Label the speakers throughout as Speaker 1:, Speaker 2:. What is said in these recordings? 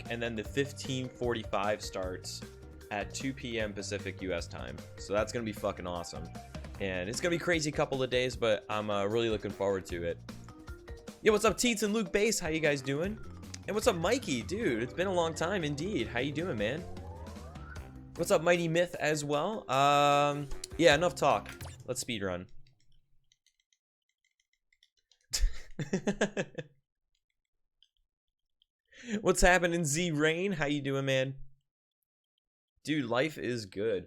Speaker 1: and then the 15:45 starts at 2 p.m. Pacific US time. So that's gonna be fucking awesome, and it's gonna be a crazy couple of days, but I'm really looking forward to it. Yo, what's up, Teets and Luke Bass? How you guys doing? And what's up, Mikey? Dude, it's been a long time indeed. How you doing, man? What's up, Mighty Myth as well? Yeah, enough talk. Let's speedrun. What's happening, Z Rain? How you doing, man? Dude, life is good.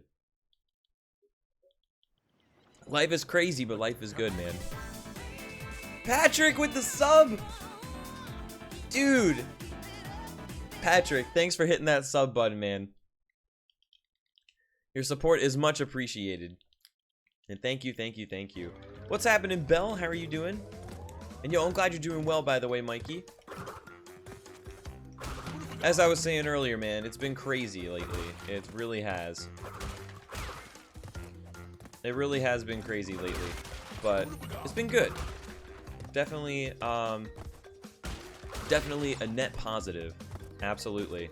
Speaker 1: Life is crazy, but life is good, man. Patrick with the sub! Dude! Patrick, thanks for hitting that sub button, man. Your support is much appreciated. And thank you, thank you, thank you. What's happening, Belle? How are you doing? And yo, I'm glad you're doing well, by the way, Mikey. As I was saying earlier, man, it's been crazy lately. It really has. It really has been crazy lately. But it's been good. Definitely, definitely a net positive. Absolutely.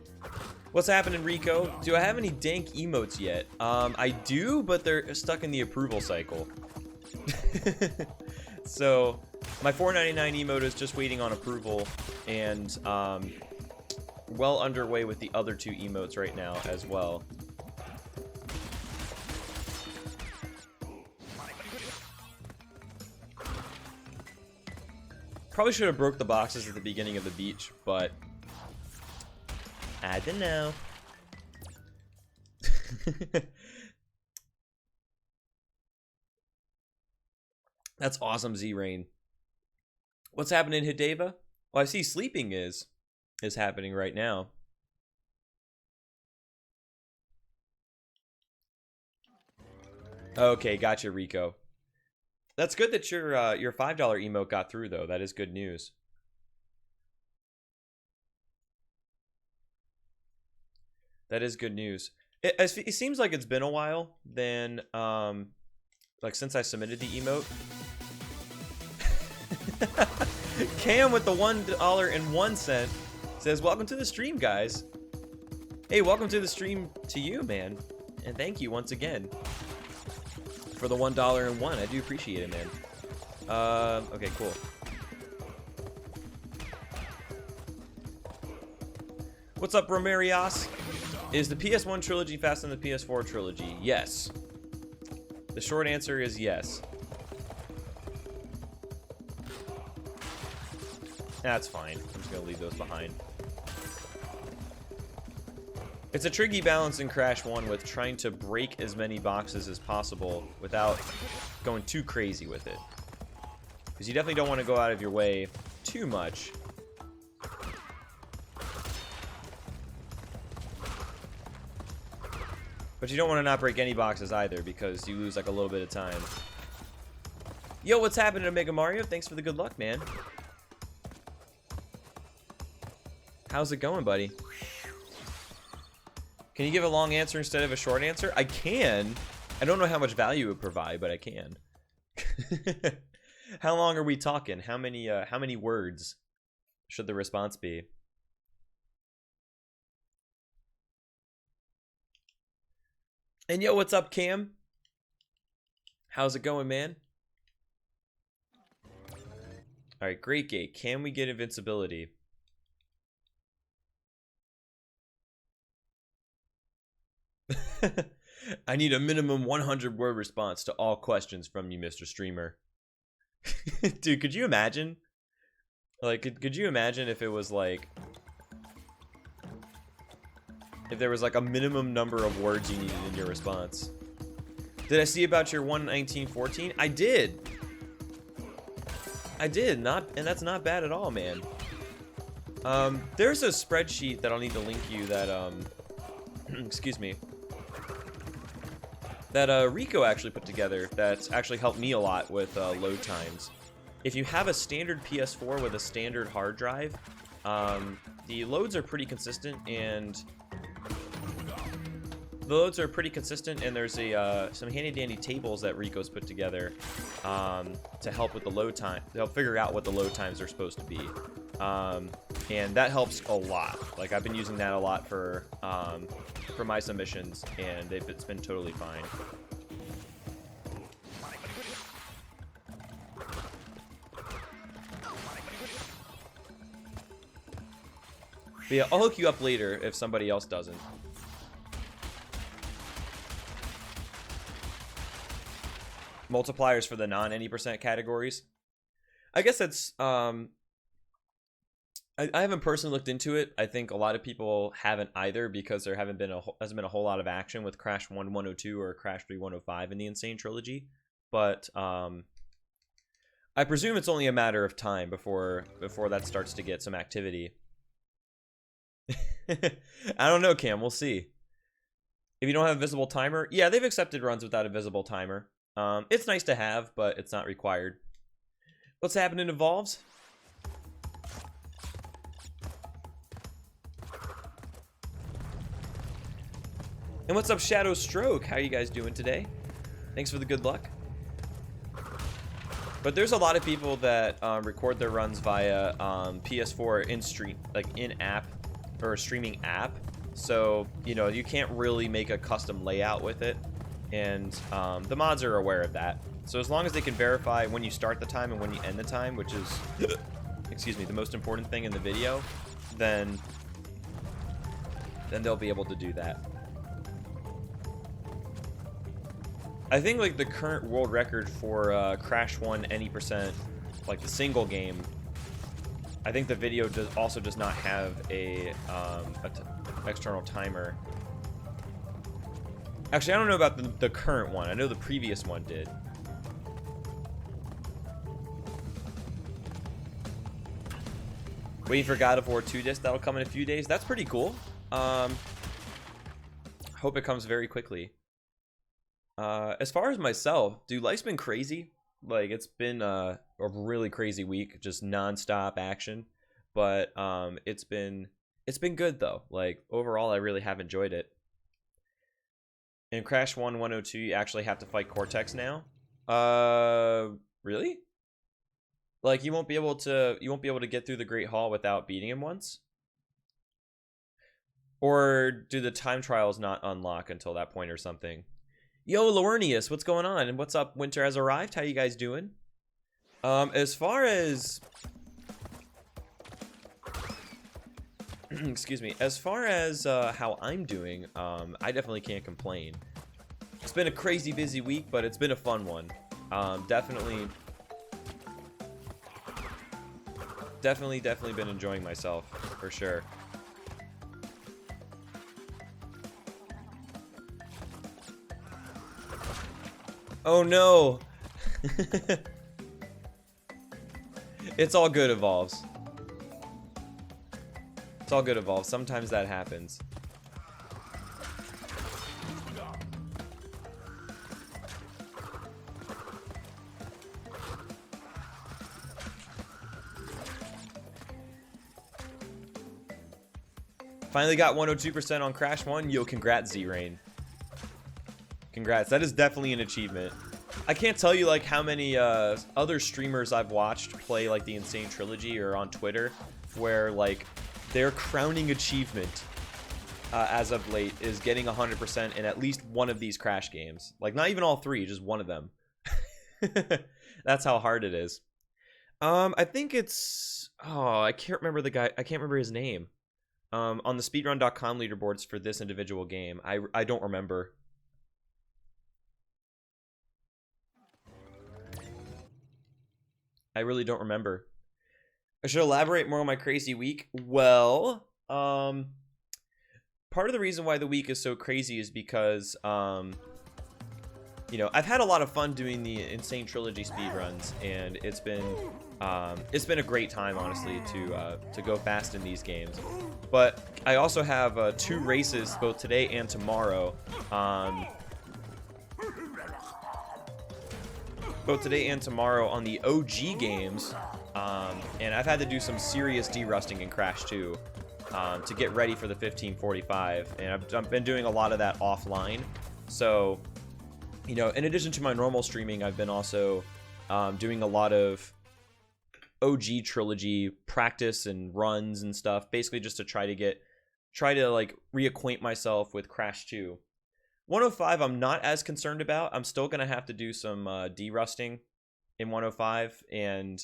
Speaker 1: What's happening, Rico? Do I have any dank emotes yet? I do, but they're stuck in the approval cycle. So, my $4.99 emote is just waiting on approval, and well underway with the other two emotes right now as well. Probably should have broke the boxes at the beginning of the beach, but I don't know. That's awesome, Z-Rain. What's happening, Hideva? Well, I see sleeping is happening right now. Okay, gotcha, Rico. That's good that your $5 emote got through, though. That is good news. That is good news. It seems like it's been a while then, like since I submitted the emote. Cam with the $1.01 says, "Welcome to the stream, guys." Hey, welcome to the stream to you, man, and thank you once again for the $1.01. I do appreciate it, man. Okay, cool. What's up, Romarios? Is the PS1 trilogy faster than the PS4 trilogy? Yes. The short answer is yes. That's fine. I'm just gonna leave those behind. It's a tricky balance in Crash 1 with trying to break as many boxes as possible without going too crazy with it. Because you definitely don't want to go out of your way too much. But you don't want to not break any boxes either, because you lose like a little bit of time. Yo, what's happening to Mega Mario? Thanks for the good luck, man. How's it going, buddy? Can you give a long answer instead of a short answer? I can. I don't know how much value it would provide, but I can. How long are we talking? How many words should the response be? And yo, what's up, Cam? How's it going, man? Alright, Great Gate. Can we get invincibility? I need a minimum 100-word response to all questions from you, Mr. Streamer. Dude, could you imagine? Like, could you imagine if it was like... if there was like a minimum number of words you needed in your response? Did I see about your 11914? I did. I did. And that's not bad at all, man. There's a spreadsheet that I'll need to link you that, excuse me, that Rico actually put together that's actually helped me a lot with load times. If you have a standard PS4 with a standard hard drive, the loads are pretty consistent, and there's some handy-dandy tables that Rico's put together to help with the load time, to help figure out what the load times are supposed to be. and that helps a lot. Like, I've been using that a lot for my submissions, and it's been totally fine. But yeah, I'll hook you up later if somebody else doesn't. Multipliers for the non any % categories. I guess that's I haven't personally looked into it. I think a lot of people haven't either because there hasn't been a whole lot of action with Crash 1 102 or Crash 3 105 in the Insane Trilogy. But I presume it's only a matter of time before that starts to get some activity. I don't know, Cam. We'll see. If you don't have a visible timer, yeah, they've accepted runs without a visible timer. It's nice to have, but it's not required. What's happening, Evolves? And what's up, Shadow Stroke? How are you guys doing today? Thanks for the good luck. But there's a lot of people that record their runs via PS4 in-stream, like in-app or a streaming app. So, you know, you can't really make a custom layout with it. And the mods are aware of that. So as long as they can verify when you start the time and when you end the time, which is, excuse me, the most important thing in the video, then they'll be able to do that. I think like the current world record for Crash 1 any %, like the single game, I think the video also does not have a external timer. Actually, I don't know about the current one. I know the previous one did. Waiting for God of War 2 disc. That'll come in a few days. That's pretty cool. Hope it comes very quickly. As far as myself, dude, life's been crazy. Like, it's been a really crazy week, just non-stop action. But it's been good though. Like, overall, I really have enjoyed it. In Crash 1 102, you actually have to fight Cortex now. Really? Like, you won't be able to get through the Great Hall without beating him once? Or do the time trials not unlock until that point or something? Yo, Laurnius, what's going on? And what's up? Winter has arrived. How you guys doing? As far as excuse me, as far as how I'm doing, I definitely can't complain. It's been a crazy busy week, but it's been a fun one. Definitely been enjoying myself for sure. Oh no. It's all good, Evolves. It's all good, Evolve. Sometimes that happens. Finally got 102% on Crash 1. Yo, congrats, Z-Rain. Congrats. That is definitely an achievement. I can't tell you like how many other streamers I've watched play like the Insane Trilogy or on Twitter where like their crowning achievement as of late is getting 100% in at least one of these Crash games. Like, not even all three, just one of them. That's how hard it is. I think it's... Oh, I can't remember the guy. I can't remember his name. On the speedrun.com leaderboards for this individual game. I don't remember. I really don't remember. I should elaborate more on my crazy week. Well, part of the reason why the week is so crazy is because, you know, I've had a lot of fun doing the Insane Trilogy speedruns, and it's been a great time, honestly, to go fast in these games. But I also have 2 races, both today and tomorrow. Both today and tomorrow on the OG games, and I've had to do some serious derusting in Crash 2 to get ready for the 1545, and I've been doing a lot of that offline. So, you know, in addition to my normal streaming, I've been also doing a lot of OG Trilogy practice and runs and stuff, basically just to try to like reacquaint myself with Crash 2. 105 I'm not as concerned about. I'm still gonna have to do some derusting in 105, and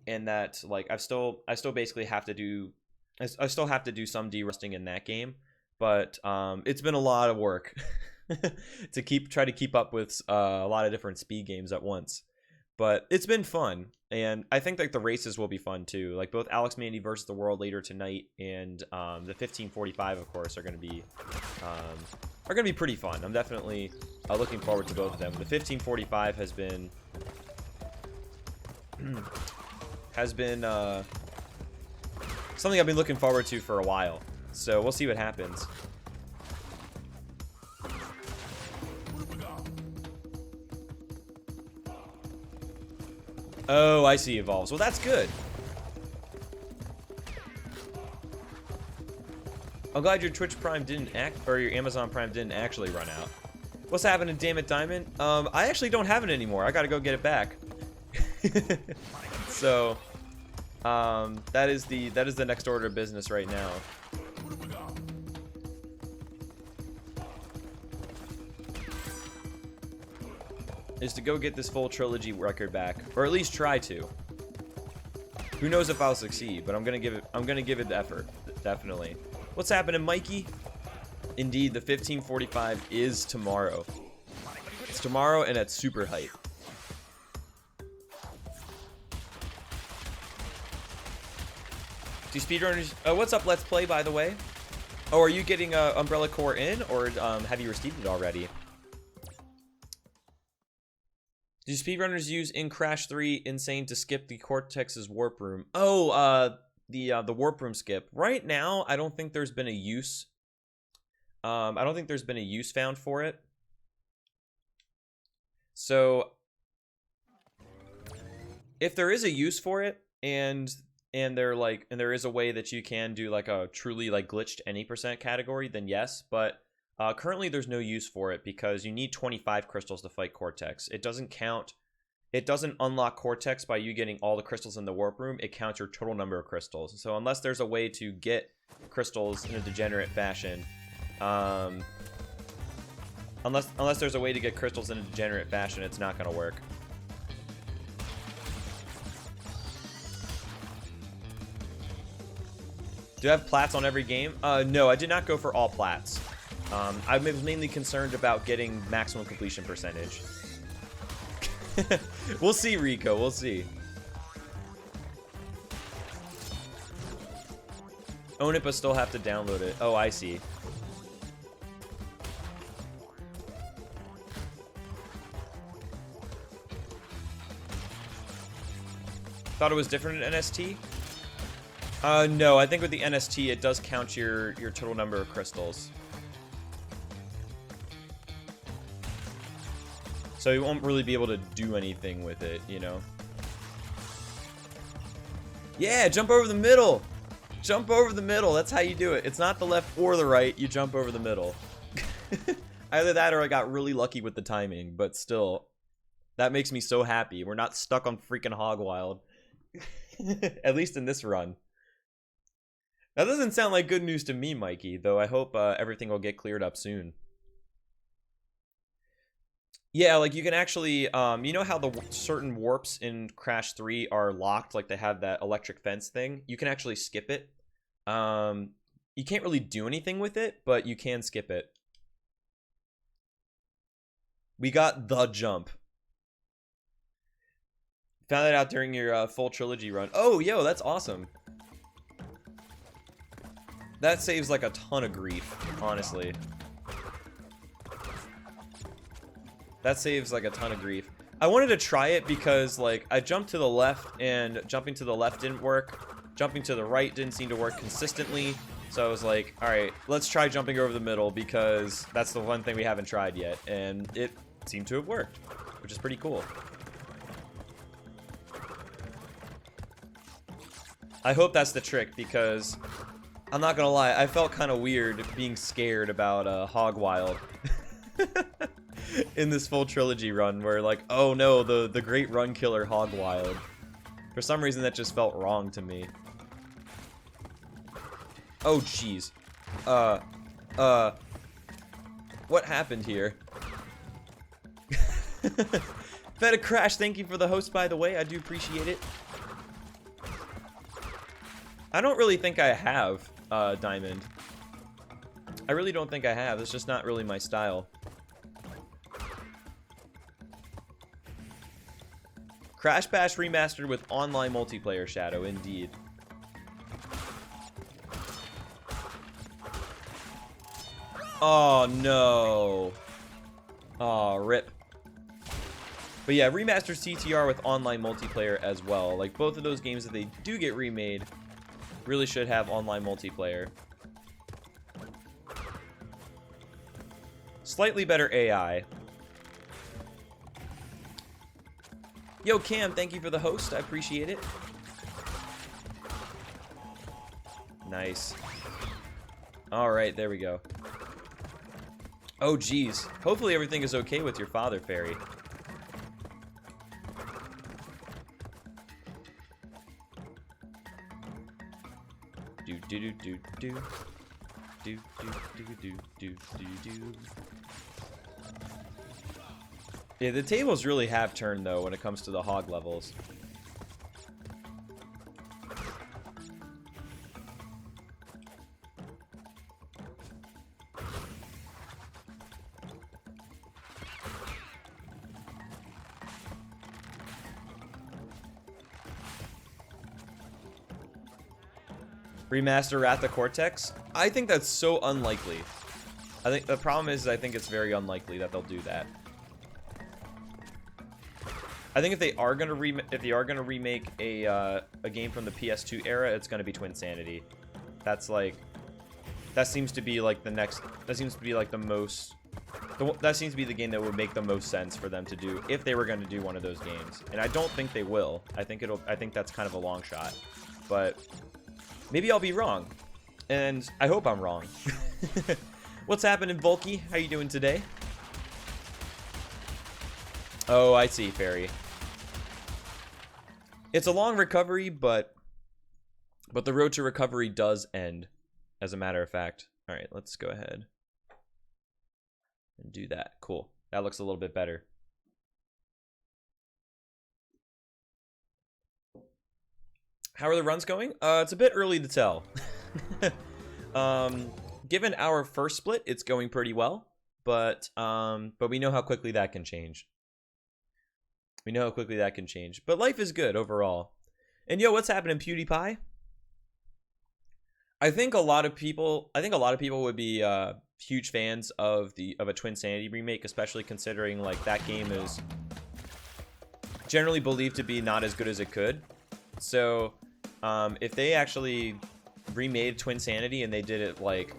Speaker 1: that like I still basically have to do I still have to do some derusting in that game, but it's been a lot of work to try to keep up with a lot of different speed games at once. But it's been fun, and I think like the races will be fun too. Like both Alex Mandy versus the World later tonight, and the 1545, of course, are going to be pretty fun. I'm definitely looking forward to both of them. The 1545 has been something I've been looking forward to for a while. So we'll see what happens. Oh, I see evolves. Well, that's good. I'm glad your Twitch Prime didn't or your Amazon Prime didn't actually run out. What's happening, damn it, Diamond? I actually don't have it anymore. I gotta go get it back. So, that is the next order of business right now. Is to go get this full Trilogy record back, or at least try to. Who knows if I'll succeed, but I'm gonna give it the effort, definitely. What's happening, Mikey? Indeed, the 1545 is tomorrow. It's tomorrow, and at super height. Do speedrunners? What's up, Let's Play? By the way, oh, are you getting Umbrella Corps in, or have you received it already? Do speedrunners use in Crash 3 Insane to skip the Cortex's warp room? Oh, the warp room skip. Right now, I don't think there's been a use. I don't think there's been a use found for it. So, if there is a use for it, and there is a way that you can do like a truly like glitched any percent category, then yes. But currently, there's no use for it because you need 25 crystals to fight Cortex. It doesn't count. It doesn't unlock Cortex by you getting all the crystals in the warp room. It counts your total number of crystals. So unless there's a way to get crystals in a degenerate fashion, unless there's a way to get crystals in a degenerate fashion, it's not going to work. Do you have plats on every game? No, I did not go for all plats. I was mainly concerned about getting maximum completion percentage. We'll see, Rico. We'll see. Own it, but still have to download it. Oh, I see. Thought it was different in NST? No, I think with the NST, it does count your total number of crystals. So you won't really be able to do anything with it, you know? Yeah, jump over the middle! Jump over the middle, that's how you do it. It's not the left or the right, you jump over the middle. Either that or I got really lucky with the timing, but still. That makes me so happy. We're not stuck on freaking Hog Wild. At least in this run. That doesn't sound like good news to me, Mikey, though I hope everything will get cleared up soon. Yeah, like you can actually, you know how the certain warps in Crash 3 are locked, like they have that electric fence thing? You can actually skip it. You can't really do anything with it, but you can skip it. We got the jump. Found that out during your full Trilogy run. Oh, yo, that's awesome. That saves like a ton of grief, honestly. That saves like a ton of grief. I wanted to try it because like I jumped to the left and jumping to the left didn't work. Jumping to the right didn't seem to work consistently. So I was like, all right, let's try jumping over the middle because that's the one thing we haven't tried yet. And it seemed to have worked, which is pretty cool. I hope that's the trick because I'm not gonna lie, I felt kind of weird being scared about Hog Wild. in this full trilogy run where like, oh no, the great run killer Hog Wild. For some reason that just felt wrong to me. Oh jeez. What happened here? Feta Crash, thank you for the host, by the way. I do appreciate it. I don't really think I have Diamond. I really don't think I have. It's just not really my style. Crash Bash remastered with online multiplayer shadow, indeed. Oh no. Oh, rip. But yeah, remastered CTR with online multiplayer as well. Like both of those games, that they do get remade, really should have online multiplayer. Slightly better AI. Yo, Cam, thank you for the host. I appreciate it. Nice. Alright, there we go. Oh, geez. Hopefully everything is okay with your father, Fairy. Do do do do do. Do do do do do do do. Yeah, the tables really have turned though when it comes to the hog levels. Remaster Wrath of Cortex? I think that's so unlikely. I think the problem is I think it's very unlikely that they'll do that. I think if they are gonna remake a game from the PS2 era, it's gonna be Twinsanity. That's like, that seems to be like the next. That seems to be like the most. That seems to be the game that would make the most sense for them to do if they were gonna do one of those games. And I don't think they will. I think that's kind of a long shot, but maybe I'll be wrong, and I hope I'm wrong. What's happening, Volky? How you doing today? Oh, I see, Fairy. It's a long recovery, but the road to recovery does end, as a matter of fact. All right, let's go ahead and do that. Cool. That looks a little bit better. How are the runs going? It's a bit early to tell. Given our first split, it's going pretty well, but we know how quickly that can change. We know how quickly that can change. But life is good overall. And yo, what's happening, PewDiePie? I think a lot of people would be huge fans of a Twinsanity remake, especially considering like that game is generally believed to be not as good as it could. So if they actually remade Twinsanity and they did it like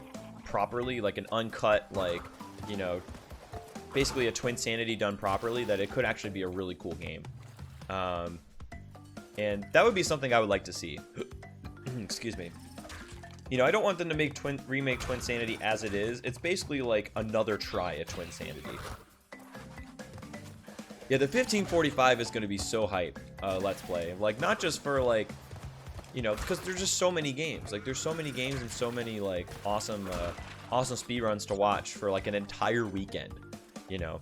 Speaker 1: properly, like an uncut, like, you know, basically a Twinsanity done properly, that it could actually be a really cool game. And that would be something I would like to see. Excuse me. You know, I don't want them to remake Twinsanity as it is. It's basically like another try at Twinsanity. Yeah, the 1545 is going to be so hype, Let's Play. Like, not just for, like, you know, because there's just so many games. Like, there's so many games and so many, like, awesome speedruns to watch for, like, an entire weekend, you know?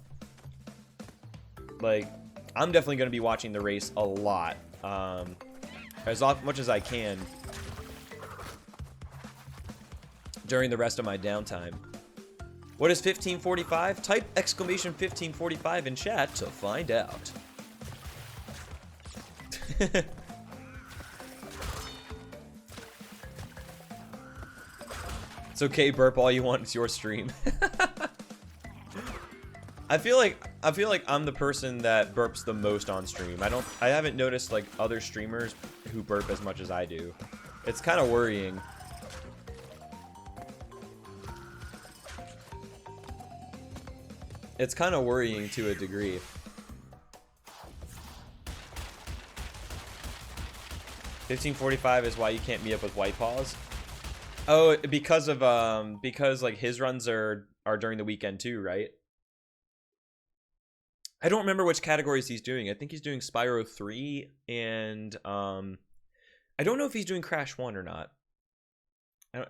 Speaker 1: Like, I'm definitely going to be watching the race a lot, as much as I can during the rest of my downtime. What is 1545? Type exclamation 1545 in chat to find out. It's okay, burp all you want, it's your stream. I feel like I'm the person that burps the most on stream. I haven't noticed like other streamers who burp as much as I do. It's kind of worrying. It's kind of worrying to a degree. $15.45 is why you can't meet up with White Paws. Oh, because like his runs are during the weekend too, right? I don't remember which categories he's doing. I think he's doing Spyro 3 and I don't know if he's doing Crash 1 or not.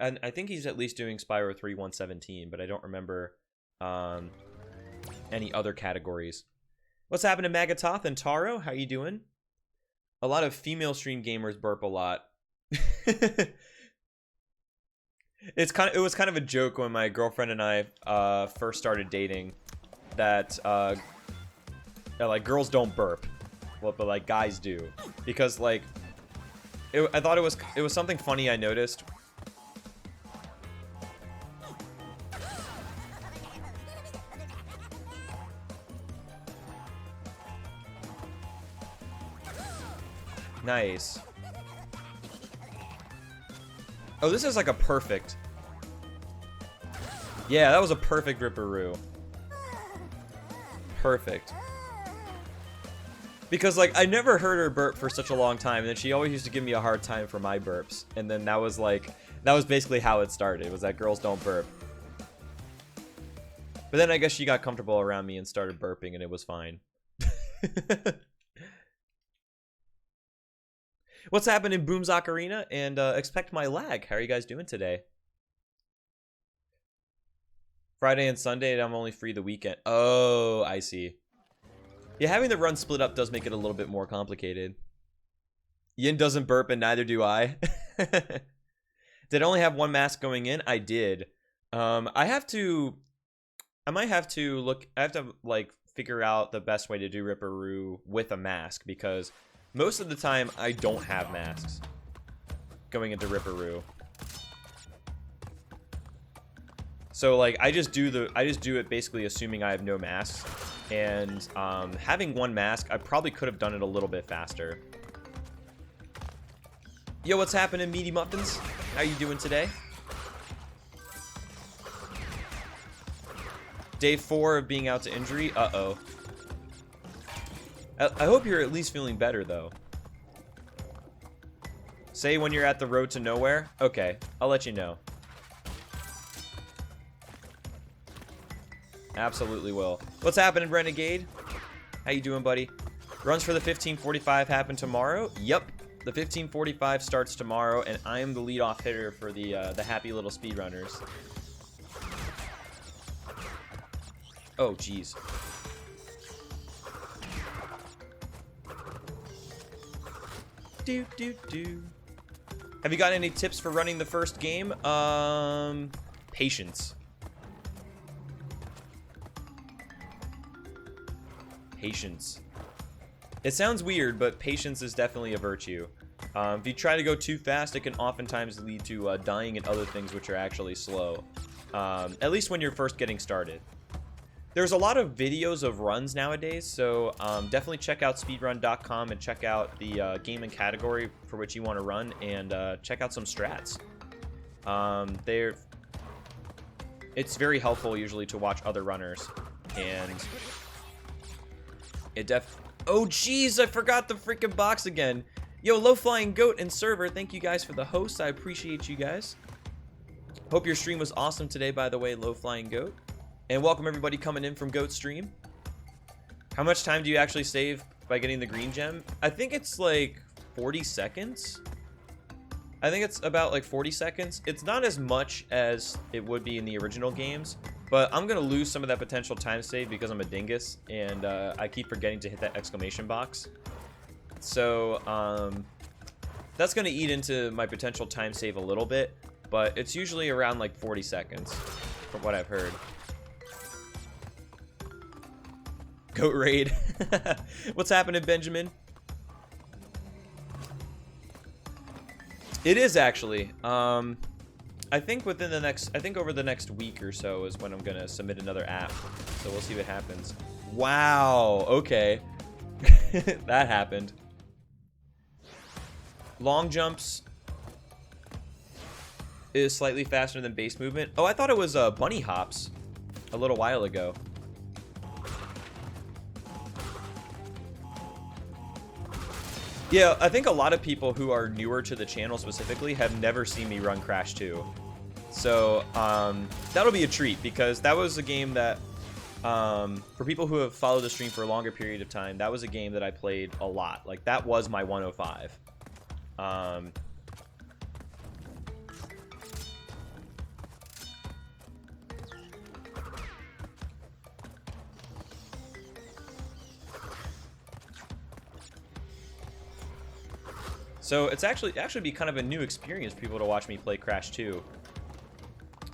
Speaker 1: I think he's at least doing Spyro 3 117, but I don't remember any other categories. What's happening, Magatoth and Taro? How you doing? A lot of female stream gamers burp a lot. It was kind of a joke when my girlfriend and I first started dating that like girls don't burp, but like guys do, because like I thought it was something funny I noticed. Nice. Oh, this is like a perfect. Yeah, that was a perfect Ripperoo. Perfect. Because, like, I never heard her burp for such a long time, and then she always used to give me a hard time for my burps. And then that was, like, that was basically how it started, was that girls don't burp. But then I guess she got comfortable around me and started burping, and it was fine. What's happening, Boom Ocarina? And expect my lag. How are you guys doing today? Friday and Sunday, and I'm only free the weekend. Oh, I see. Yeah, having the run split up does make it a little bit more complicated. Yin doesn't burp, and neither do I. Did I only have one mask going in? I did. I might have to look. I have to like figure out the best way to do Ripperoo with a mask, because most of the time I don't have masks going into Ripperoo. So like I just do it basically assuming I have no masks, and having one mask, I probably could have done it a little bit faster. Yo, what's happening, Meaty Muffins? How you doing today? Day 4 of being out to injury. Uh-oh. I hope you're at least feeling better, though. Say when you're at the road to nowhere. Okay, I'll let you know. Absolutely will. What's happening, Renegade? How you doing, buddy? Runs for the 1545 happen tomorrow? Yep. The 1545 starts tomorrow, and I am the leadoff hitter for the happy little speedrunners. Oh, jeez. Have you got any tips for running the first game? Patience. Patience. It sounds weird, but patience is definitely a virtue. If you try to go too fast, it can oftentimes lead to dying and other things which are actually slow. At least when you're first getting started. There's a lot of videos of runs nowadays, so definitely check out speedrun.com and check out the game and category for which you want to run, and check out some strats. It's very helpful usually to watch other runners, and oh jeez, I forgot the freaking box again. Yo, Low Flying Goat and Server, thank you guys for the host. I appreciate you guys. Hope your stream was awesome today, by the way, Low Flying Goat. And welcome everybody coming in from Goat Stream. How much time do you actually save by getting the green gem? I think it's like 40 seconds. I think it's about like 40 seconds. It's not as much as it would be in the original games, but I'm gonna lose some of that potential time save because I'm a dingus, and I keep forgetting to hit that exclamation box. So that's gonna eat into my potential time save a little bit, but it's usually around like 40 seconds from what I've heard. Goat raid. What's happening, Benjamin? It is actually. I think over the next week or so is when I'm gonna submit another app. So we'll see what happens. Wow. Okay. That happened. Long jumps is slightly faster than base movement. Oh, I thought it was bunny hops a little while ago. Yeah, I think a lot of people who are newer to the channel specifically have never seen me run Crash 2. So, that'll be a treat, because that was a game that For people who have followed the stream for a longer period of time, that was a game that I played a lot. Like, that was my 105. So it's actually be kind of a new experience for people to watch me play Crash 2.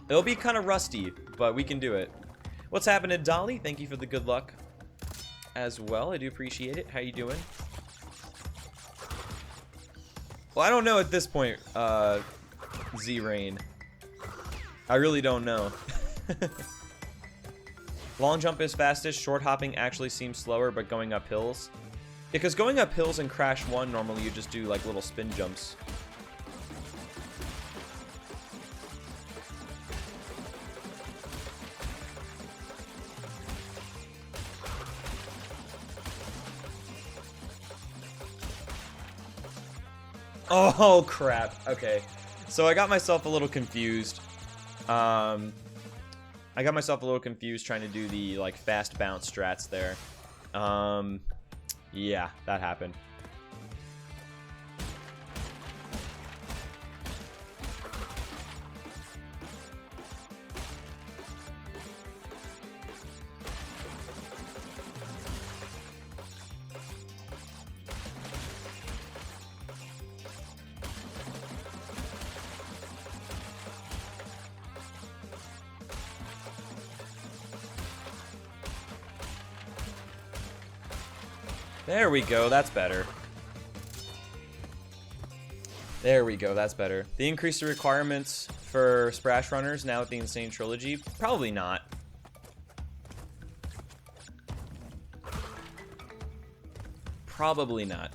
Speaker 1: It'll be kind of rusty, but we can do it. What's happening, Dolly? Thank you for the good luck as well. I do appreciate it. How you doing? Well, I don't know at this point, Z-Rain. I really don't know. Long jump is fastest. Short hopping actually seems slower, but going up hills. Because going up hills in Crash 1, normally you just do like little spin jumps. Oh, crap. Okay. So I got myself a little confused. I got myself a little confused trying to do the, like, fast bounce strats there. Yeah, that happened. There we go, that's better. There we go, that's better. The increase the requirements for Splash Runners now with the Insane Trilogy? Probably not. Probably not.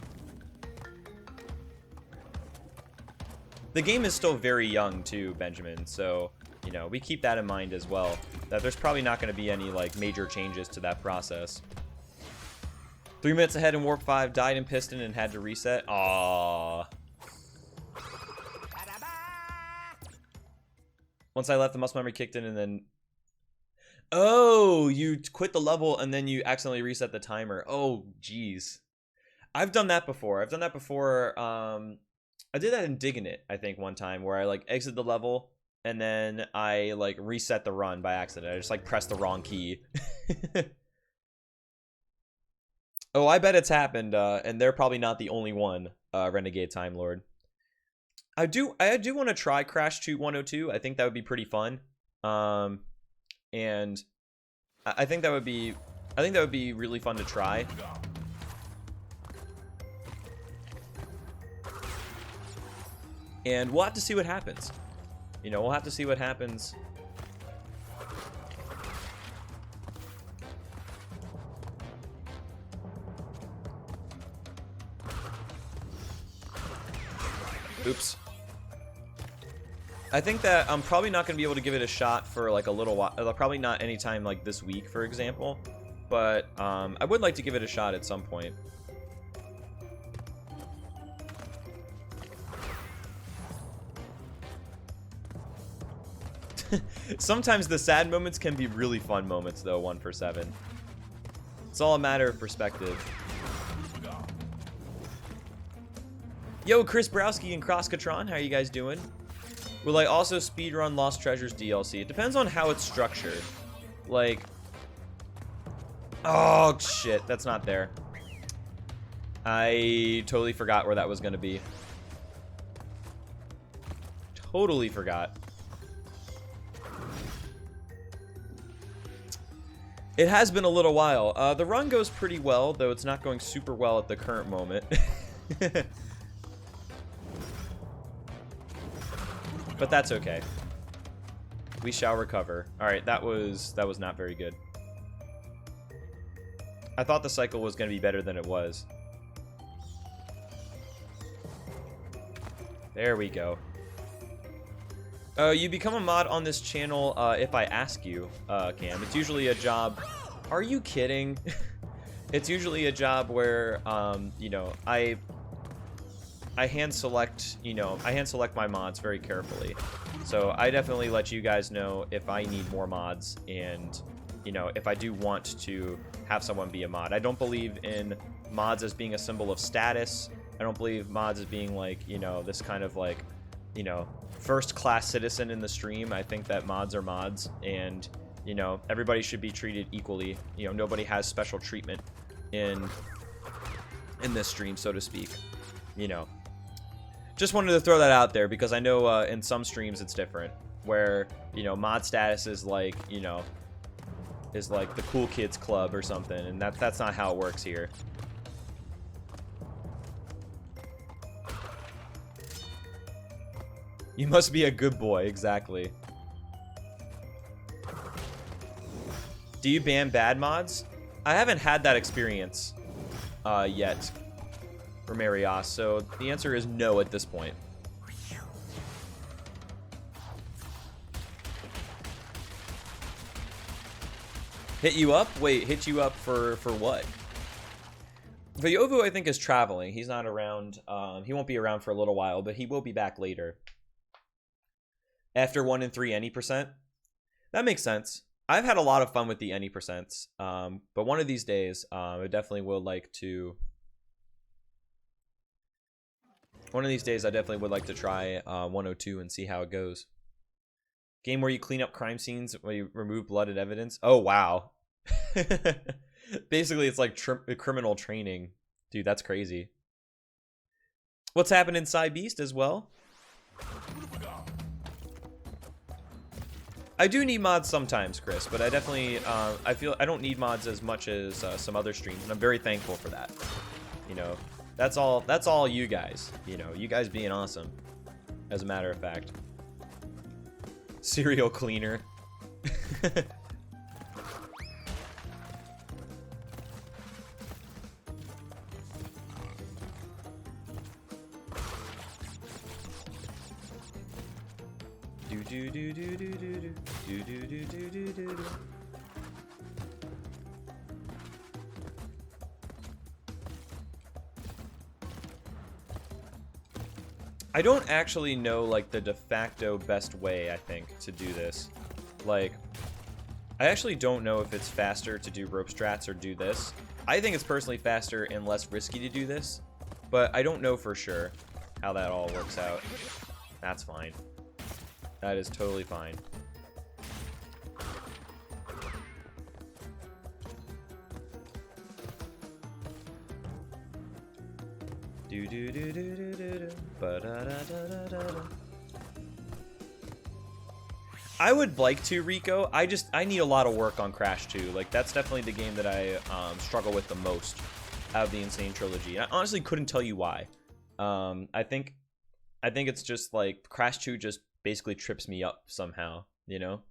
Speaker 1: The game is still very young too, Benjamin, so, you know, we keep that in mind as well. That there's probably not going to be any, like, major changes to that process. 3 minutes ahead in Warp 5, died in Piston and had to reset. Aww. Once I left, the muscle memory kicked in and then... Oh, you quit the level and then you accidentally reset the timer. Oh, jeez. I've done that before. I did that in Digging It, I think, one time, where I, like, exit the level and then I, like, reset the run by accident. I just, like, pressed the wrong key. Oh, I bet it's happened, and they're probably not the only one, Renegade Time Lord. I do want to try Crash 2 102. I think that would be pretty fun. And I think that would be really fun to try. And we'll have to see what happens. You know, we'll have to see what happens. Oops. I think that I'm probably not going to be able to give it a shot for like a little while. Probably not anytime like this week, for example. But I would like to give it a shot at some point. Sometimes the sad moments can be really fun moments, though, 1 for 7. It's all a matter of perspective. Yo, Chris Browski and Crosskatron, how are you guys doing? Will I also speedrun Lost Treasures DLC? It depends on how it's structured. Like... Oh, shit, that's not there. I totally forgot where that was going to be. Totally forgot. It has been a little while. The run goes pretty well, though it's not going super well at the current moment. But that's okay. We shall recover. Alright, that was not very good. I thought the cycle was going to be better than it was. There we go. You become a mod on this channel if I ask you, Cam. It's usually a job... Are you kidding? It's usually a job where, you know, I hand select, you know, I hand select my mods very carefully. So I definitely let you guys know if I need more mods, and you know, if I do want to have someone be a mod. I don't believe in mods as being a symbol of status. I don't believe mods as being like, you know, this kind of like, you know, first-class citizen in the stream. I think that mods are mods, and, you know, everybody should be treated equally. You know, nobody has special treatment in this stream, so to speak. You know, just wanted to throw that out there because I know in some streams it's different, where, you know, mod status is like, you know, is like the cool kids club or something, and that's not how it works here. You must be a good boy, exactly. Do you ban bad mods? I haven't had that experience yet, Romarios, so the answer is no at this point. Hit you up? Wait, hit you up for what? Voyovu, I think, is traveling. He's not around. He won't be around for a little while, but he will be back later. After 1 in 3 any percent? That makes sense. I've had a lot of fun with the any percents, but one of these days, I definitely would like to... One of these days, I definitely would like to try 102 and see how it goes. Game where you clean up crime scenes, where you remove blood and evidence. Oh, wow. Basically, it's like criminal training. Dude, that's crazy. What's happened inside Beast as well? I do need mods sometimes, Chris, but I definitely, I feel I don't need mods as much as some other streams, and I'm very thankful for that. You know, that's all you guys. You know, you guys being awesome, as a matter of fact. Serial cleaner. I don't actually know, like, the de facto best way, I think, to do this. Like, I actually don't know if it's faster to do rope strats or do this. I think it's personally faster and less risky to do this, but I don't know for sure how that all works out. That's fine. That is totally fine. I would like to, Rico. I need a lot of work on Crash 2. Like, that's definitely the game that I struggle with the most out of the Insane Trilogy. I honestly couldn't tell you why. I think it's just like Crash 2 just basically trips me up somehow, you know?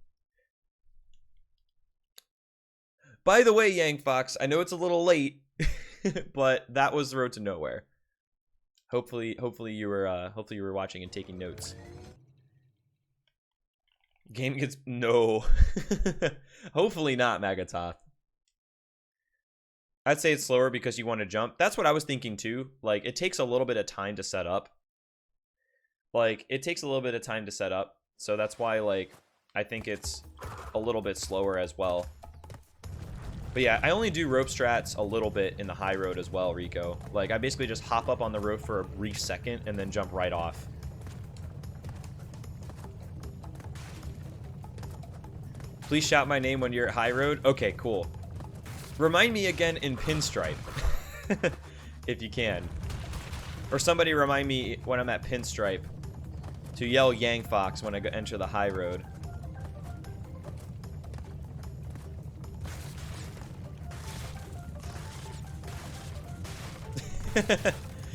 Speaker 1: By the way, Yang Fox, I know it's a little late, but that was the road to nowhere. Hopefully you were watching and taking notes. Game gets no. Hopefully not, Magatoth. I'd say it's slower because you want to jump. That's what I was thinking too. Like, it takes a little bit of time to set up. Like, it takes a little bit of time to set up. So that's why, like, I think it's a little bit slower as well. But yeah, I only do rope strats a little bit in the high road as well, Rico. Like, I basically just hop up on the rope for a brief second and then jump right off. Please shout my name when you're at high road. Okay, cool. Remind me again in Pinstripe. If you can. Or somebody remind me when I'm at Pinstripe to yell Yang Fox when I enter the high road.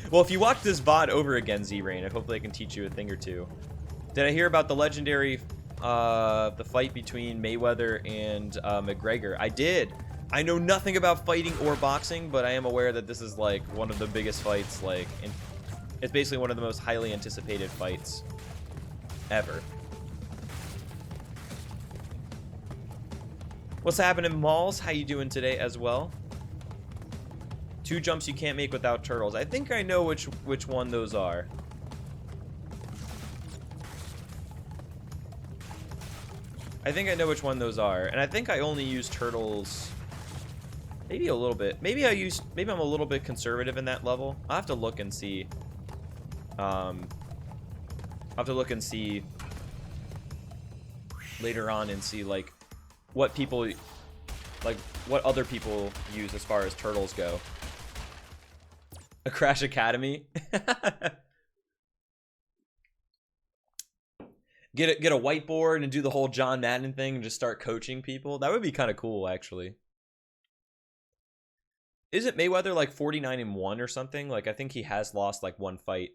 Speaker 1: Well, if you watch this VOD over again, Z-Rain, hopefully I can teach you a thing or two. Did I hear about the legendary the fight between Mayweather and McGregor? I did. I know nothing about fighting or boxing, but I am aware that this is like one of the biggest fights, like, it's basically one of the most highly anticipated fights ever. What's happening, Malls? How you doing today as well? 2 jumps you can't make without turtles. I think I know which one those are. I think I know which one those are. And I think I only use turtles maybe a little bit. Maybe I'm a little bit conservative in that level. I'll have to look and see. I'll have to look and see later on and see like what people like what other people use as far as turtles go. A Crash Academy. Get a whiteboard and do the whole John Madden thing and just start coaching people. That would be kind of cool, actually. Isn't Mayweather like 49-1 or something? Like, I think he has lost like one fight.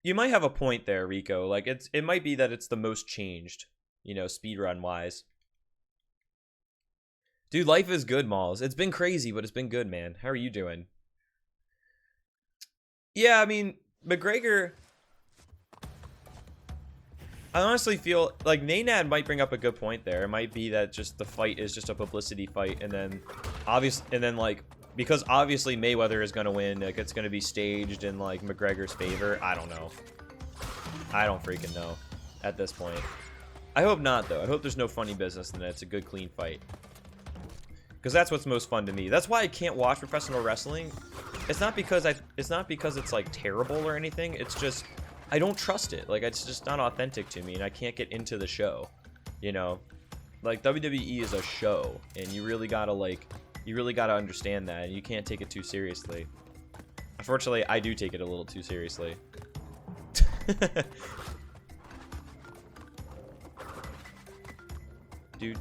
Speaker 1: You might have a point there, Rico. Like, it might be that it's the most changed, you know, speedrun wise. Dude, life is good, Malls. It's been crazy, but it's been good, man. How are you doing? Yeah, I mean, McGregor, I honestly feel like Naynad might bring up a good point there. It might be that just the fight is just a publicity fight, and then like, because obviously Mayweather is gonna win, like it's gonna be staged in like McGregor's favor. I don't know. I don't freaking know at this point. I hope not, though. I hope there's no funny business and that it's a good, clean fight. Because that's what's most fun to me. That's why I can't watch professional wrestling. It's not because it's like terrible or anything. It's just I don't trust it. Like, it's just not authentic to me, and I can't get into the show. You know, like WWE is a show, and you really gotta understand that, and you can't take it too seriously. Unfortunately, I do take it a little too seriously. do.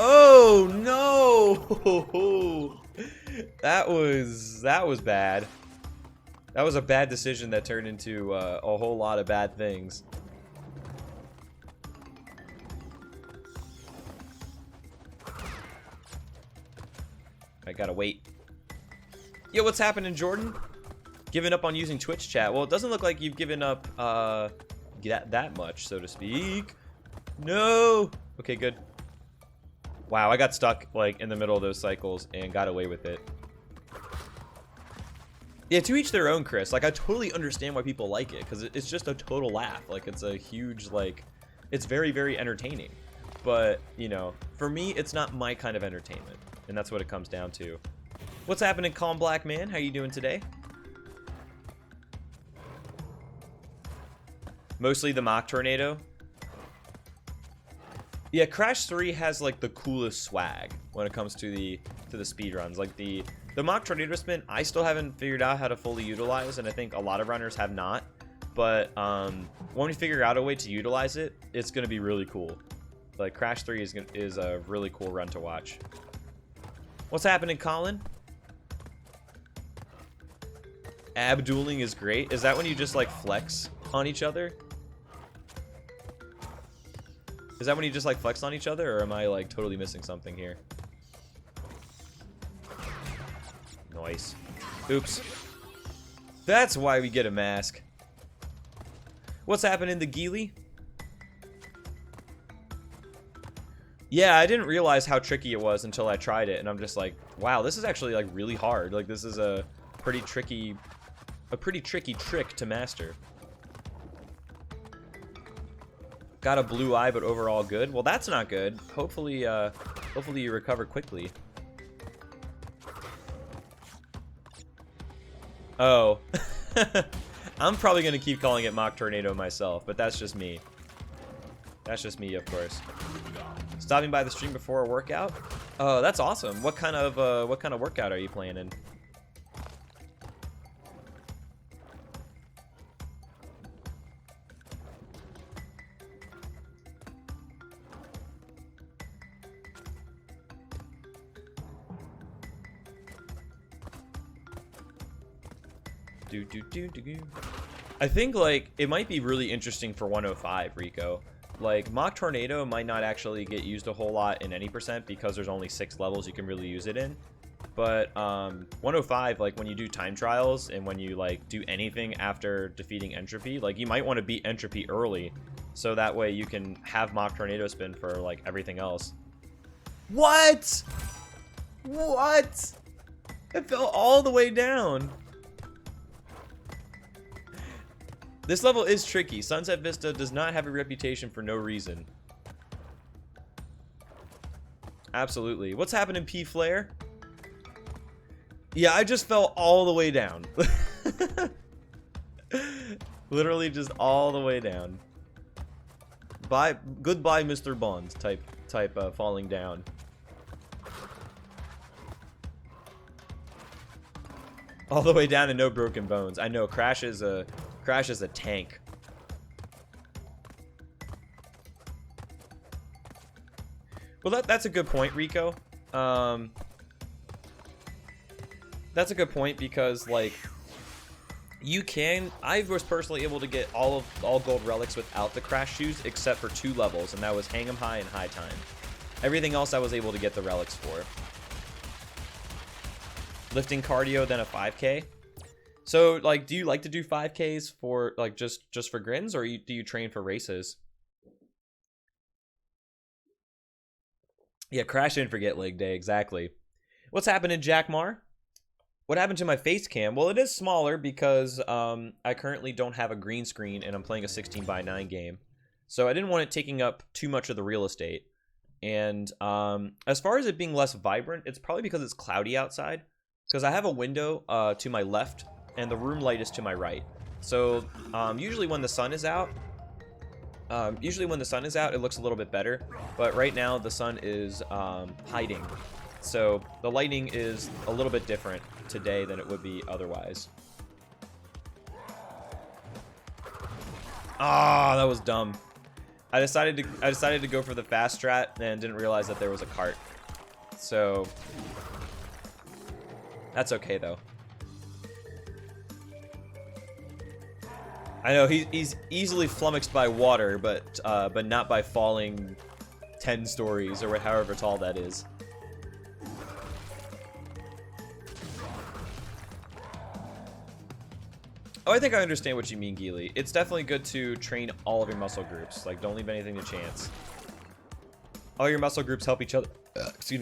Speaker 1: Oh no! That was bad. That was a bad decision that turned into a whole lot of bad things. I gotta wait. Yo, what's happening, Jordan? Giving up on using Twitch chat? Well, it doesn't look like you've given up that much, so to speak. No. Okay, good. Wow, I got stuck like in the middle of those cycles and got away with it. Yeah, to each their own, Chris. Like, I totally understand why people like it, because it's just a total laugh. Like, it's a huge, like, it's very, very entertaining. But, you know, for me, it's not my kind of entertainment, and that's what it comes down to. What's happening, Calm Black Man? How you doing today? Mostly the mock tornado. Yeah, Crash 3 has like the coolest swag when it comes to the speedruns. Like the mock tornado spin, I still haven't figured out how to fully utilize, and I think a lot of runners have not. But when we figure out a way to utilize it, it's gonna be really cool. Like Crash 3 is a really cool run to watch. What's happening, Colin? Ab dueling is great. Is that when you just like flex on each other? Is that when you just like flex on each other, or am I like totally missing something here? Nice. Oops. That's why we get a mask. What's happening to Geely? Yeah, I didn't realize how tricky it was until I tried it, and I'm just like, wow, this is actually like really hard. Like, this is a pretty tricky trick to master. Got a blue eye, but overall good. Well, that's not good. Hopefully you recover quickly. Oh. I'm probably going to keep calling it Mock Tornado myself, but that's just me. That's just me, of course. Stopping by the stream before a workout? Oh, that's awesome. What kind of workout are you planning? I think like it might be really interesting for 105, Rico. Like Mock Tornado might not actually get used a whole lot in any percent because there's only 6 levels you can really use it in. But 105, like when you do time trials and when you like do anything after defeating Entropy, like you might want to beat Entropy early, so that way you can have Mock Tornado spin for like everything else. What? What? It fell all the way down. This level is tricky. Sunset Vista does not have a reputation for no reason. Absolutely. What's happening, P Flare? Yeah, I just fell all the way down. Literally just all the way down. Bye, goodbye, Mr. Bond type falling down. All the way down and no broken bones. I know, Crash is a tank. Well, that's a good point, Rico. That's a good point because, like, I was personally able to get all gold relics without the Crash shoes except for 2 levels, and that was Hang 'em High and High Time. Everything else I was able to get the relics for. Lifting cardio, then a 5K. So, like, do you like to do 5Ks for, like, just for grins, or do you train for races? Yeah, Crash didn't forget leg day, exactly. What's happening, Jack Mar? What happened to my face cam? Well, it is smaller because I currently don't have a green screen and I'm playing a 16:9 game. So I didn't want it taking up too much of the real estate. And as far as it being less vibrant, it's probably because it's cloudy outside. Because I have a window to my left and the room light is to my right. So usually when the sun is out, it looks a little bit better. But right now the sun is hiding. So the lighting is a little bit different today than it would be otherwise. Ah, that was dumb. I decided to go for the fast strat and didn't realize that there was a cart. So that's okay though. I know he's easily flummoxed by water, but not by falling 10 stories or however tall that is. Oh, I think I understand what you mean, Geely. It's definitely good to train all of your muscle groups. Like, don't leave anything to chance. All your muscle groups help each other.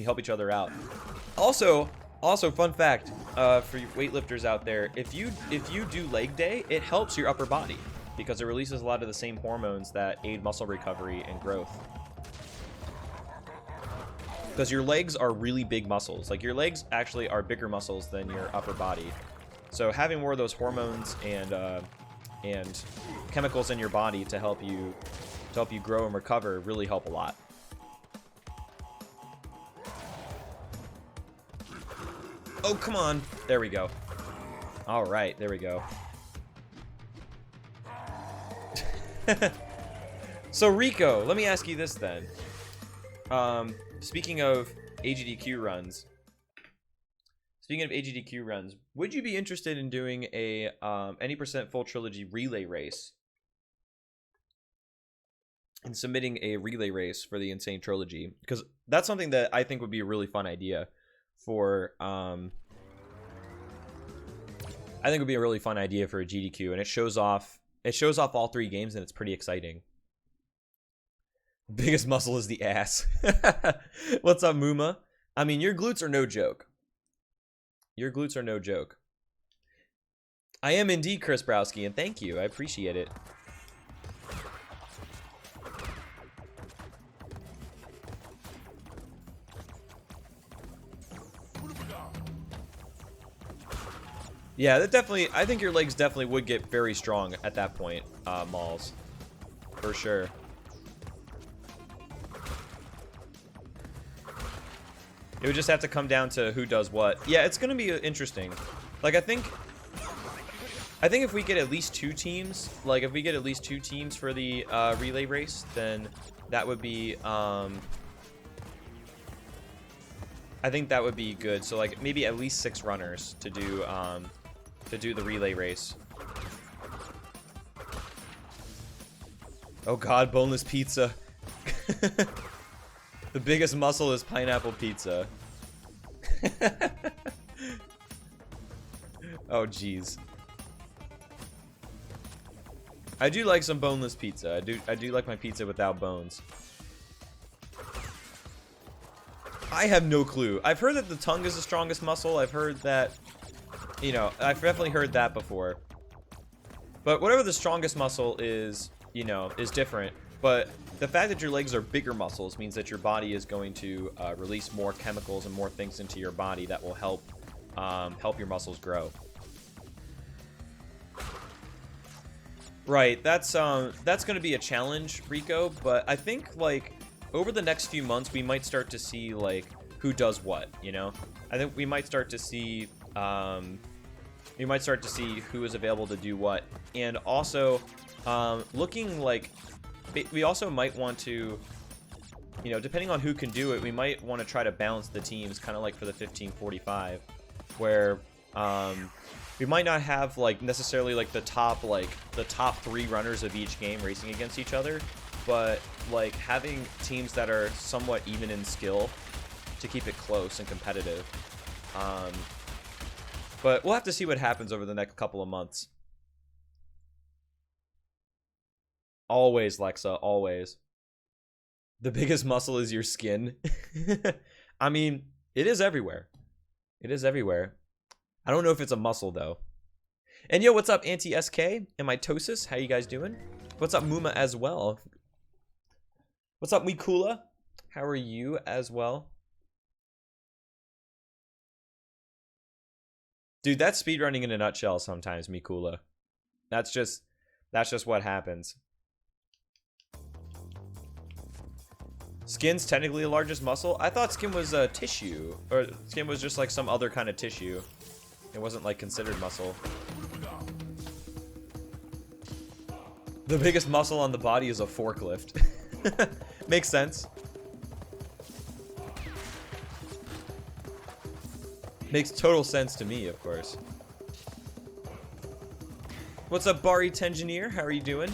Speaker 1: Help each other out. Also, fun fact for you weightlifters out there: if you do leg day, it helps your upper body because it releases a lot of the same hormones that aid muscle recovery and growth. Because your legs are really big muscles. Like, your legs actually are bigger muscles than your upper body. So having more of those hormones and chemicals in your body to help you grow and recover really help a lot. Oh, come on. There we go. All right, there we go. So Rico, let me ask you this then. Speaking of AGDQ runs, would you be interested in doing a any % full trilogy relay race and submitting a relay race for the Insane Trilogy? Because that's something that I think would be a really fun idea for I think it would be a really fun idea for a GDQ, and it shows off all 3 games, and it's pretty exciting. Biggest muscle is the ass. What's up, Muma? I mean, your glutes are no joke. Your glutes are no joke. I am indeed, Chris Browski, and thank you. I appreciate it. Yeah, that definitely, I think your legs definitely would get very strong at that point, Malls. For sure. It would just have to come down to who does what. Yeah, it's going to be interesting. Like, I think if we get at least 2 teams, like, if we get at least 2 teams for the relay race, then that would be, I think that would be good. So, like, maybe at least 6 runners to do the relay race. Oh God, boneless pizza. The biggest muscle is pineapple pizza. Oh jeez. I do like some boneless pizza. I do like my pizza without bones. I have no clue. I've heard that the tongue is the strongest muscle. I've heard that, you know, I've definitely heard that before. But whatever the strongest muscle is, you know, is different. But the fact that your legs are bigger muscles means that your body is going to release more chemicals and more things into your body that will help help your muscles grow. Right, that's going to be a challenge, Rico. But I think like over the next few months we might start to see like who does what. You know, I think we might start to see who is available to do what, and also looking like we also might want to, you know, depending on who can do it, we might want to try to balance the teams, kind of like for the 1545, where we might not have like necessarily like the top 3 runners of each game racing against each other, but like having teams that are somewhat even in skill to keep it close and competitive. But we'll have to see what happens over the next couple of months. Always, Lexa, always. The biggest muscle is your skin. I mean, it is everywhere. It is everywhere. I don't know if it's a muscle, though. And yo, what's up, Anti-SK and Mitosis? How you guys doing? What's up, Muma, as well? What's up, Mikula? How are you as well? Dude, that's speedrunning in a nutshell sometimes, Mikula. That's just what happens. Skin's technically the largest muscle? I thought skin was tissue. Or skin was just like some other kind of tissue. It wasn't like considered muscle. The biggest muscle on the body is a forklift. Makes sense. Makes total sense to me, of course. What's up, Bari Tengineer? How are you doing?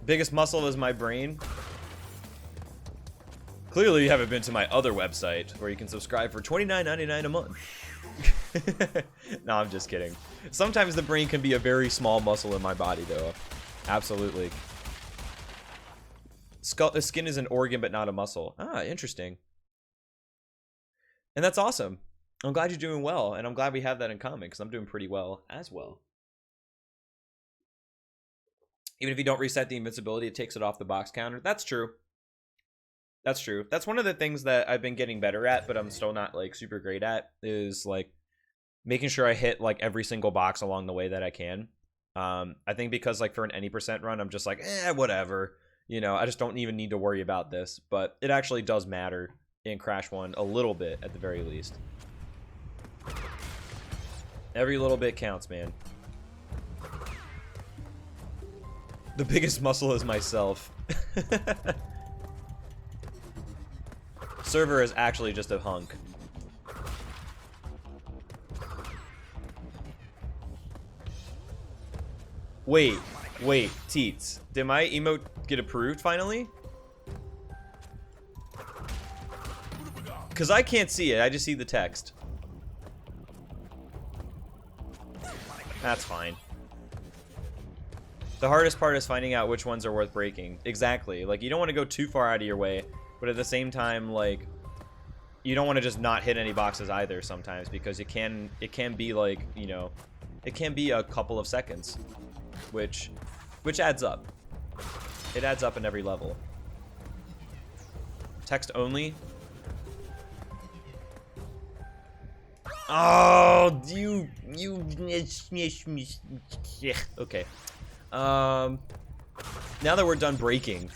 Speaker 1: Biggest muscle is my brain. Clearly you haven't been to my other website where you can subscribe for $29.99 a month. No, I'm just kidding. Sometimes the brain can be a very small muscle in my body, though. Absolutely. Skin is an organ, but not a muscle. Ah, interesting. And that's awesome. I'm glad you're doing well, and I'm glad we have that in common, because I'm doing pretty well as well. Even if you don't reset the invincibility, it takes it off the box counter. That's true. That's true. That's one of the things that I've been getting better at, but I'm still not like super great at, is like making sure I hit like every single box along the way that I can. I think because like for an any percent run, I'm just like, whatever. You know, I just don't even need to worry about this. But it actually does matter in Crash 1 a little bit at the very least. Every little bit counts, man. The biggest muscle is myself. Server is actually just a hunk. Wait, Teets. Did my emote get approved finally? Because I can't see it, I just see the text. That's fine. The hardest part is finding out which ones are worth breaking. Exactly. Like, you don't want to go too far out of your way, but at the same time, like, you don't want to just not hit any boxes either sometimes, because it can be like, you know, it can be a couple of seconds, which adds up. It adds up in every level. Text only. Oh, you okay. Now that we're done breaking,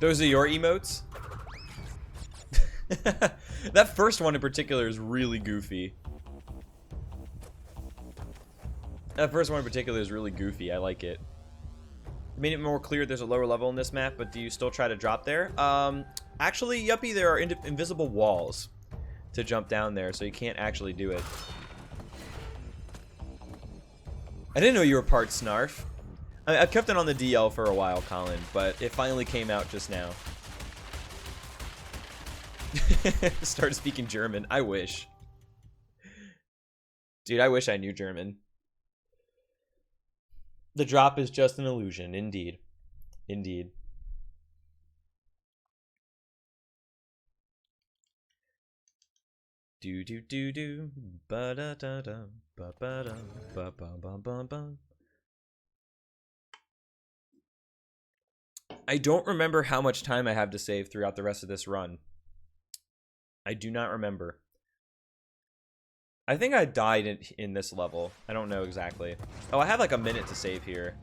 Speaker 1: those are your emotes? That first one in particular is really goofy. That first one in particular is really goofy. I like it. Made it more clear there's a lower level in this map, but do you still try to drop there? Actually, yuppie, there are invisible walls to jump down there, so you can't actually do it. I didn't know you were part Snarf. I've kept it on the DL for a while, Colin, but it finally came out just now. Start speaking German. I wish. Dude, I wish I knew German. The drop is just an illusion, indeed. Indeed. Do do do do ba da da da ba ba da ba ba ba ba ba. I don't remember how much time I have to save throughout the rest of this run. I do not remember. I think I died in this level. I don't know exactly. Oh, I have like a minute to save here.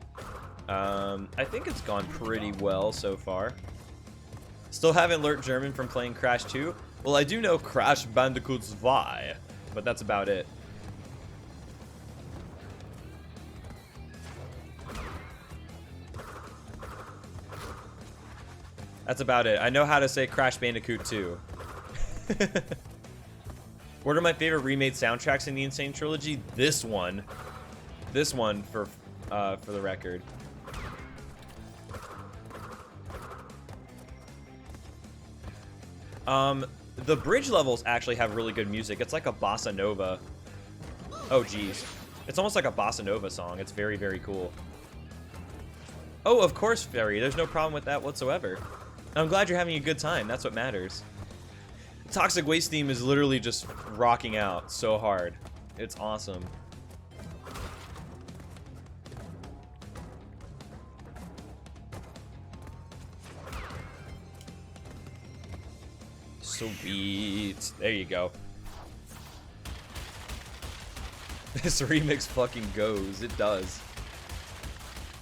Speaker 1: I think it's gone pretty well so far. Still haven't learned German from playing Crash 2. Well, I do know Crash Bandicoot 2, but that's about it. That's about it. I know how to say Crash Bandicoot 2. What are my favorite remade soundtracks in the Insane Trilogy? This one. This one for the record. The bridge levels actually have really good music. It's like a bossa nova. Oh, geez. It's almost like a bossa nova song. It's very, very cool. Oh, of course, Fairy. There's no problem with that whatsoever. I'm glad you're having a good time. That's what matters. Toxic Waste theme is literally just rocking out so hard. It's awesome. Sweet. There you go. This remix fucking goes. It does.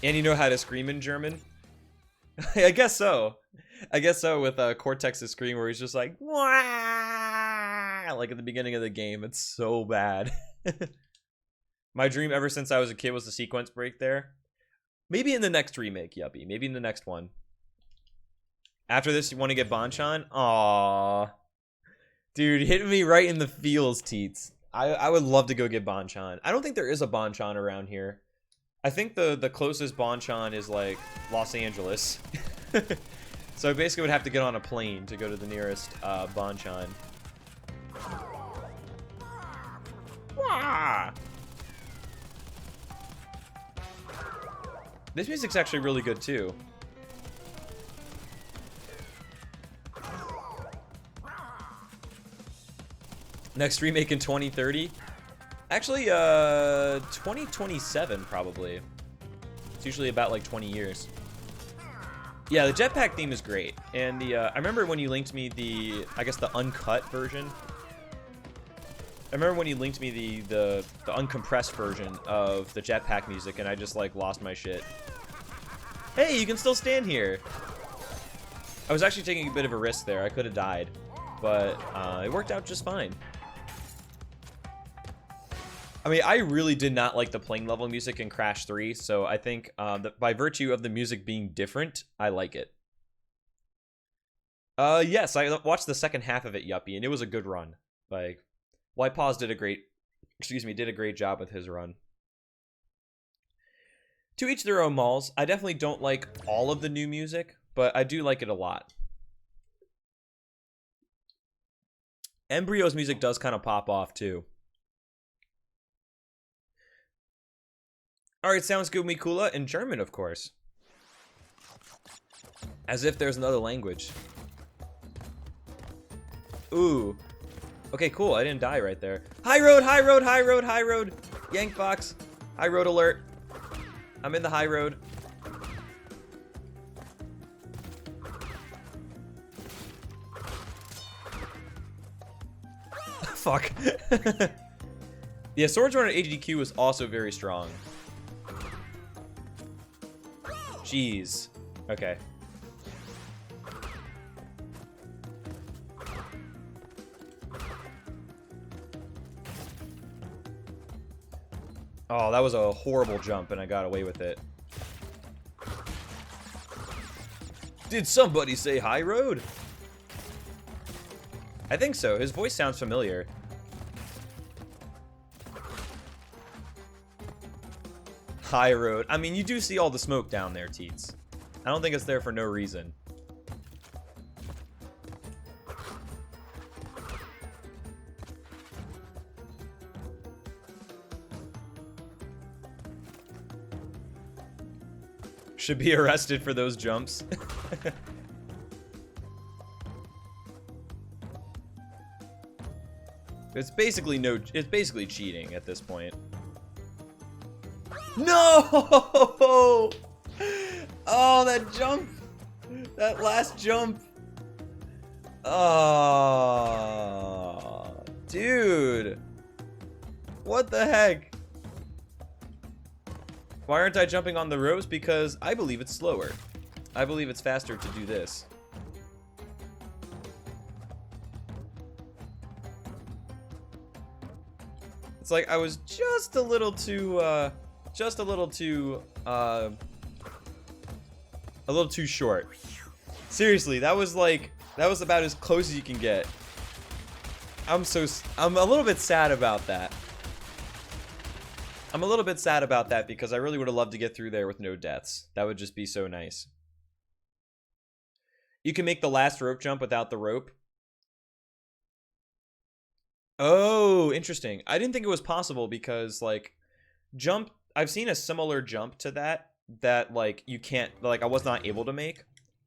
Speaker 1: And you know how to scream in German? I guess so. I guess so with Cortex's scream where he's just like, wah! Like at the beginning of the game. It's so bad. My dream ever since I was a kid was the sequence break there. Maybe in the next remake, Yuppie. Maybe in the next one. After this, you want to get Bonchan? Aww. Dude, hitting me right in the feels, Teets. I would love to go get Bonchan. I don't think there is a Bonchan around here. I think the closest Bonchan is like Los Angeles. So I basically would have to get on a plane to go to the nearest Bonchan. Wah! This music's actually really good too. Next remake in 2030? Actually, 2027 probably. It's usually about like 20 years. Yeah, the jetpack theme is great. And I remember when you linked me the, I guess the uncut version. I remember when you linked me the uncompressed version of the jetpack music and I just like lost my shit. Hey, you can still stand here. I was actually taking a bit of a risk there. I could have died, but it worked out just fine. I mean, I really did not like the plane level music in Crash 3, so I think that by virtue of the music being different, I like it. Yes, I watched the second half of it, Yuppie, and it was a good run. Like, Paws did a great job with his run. To each their own malls. I definitely don't like all of the new music, but I do like it a lot. Embryo's music does kind of pop off, too. Alright, sounds good, Mikula. In German, of course. As if there's another language. Ooh. Okay, cool. I didn't die right there. High road, high road, high road, high road. Yank box. High road alert. I'm in the high road. Fuck. Yeah, Swords Run at HDQ was also very strong. Jeez. Okay. Oh, that was a horrible jump, and I got away with it. Did somebody say high road? I think so. His voice sounds familiar. High road. I mean, you do see all the smoke down there, Teets. I don't think it's there for no reason. Should be arrested for those jumps. It's basically cheating at this point. No! Oh, that jump! That last jump! Oh, dude! What the heck? Why aren't I jumping on the ropes? Because I believe it's slower. I believe it's faster to do this. It's like I was just a little too short. Seriously, that was about as close as you can get. I'm a little bit sad about that. I'm a little bit sad about that because I really would have loved to get through there with no deaths. That would just be so nice. You can make the last rope jump without the rope. Oh, interesting. I didn't think it was possible because, like, I've seen a similar jump to that like, you can't, like, I was not able to make.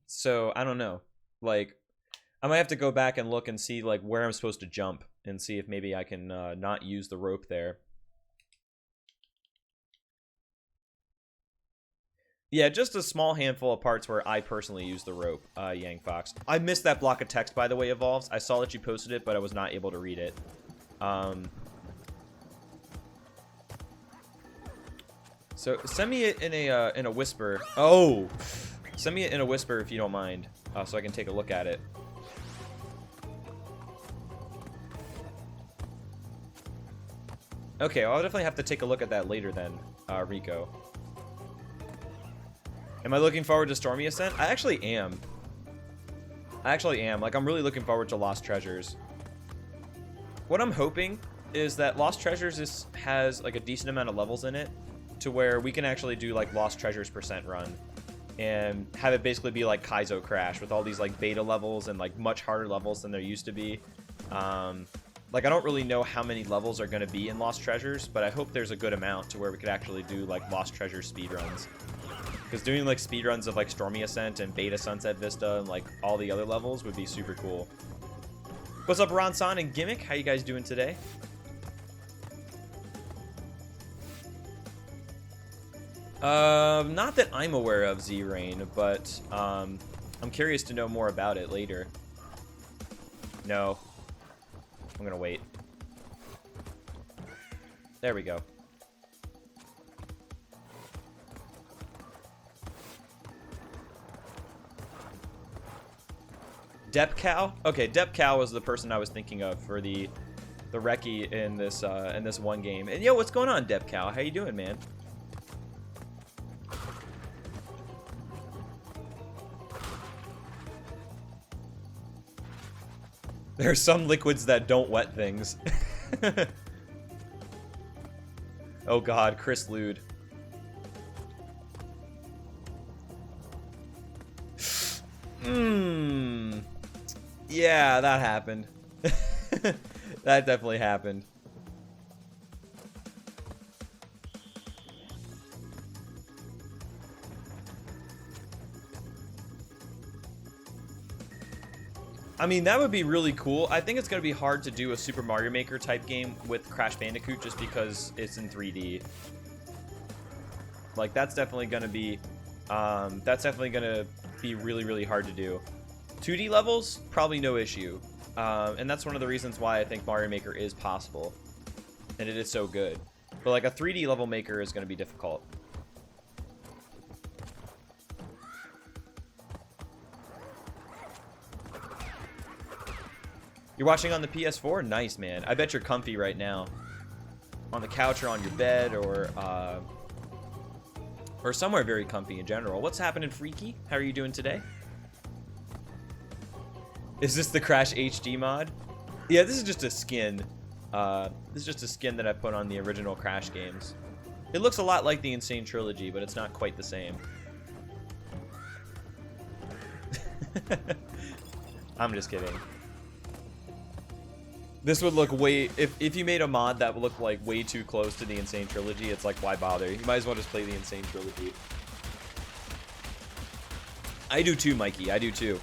Speaker 1: So, I don't know. Like, I might have to go back and look and see, like, where I'm supposed to jump and see if maybe I can not use the rope there. Yeah, just a small handful of parts where I personally use the rope, Yang Fox. I missed that block of text, by the way, Evolves. I saw that you posted it, but I was not able to read it. So send me it in a whisper. Oh, send me it in a whisper if you don't mind, so I can take a look at it. Okay, I'll definitely have to take a look at that later then, Rico. Am I looking forward to Stormy Ascent? I actually am. Like, I'm really looking forward to Lost Treasures. What I'm hoping is that Lost Treasures has, like, a decent amount of levels in it to where we can actually do, like, Lost Treasures % run and have it basically be like Kaizo Crash with all these, like, beta levels and, like, much harder levels than there used to be. Like, I don't really know how many levels are going to be in Lost Treasures, but I hope there's a good amount to where we could actually do, like, Lost Treasures speedruns. Because doing, like, speedruns of, like, Stormy Ascent and Beta Sunset Vista and, like, all the other levels would be super cool. What's up, Ronson and Gimmick? How you guys doing today? Not that I'm aware of, Z-Rain, but, I'm curious to know more about it later. No. I'm gonna wait. There we go. Dep Cow? Okay, Dep Cow was the person I was thinking of for the recce in this one game. And yo, what's going on, Dep Cow? How you doing, man? There are some liquids that don't wet things. Oh god, Chris Lude. Yeah, that happened. That definitely happened. I mean, that would be really cool. I think it's going to be hard to do a Super Mario Maker type game with Crash Bandicoot just because it's in 3D. Like, that's definitely going to be really, really hard to do. 2D levels, probably no issue. And that's one of the reasons why I think Mario Maker is possible. And it is so good. But like a 3D level maker is going to be difficult. You're watching on the PS4? Nice, man. I bet you're comfy right now. On the couch or on your bed or somewhere very comfy in general. What's happening, Freaky? How are you doing today? Is this the Crash HD mod? Yeah, this is just a skin. This is just a skin that I put on the original Crash games. It looks a lot like the Insane Trilogy, but it's not quite the same. I'm just kidding. This would look way... If you made a mod that would look like way too close to the Insane Trilogy, it's like, why bother? You might as well just play the Insane Trilogy. I do too, Mikey. I do too.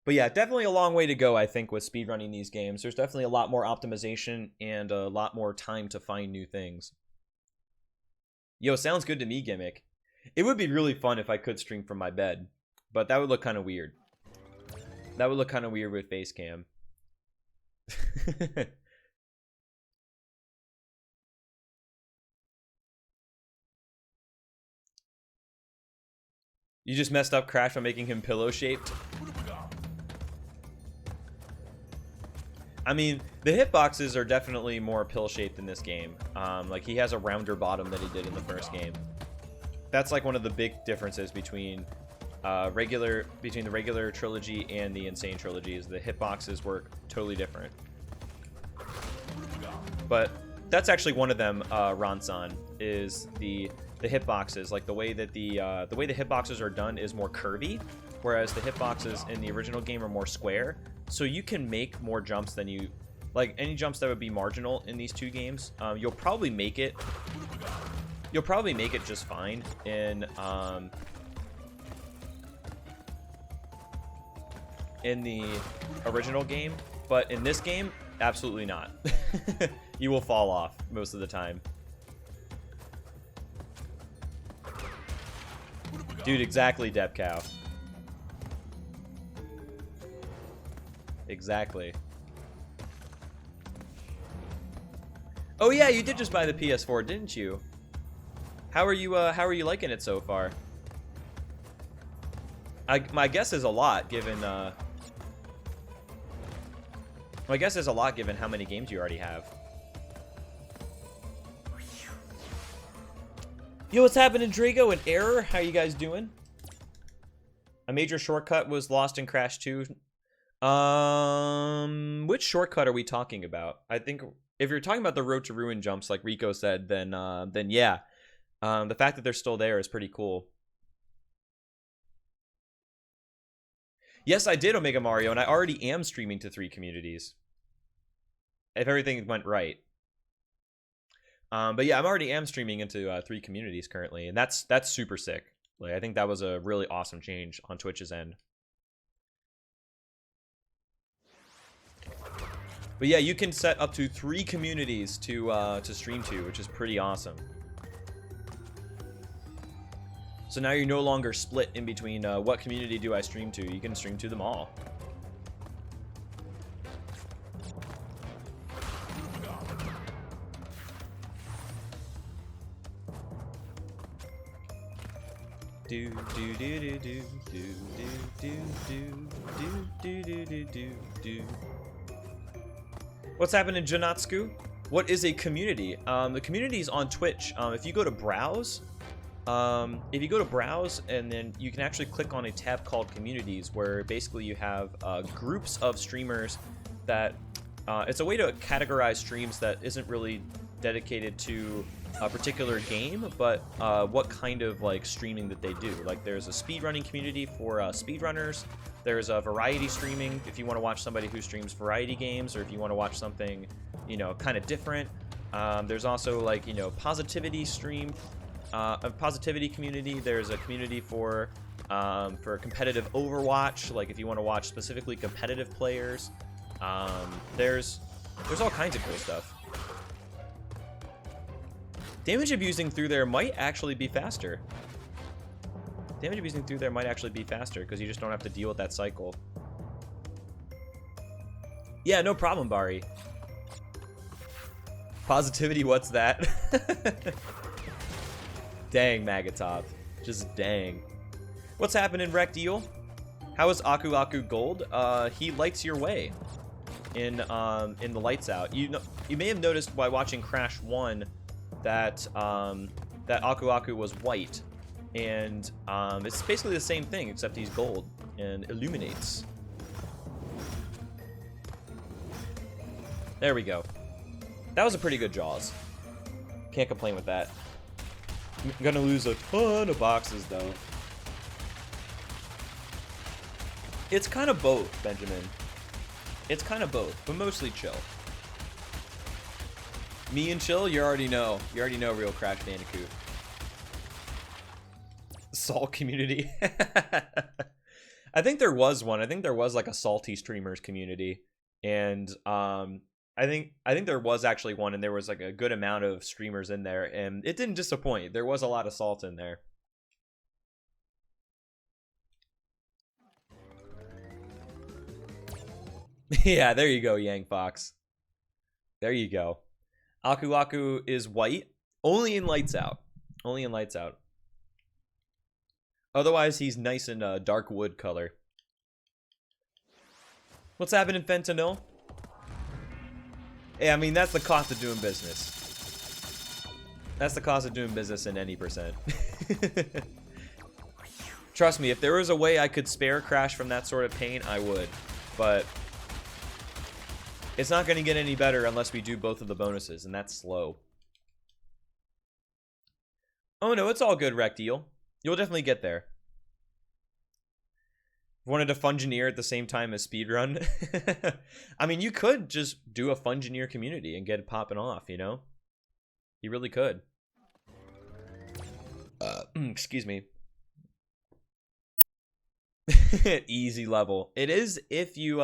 Speaker 1: But yeah, definitely a long way to go, I think, with speedrunning these games. There's definitely a lot more optimization and a lot more time to find new things. Yo, sounds good to me, Gimmick. It would be really fun if I could stream from my bed, but that would look kind of weird. That would look kind of weird with face cam. You just messed up Crash by making him pillow-shaped. I mean, the hitboxes are definitely more pill-shaped in this game. Like, he has a rounder bottom than he did in the first game. That's like one of the big differences between the regular trilogy and the Insane Trilogy is the hitboxes work totally different. But that's actually one of them, Ronson, is the hitboxes. Like the way that the hitboxes are done is more curvy, whereas the hitboxes in the original game are more square. So you can make more jumps than you... Like, any jumps that would be marginal in these two games, you'll probably make it... You'll probably make it just fine in the original game, but in this game, absolutely not. You will fall off most of the time. Dude, exactly, Depcow. Exactly. Oh yeah, you did just buy the PS4, didn't you? How are you liking it so far? My guess is a lot, given my guess is a lot given how many games you already have. Yo, what's happening, Drago and Error? How you guys doing? A major shortcut was lost in Crash 2. Which shortcut are we talking about? I think if you're talking about the Road to Ruin jumps, like Rico said, then yeah. The fact that they're still there is pretty cool. Yes, I did Omega Mario, and I already am streaming to 3 communities. If everything went right. But yeah, I'm already streaming into 3 communities currently, and that's super sick. Like, I think that was a really awesome change on Twitch's end. But yeah, you can set up to 3 communities to stream to, which is pretty awesome. So now you're no longer split in between what community do I stream to. You can stream to them all. Do do do do do do do do do do do do do. What's happening, Janatsuku? What is a community? The community is on Twitch. If you go to browse. And then you can actually click on a tab called communities, where basically you have groups of streamers that it's a way to categorize streams that isn't really dedicated to a particular game, but what kind of like streaming that they do. Like, there's a speedrunning community for speedrunners. There's a variety streaming if you want to watch somebody who streams variety games, or if you want to watch something, you know, kind of different. There's also, like, you know, positivity stream. A positivity community. There's a community for competitive Overwatch, like if you want to watch specifically competitive players. There's all kinds of cool stuff. Damage abusing through there might actually be faster. Damage abusing through there might actually be faster because you just don't have to deal with that cycle. Yeah, no problem, Bari. Positivity, what's that? Dang, Magatop. Just dang. What's happening, Wrecked Eel? How is Aku Aku Gold? He lights your way in the Lights Out. You may have noticed by watching Crash 1 that that Aku Aku was white, and it's basically the same thing except he's gold and illuminates. There we go. That was a pretty good Jaws. Can't complain with that. I'm gonna lose a ton of boxes, though. It's kind of both, Benjamin. It's kind of both, but mostly chill. Me and chill, you already know. You already know real Crash Bandicoot. Salt community. I think there was one. I think there was like a salty streamers community, and I think there was actually one, and there was like a good amount of streamers in there, and it didn't disappoint. There was a lot of salt in there. Yeah, there you go, Yang Fox. There you go. Aku Aku is white, only in Lights Out. Only in Lights Out. Otherwise, he's nice in dark wood color. What's happening, Fentanyl? Yeah, I mean, that's the cost of doing business. That's the cost of doing business in any percent. Trust me, if there was a way I could spare Crash from that sort of pain, I would. But it's not going to get any better unless we do both of the bonuses, and that's slow. Oh no, it's all good, Recteal. You'll definitely get there. Wanted to Fungineer at the same time as Speedrun. I mean, you could just do a Fungineer community and get it popping off, you know? You really could. Excuse me. Easy level. It is if you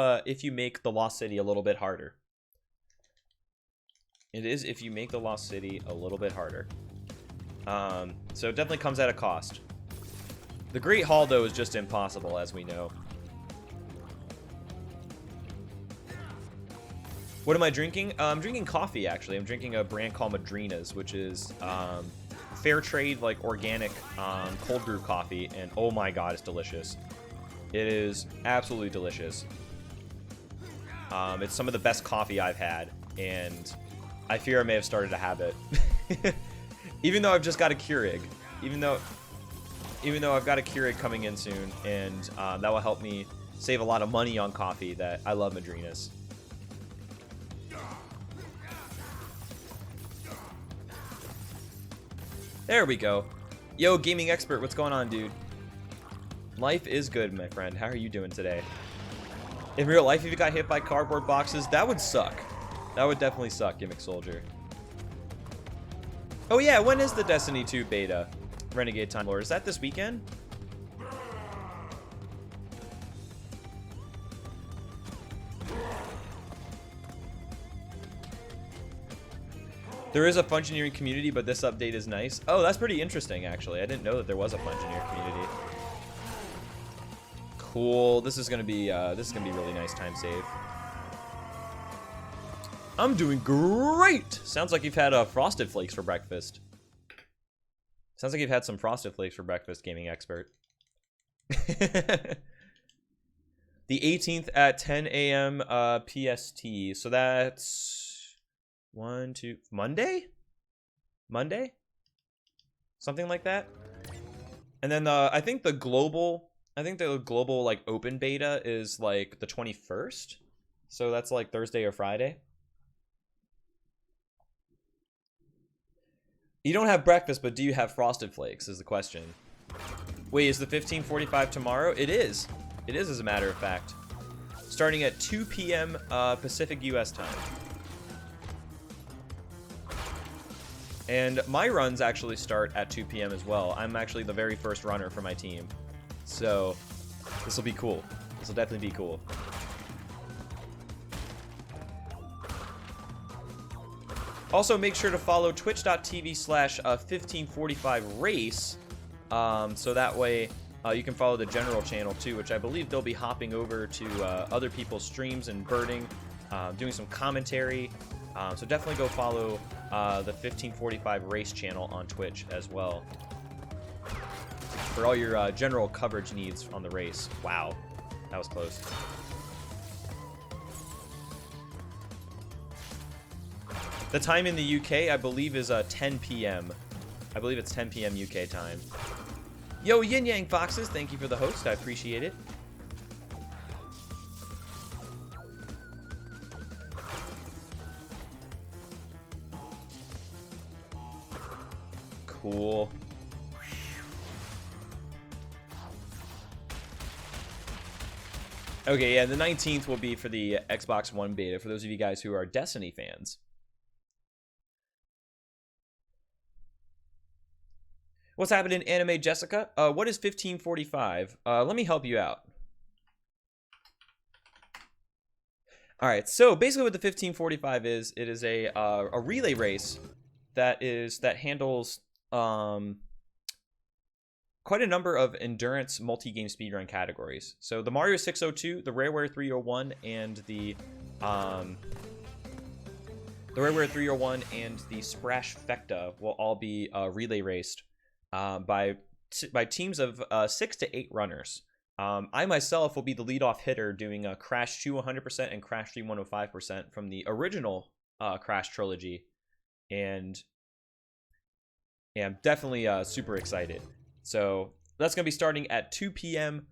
Speaker 1: make the Lost City a little bit harder. It is if you make the Lost City a little bit harder. So it definitely comes at a cost. The Great Hall, though, is just impossible, as we know. What am I drinking? I'm drinking coffee, actually. I'm drinking a brand called Madrina's, which is fair trade, like, organic cold brew coffee. And oh my god, it's delicious. It is absolutely delicious. It's some of the best coffee I've had, and I fear I may have started a habit. Even though I've just got a Keurig. Even though I've got a Keurig coming in soon, and that will help me save a lot of money on coffee, that I love Madrina's. There we go. Yo, Gaming Expert, what's going on, dude? Life is good, my friend. How are you doing today? In real life, if you got hit by cardboard boxes, that would suck. That would definitely suck, Gimmick Soldier. Oh yeah, when is the Destiny 2 beta? Renegade Time Lord. Is that this weekend? There is a Fungineering community, but this update is nice. Oh, that's pretty interesting, actually. I didn't know that there was a Fungineer community. Cool. This is gonna be really nice time save. I'm doing great. Sounds like you've had Frosted Flakes for breakfast. Sounds like you've had some Frosted Flakes for breakfast, Gaming Expert. The 18th at 10 a.m. PST. So that's Monday? Monday? Something like that. And then I think the global like open beta is like the 21st. So that's like Thursday or Friday. You don't have breakfast, but do you have Frosted Flakes, is the question. Wait, is the 15:45 tomorrow? It is. It is, as a matter of fact. Starting at 2 p.m. Pacific US time. And my runs actually start at 2 p.m. as well. I'm actually the very first runner for my team. So, this will be cool. This will definitely be cool. Also, make sure to follow twitch.tv/1545race, so that way you can follow the general channel too, which I believe they'll be hopping over to other people's streams and birding, doing some commentary. So definitely go follow the 1545 race channel on Twitch as well for all your general coverage needs on the race. Wow, that was close. The time in the UK, I believe, is 10 p.m. I believe it's 10 p.m. UK time. Yo, Yin Yang Foxes, thank you for the host. I appreciate it. cool. Okay, yeah, the 19th will be for the Xbox One beta, for those of you guys who are Destiny fans. What's happening, Anime Jessica? What is 1545? Let me help you out. All right, so basically what the 1545 is, it is a relay race that handles quite a number of endurance multi-game speedrun categories. So the Mario 602, the Rareware 301, and the Rareware 301 and the Sprash Fecta will all be relay raced by teams of 6 to 8 runners. I myself will be the leadoff hitter doing Crash 2 100% and Crash 3 105% from the original Crash trilogy, and yeah, I'm definitely super excited. So that's going to be starting at 2 p.m.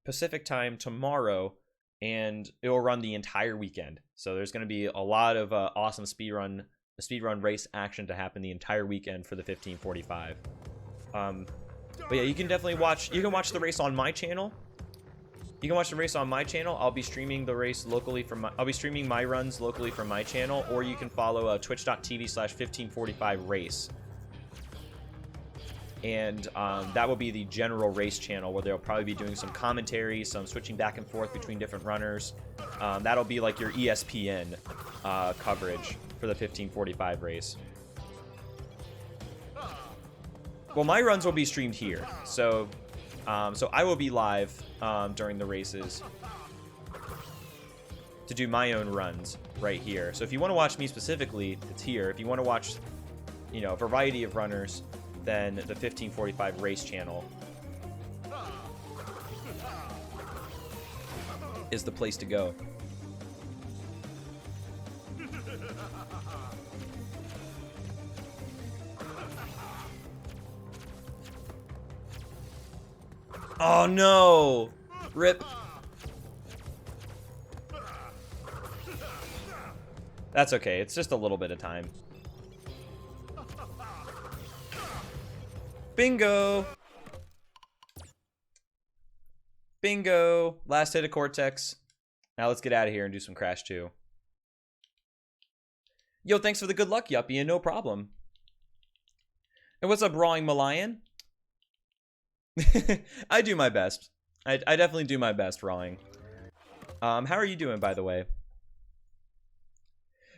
Speaker 1: Pacific time tomorrow, and it will run the entire weekend. So there's going to be a lot of awesome speedrun race action to happen the entire weekend for the 1545. But yeah, you can definitely watch. You can watch the race on my channel. You can watch the race on my channel. I'll be streaming the race locally from I'll be streaming my runs locally from my channel, or you can follow twitch.tv/1545race. And that will be the general race channel, where they'll probably be doing some commentary, some switching back and forth between different runners. That'll be like your ESPN coverage for the 1545 race. Well, my runs will be streamed here, so I will be live during the races to do my own runs right here. So if you want to watch me specifically, it's here. If you want to watch, you know, a variety of runners, then the 1545 race channel is the place to go. Oh no! Rip. That's okay, it's just a little bit of time. Bingo! Bingo! Last hit of Cortex. Now let's get out of here and do some Crash 2. Yo, thanks for the good luck, Yuppie, and no problem. And what's up, Rawing Malayan? I do my best. I definitely do my best, Rawing. How are you doing, by the way?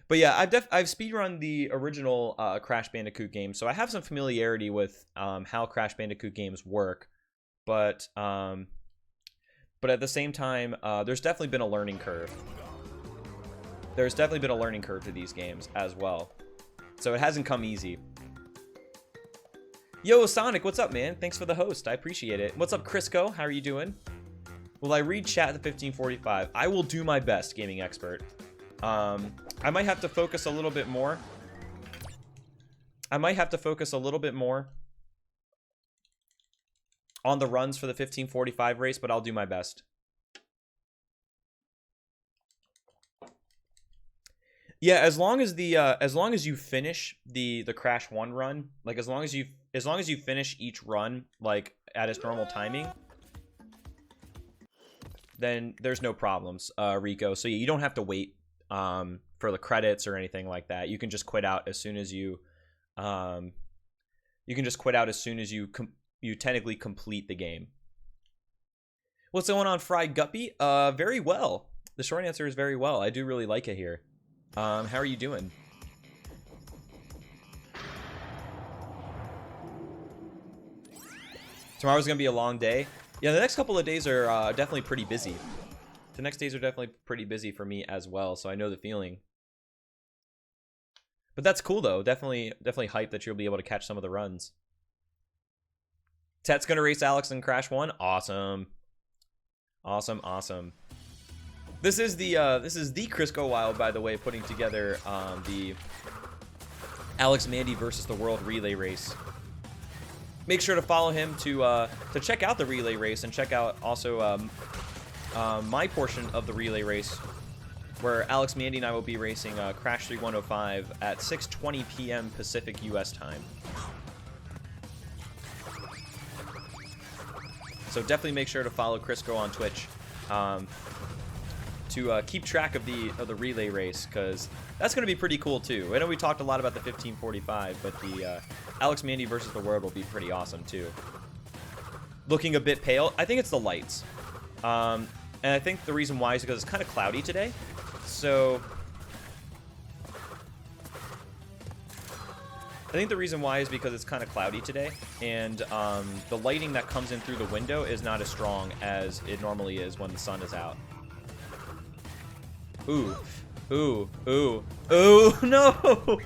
Speaker 1: But yeah, I've speedrun the original Crash Bandicoot game, so I have some familiarity with how Crash Bandicoot games work. But at the same time, there's definitely been a learning curve. There's definitely been a learning curve to these games as well. So it hasn't come easy. Yo, Sonic, what's up, man? Thanks for the host. I appreciate it. What's up, Crisco? How are you doing? Will I read chat at the 1545? I will do my best, gaming expert. I might have to focus a little bit more. On the runs for the 1545 race, but I'll do my best. Yeah, as long as you finish the Crash 1 run, like as long as you finish each run like at its normal timing, then there's no problems, Rico. So you don't have to wait for the credits or anything like that. You can just quit out as soon as you you technically complete the game. What's going on, Fried Guppy? Very well. The short answer is very well. I do really like it here. How are you doing? Tomorrow's gonna be a long day. Yeah, the next couple of days are definitely pretty busy. The next days are definitely pretty busy for me as well, so I know the feeling. But that's cool though. Definitely hyped that you'll be able to catch some of the runs. Tet's gonna race Alex in Crash 1. Awesome. Awesome. This is the Crisco Wild, by the way, putting together the Alex Mandy versus the World Relay Race. Make sure to follow him to check out the relay race, and check out also my portion of the relay race, where Alex Mandy and I will be racing Crash 3 105 at 6:20 p.m. Pacific U.S. time. So definitely make sure to follow Crisco on Twitch to keep track of the relay race, because that's going to be pretty cool too. I know we talked a lot about the 1545, but the Alex Mandy versus the World will be pretty awesome too. Looking a bit pale. I think it's the lights. And I think the reason why is because it's kind of cloudy today. So I think the reason why is because it's kind of cloudy today, and the lighting that comes in through the window is not as strong as it normally is when the sun is out. Ooh. Ooh. Ooh. Ooh, no!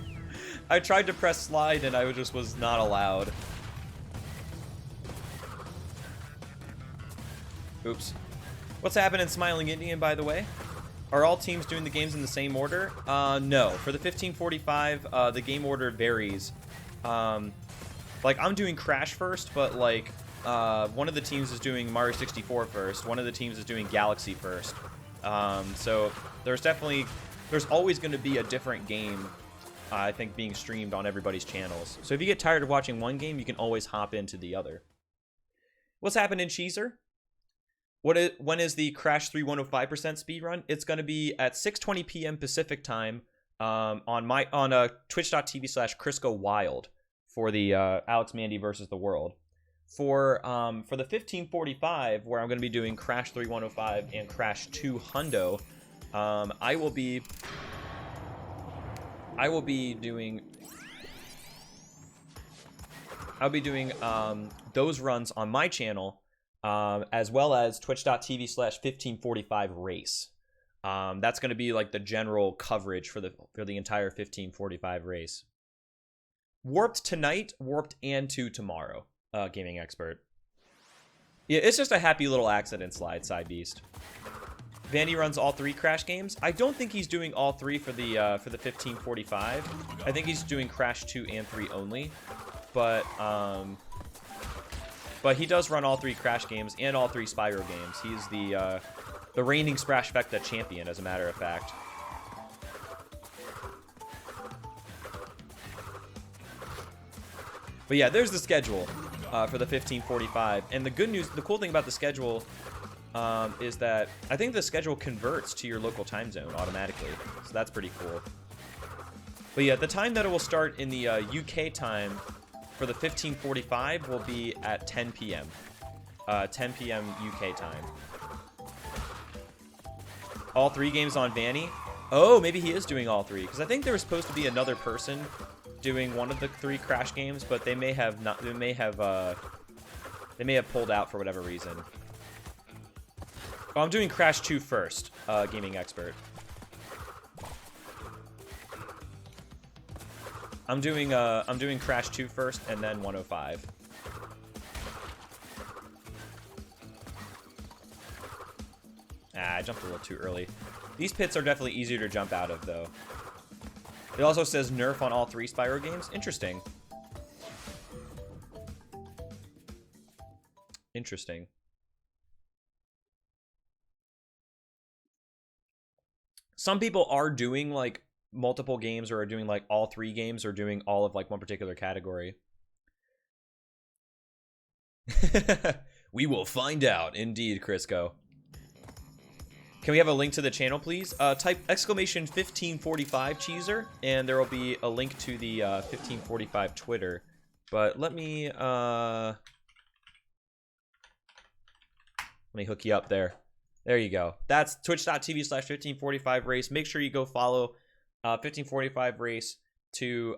Speaker 1: I tried to press slide and I just was not allowed. Oops. What's happening, Smiling Indian, by the way? Are all teams doing the games in the same order? No. For the 1545, the game order varies. Like, I'm doing Crash first, but, like, one of the teams is doing Mario 64 first. One of the teams is doing Galaxy first. So there's always going to be a different game, I think, being streamed on everybody's channels. So if you get tired of watching one game, you can always hop into the other. What's happening, Cheezer? When is the Crash 3 105% speedrun? It's going to be at 6:20 p.m. Pacific time on twitch.tv/CriscoWild for the Alex Mandy versus the World. For the 1545, where I'm going to be doing Crash 3 105 and Crash 2 Hundo, I'll be doing those runs on my channel, as well as twitch.tv/1545race. That's going to be like the general coverage for the entire 1545 race. Warped tonight, Warped and 2 tomorrow. Gaming expert. Yeah, it's just a happy little accident slide, Side Beast. Vandy runs all 3 Crash games. I don't think he's doing all 3 for the 1545. I think he's doing Crash 2 and 3 only. But he does run all 3 Crash games and all 3 Spyro games. He's the reigning Sprashfecta champion, as a matter of fact. But yeah, there's the schedule for the 1545. And the good news, the cool thing about the schedule is that I think the schedule converts to your local time zone automatically. So that's pretty cool. But yeah, the time that it will start in the UK time for the 1545 will be at 10 p.m. 10 p.m. UK time. All 3 games on Vanny? Oh, maybe he is doing all 3. Because I think there was supposed to be another person doing one of the 3 Crash games, but they may have not. They may have pulled out for whatever reason. Oh, I'm doing Crash 2 first, gaming expert. I'm doing Crash 2 first, and then 105. Ah, I jumped a little too early. These pits are definitely easier to jump out of, though. It also says nerf on all 3 Spyro games. Interesting. Interesting. Some people are doing, like, multiple games, or are doing, like, all 3 games, or doing all of, like, one particular category. We will find out. Indeed, Crisco. Can we have a link to the channel, please? Type !1545 Cheezer, and there will be a link to the 1545 Twitter. But let me hook you up there. There you go. That's twitch.tv/1545race. Make sure you go follow 1545 race to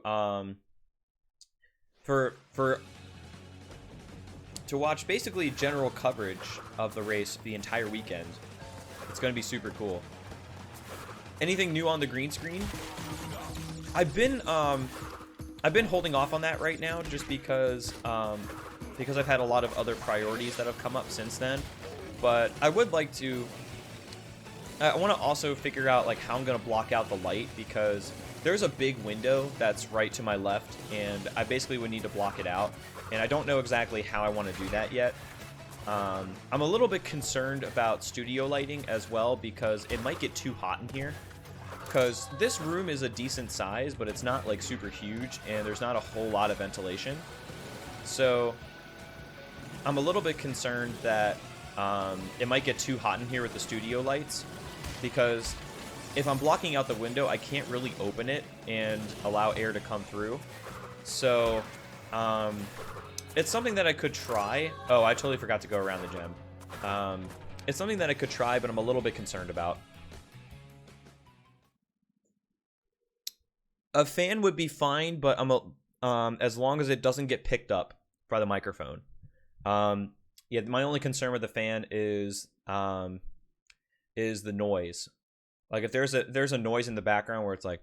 Speaker 1: watch basically general coverage of the race the entire weekend. It's going to be super cool. Anything new on the green screen? I've been holding off on that right now, just because I've had a lot of other priorities that have come up since then. But I would like to. I want to also figure out, like, how I'm going to block out the light, because there's a big window that's right to my left, and I basically would need to block it out. And I don't know exactly how I want to do that yet. I'm a little bit concerned about studio lighting as well, because it might get too hot in here. Because this room is a decent size, but it's not, like, super huge, and there's not a whole lot of ventilation. So I'm a little bit concerned that it might get too hot in here with the studio lights, because if I'm blocking out the window, I can't really open it and allow air to come through. So it's something that I could try. Oh, I totally forgot to go around the gem. It's something that I could try, but I'm a little bit concerned about. A fan would be fine, but as long as it doesn't get picked up by the microphone. Yeah, my only concern with the fan is the noise. Like if there's a noise in the background where it's like,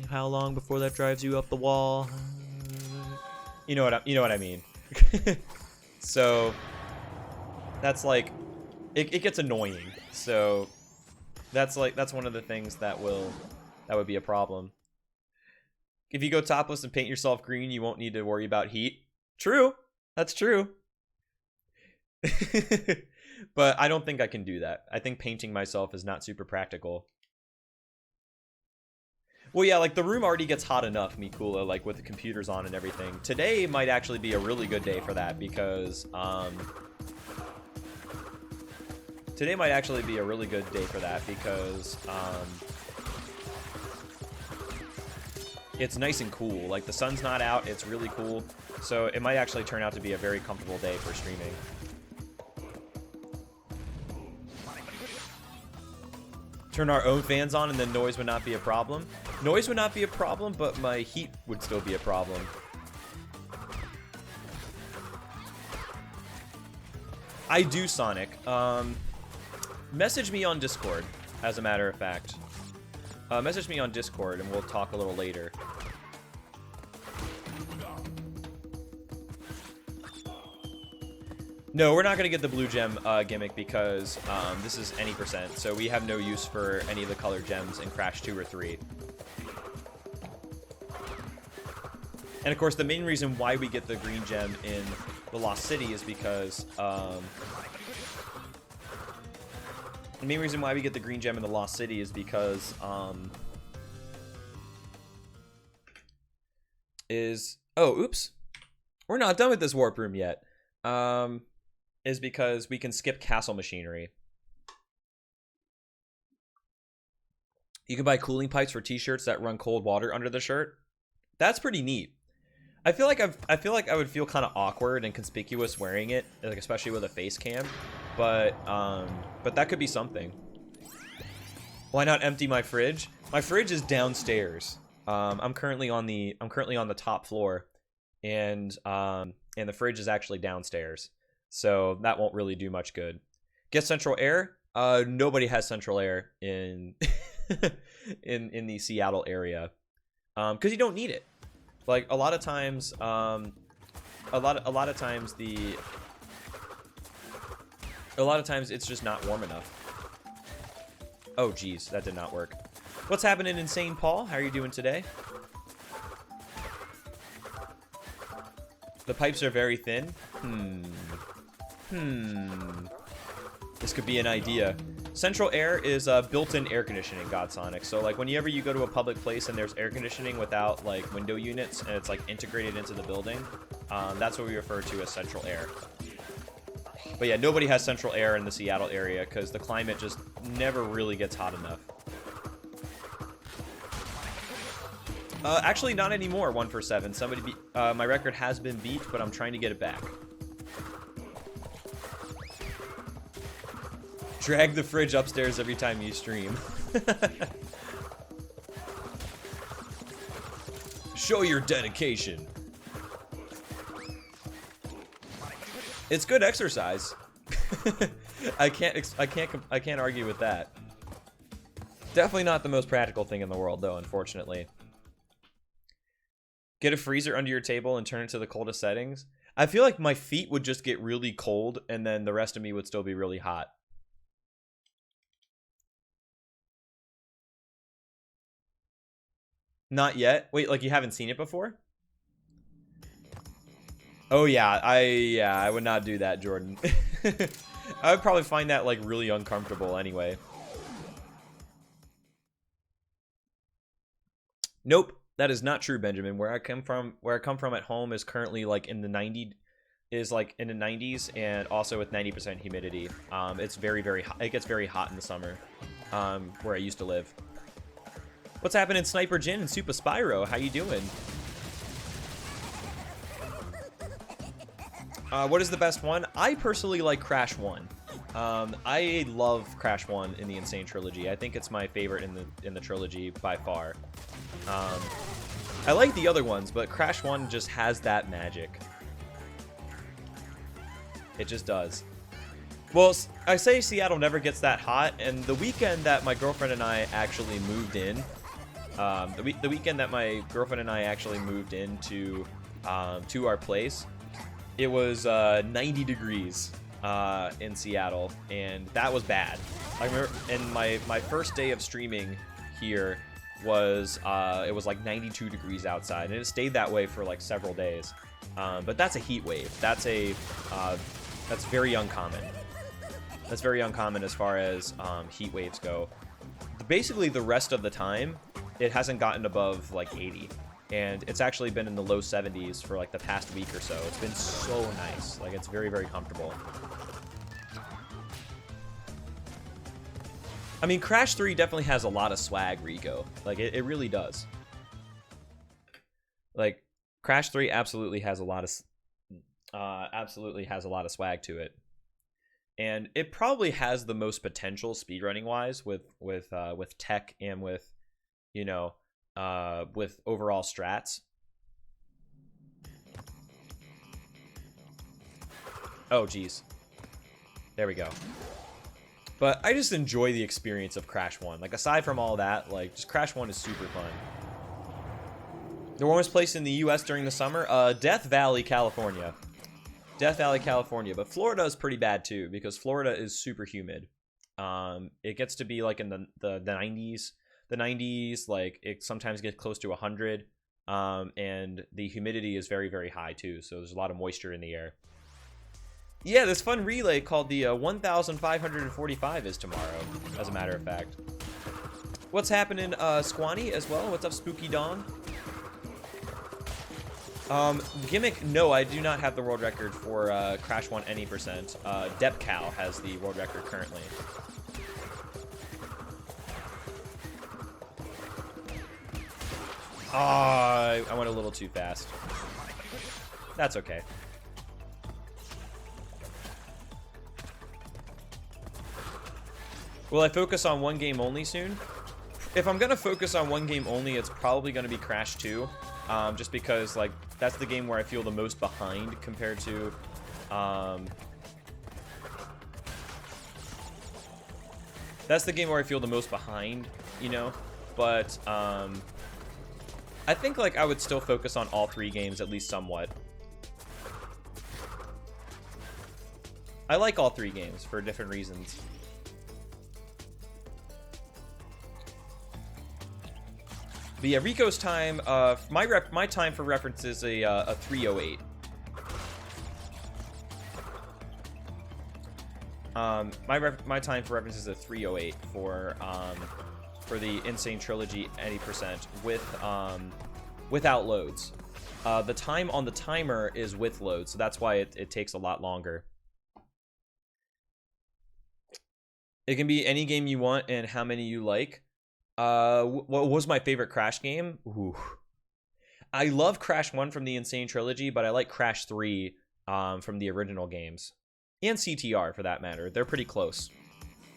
Speaker 1: how long before that drives you up the wall? You know what I mean. So that's like it gets annoying. So that's one of the things that would be a problem. If you go topless and paint yourself green, you won't need to worry about heat. True. That's true. But I don't think I can do that. I think painting myself is not super practical. Well, yeah, like the room already gets hot enough, Mikula, like with the computers on and everything. Today might actually be a really good day for that because it's nice and cool. Like the sun's not out, it's really cool. So it might actually turn out to be a very comfortable day for streaming. Turn our own fans on and then noise would not be a problem. Noise would not be a problem, but my heat would still be a problem. I do, Sonic. Message me on Discord, as a matter of fact. Message me on Discord and we'll talk a little later. No, we're not going to get the blue gem gimmick because this is any percent, so we have no use for any of the colored gems in Crash 2 or 3. And of course, the main reason why we get the green gem in the Lost City is because oh, oops. We're not done with this warp room yet. Is because we can skip castle machinery. You can buy cooling pipes for t-shirts that run cold water under the shirt. That's pretty neat. I feel like I would feel kind of awkward and conspicuous wearing it, like especially with a face cam. But that could be something. Why not empty my fridge? My fridge is downstairs. I'm currently on the top floor, and the fridge is actually downstairs. So that won't really do much good. Get central air? Nobody has central air in in the Seattle area, because you don't need it. Like a lot of times it's just not warm enough. Oh geez, that did not work. What's happening, Insane Paul? How are you doing today? The pipes are very thin. This could be an idea. Central air is built-in air conditioning, Godsonic. So like whenever you go to a public place and there's air conditioning without like window units and it's like integrated into the building, that's what we refer to as central air. But yeah, nobody has central air in the Seattle area because the climate just never really gets hot enough. Actually, not anymore. 1 for 7. Somebody beat. My record has been beat, but I'm trying to get it back. Drag the fridge upstairs every time you stream. Show your dedication. It's good exercise. I can't argue with that. Definitely not the most practical thing in the world, though, unfortunately. Get a freezer under your table and turn it to the coldest settings. I feel like my feet would just get really cold, and then the rest of me would still be really hot. Not yet? Wait, like you haven't seen it before? Oh yeah, I would not do that, Jordan. I would probably find that like really uncomfortable anyway. Nope, That is not true, Benjamin. Where I come from at home is currently like in the 90s and also with 90% humidity. It's very, very hot. It gets very hot in the summer, where I used to live. What's happening, Sniper Jin and Super Spyro? How you doing? What is the best one? I personally like Crash 1. I love Crash 1 in the Insane Trilogy. I think it's my favorite in the trilogy by far. I like the other ones, but Crash 1 just has that magic. It just does. Well, I say Seattle never gets that hot, and the weekend that my girlfriend and I actually moved in, the weekend that my girlfriend and I actually moved into to our place, it was 90 degrees in Seattle, and that was bad. I remember, and my first day of streaming here was it was like 92 degrees outside, and it stayed that way for like several days. But that's a heat wave. That's very uncommon. That's very uncommon as far as heat waves go. Basically, the rest of the time, it hasn't gotten above like 80. And it's actually been in the low 70s for like the past week or so. It's been so nice. Like, it's very, very comfortable. I mean, Crash 3 definitely has a lot of swag, Rico. Like, it really does. Like, Crash 3 absolutely has a lot of swag to it. And it probably has the most potential speedrunning wise with tech and with, you know, with overall strats. Oh, geez. There we go. But I just enjoy the experience of Crash 1. Like, aside from all that, like, just Crash 1 is super fun. The warmest place in the U.S. during the summer? Death Valley, California. Death Valley, California. But Florida is pretty bad, too, because Florida is super humid. It gets to be, like, in the 90s. The 90s, like, it sometimes gets close to 100. And the humidity is very, very high, too. So there's a lot of moisture in the air. Yeah, this fun relay called the 1545 is tomorrow, as a matter of fact. What's happening, Squani, as well? What's up, Spooky Dawn? Gimmick, no, I do not have the world record for Crash 1 any percent. Depcal has the world record currently. I went a little too fast. That's okay. Will I focus on one game only soon? If I'm gonna focus on one game only, it's probably gonna be Crash 2. Just because, like, that's the game where I feel the most behind compared to, that's the game where I feel the most behind, you know? But, I think, like, I would still focus on all three games, at least somewhat. I like all three games for different reasons. But yeah, Rico's time, my time for reference is a 3:08. My time for reference is a 3:08 for the Insane Trilogy 80% without loads. The time on the timer is with loads, so that's why it takes a lot longer. It can be any game you want and how many you like. What was my favorite Crash game? Ooh. I love Crash 1 from the Insane Trilogy, but I like Crash 3 from the original games. And CTR, for that matter. They're pretty close,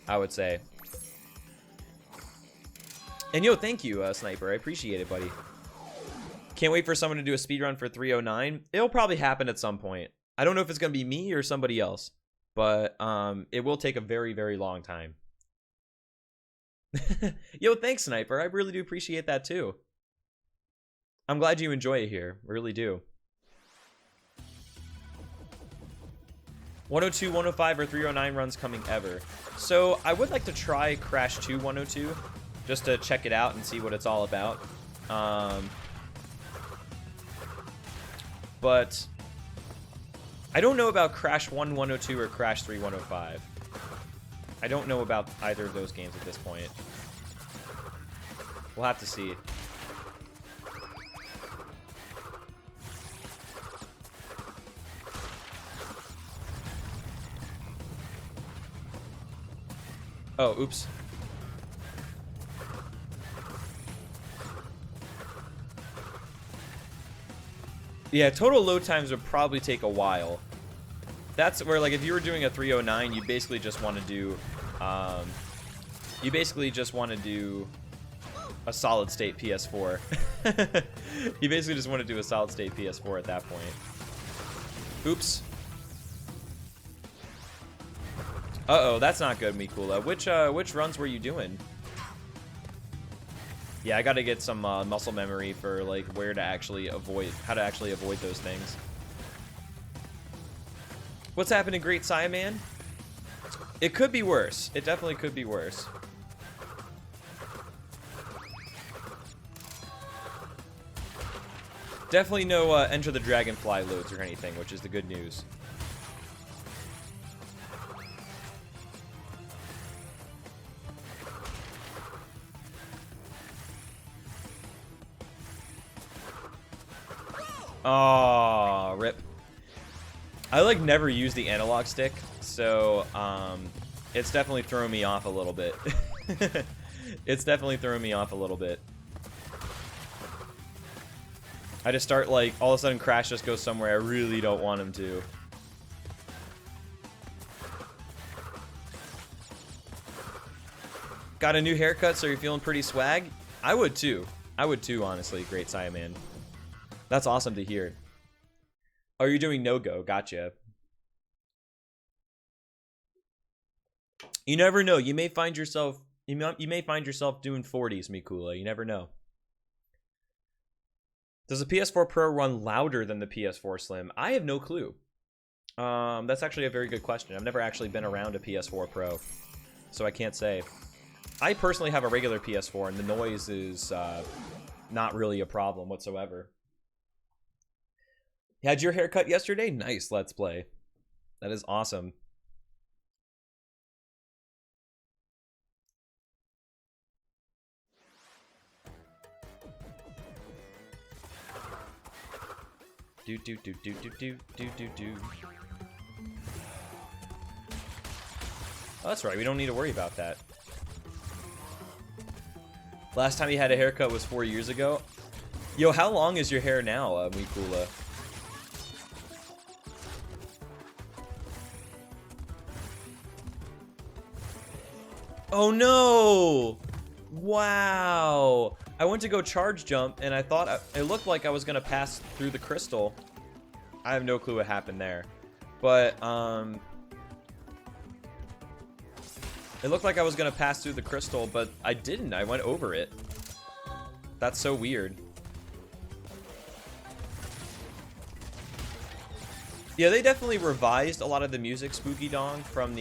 Speaker 1: I would say. And yo, thank you, Sniper. I appreciate it, buddy. Can't wait for someone to do a speedrun for 309. It'll probably happen at some point. I don't know if it's going to be me or somebody else, but it will take a very, very long time. Yo, thanks, Sniper. I really do appreciate that too. I'm glad you enjoy it here. I really do. 102, 105, or 309 runs coming ever. So I would like to try Crash 2 102 just to check it out and see what it's all about. But I don't know about Crash 1 102 or Crash 3 105. I don't know about either of those games at this point. We'll have to see. Oh, oops. Yeah, total load times would probably take a while. That's where, like, if you were doing a 309, you basically just want to do, a solid state PS4. You basically just want to do a solid state PS4 at that point. Oops. Uh-oh, that's not good, Mikula. Which runs were you doing? Yeah, I gotta get some muscle memory for, like, how to actually avoid those things. What's happening, Great Saiyaman? It could be worse. It definitely could be worse. Definitely no Enter the Dragonfly loads or anything, which is the good news. Oh, rip. I, like, never use the analog stick, so it's definitely throwing me off a little bit. It's definitely throwing me off a little bit. I just start, like, all of a sudden Crash just goes somewhere I really don't want him to. Got a new haircut, so you're feeling pretty swag? I would too. I would too, honestly, Great Saiyaman. That's awesome to hear. Oh, you're doing no-go. Gotcha. You never know. You may find yourself doing 40s, Mikula. You never know. Does the PS4 Pro run louder than the PS4 Slim? I have no clue. That's actually a very good question. I've never actually been around a PS4 Pro, so I can't say. I personally have a regular PS4, and the noise is not really a problem whatsoever. You had your haircut yesterday? Nice, Let's Play. That is awesome. Do do do do do do do do do. Oh, that's right. We don't need to worry about that. Last time you had a haircut was 4 years ago. Yo, how long is your hair now, Mikula? Oh no! Wow! I went to go charge jump, and I thought it looked like I was gonna pass through the crystal. I have no clue what happened there, but it looked like I was gonna pass through the crystal, but I didn't. I went over it. That's so weird. Yeah, they definitely revised a lot of the music, Spooky Dong, from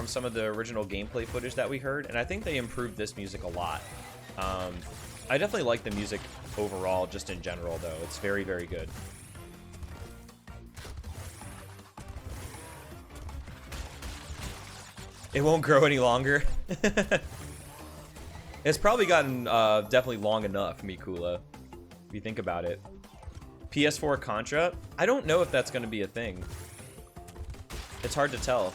Speaker 1: some of the original gameplay footage that we heard, and I think they improved this music a lot. I definitely like the music overall, just in general, though. It's very, very good. It won't grow any longer. It's probably gotten definitely long enough, Mikula, if you think about it. PS4 Contra? I don't know if that's going to be a thing. It's hard to tell.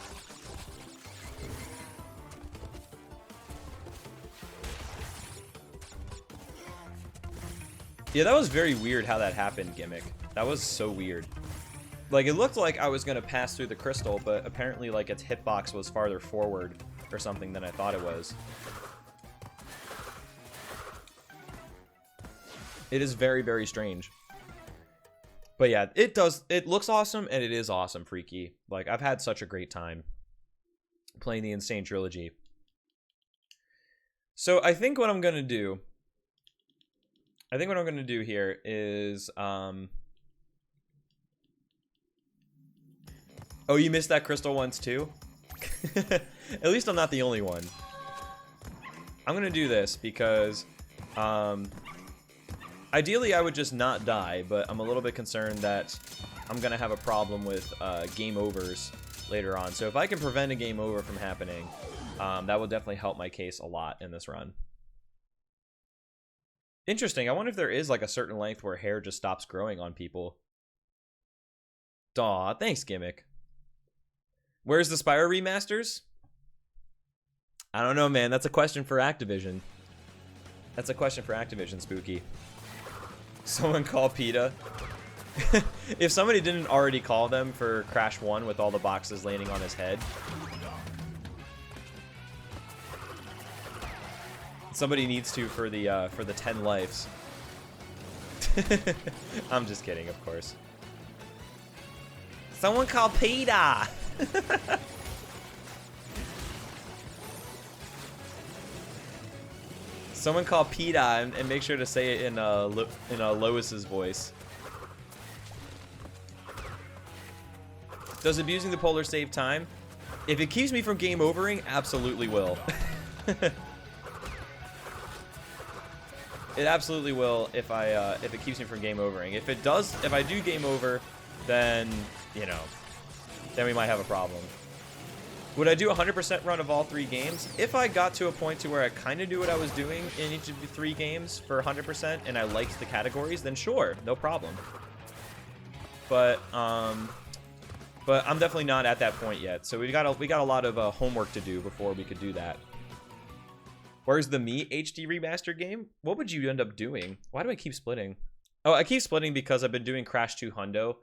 Speaker 1: Yeah, that was very weird how that happened, Gimmick. That was so weird. Like, it looked like I was going to pass through the crystal, but apparently, like, its hitbox was farther forward or something than I thought it was. It is very, very strange. But yeah, it looks awesome, and it is awesome, Freaky. Like, I've had such a great time playing the Insane Trilogy. So I think what I'm going to do... here is... Oh, you missed that crystal once, too? At least I'm not the only one. I'm going to do this because... ideally, I would just not die, but I'm a little bit concerned that I'm going to have a problem with game overs later on. So if I can prevent a game over from happening, that will definitely help my case a lot in this run. Interesting. I wonder if there is like a certain length where hair just stops growing on people. Aw, thanks, Gimmick. Where's the Spyro remasters? I don't know, man. That's a question for Activision. That's a question for Activision, Spooky. Someone call PETA. If somebody didn't already call them for Crash 1 with all the boxes landing on his head. Somebody needs to for the 10 lives. I'm just kidding, of course. Someone call PETA. Someone call PETA and make sure to say it in Lois's voice. Does abusing the polar save time? If it keeps me from game overing, absolutely will. It absolutely will if it keeps me from game overing. If it does, if I do game over, then, you know, then we might have a problem. Would I do a 100% run of all 3 games? If I got to a point to where I kind of knew what I was doing in each of the 3 games for 100% and I liked the categories, then sure, no problem. But I'm definitely not at that point yet. So we got a lot of homework to do before we could do that. Where's the Me HD remastered game? What would you end up doing? Why do I keep splitting? Oh, I keep splitting because I've been doing Crash 2 Hundo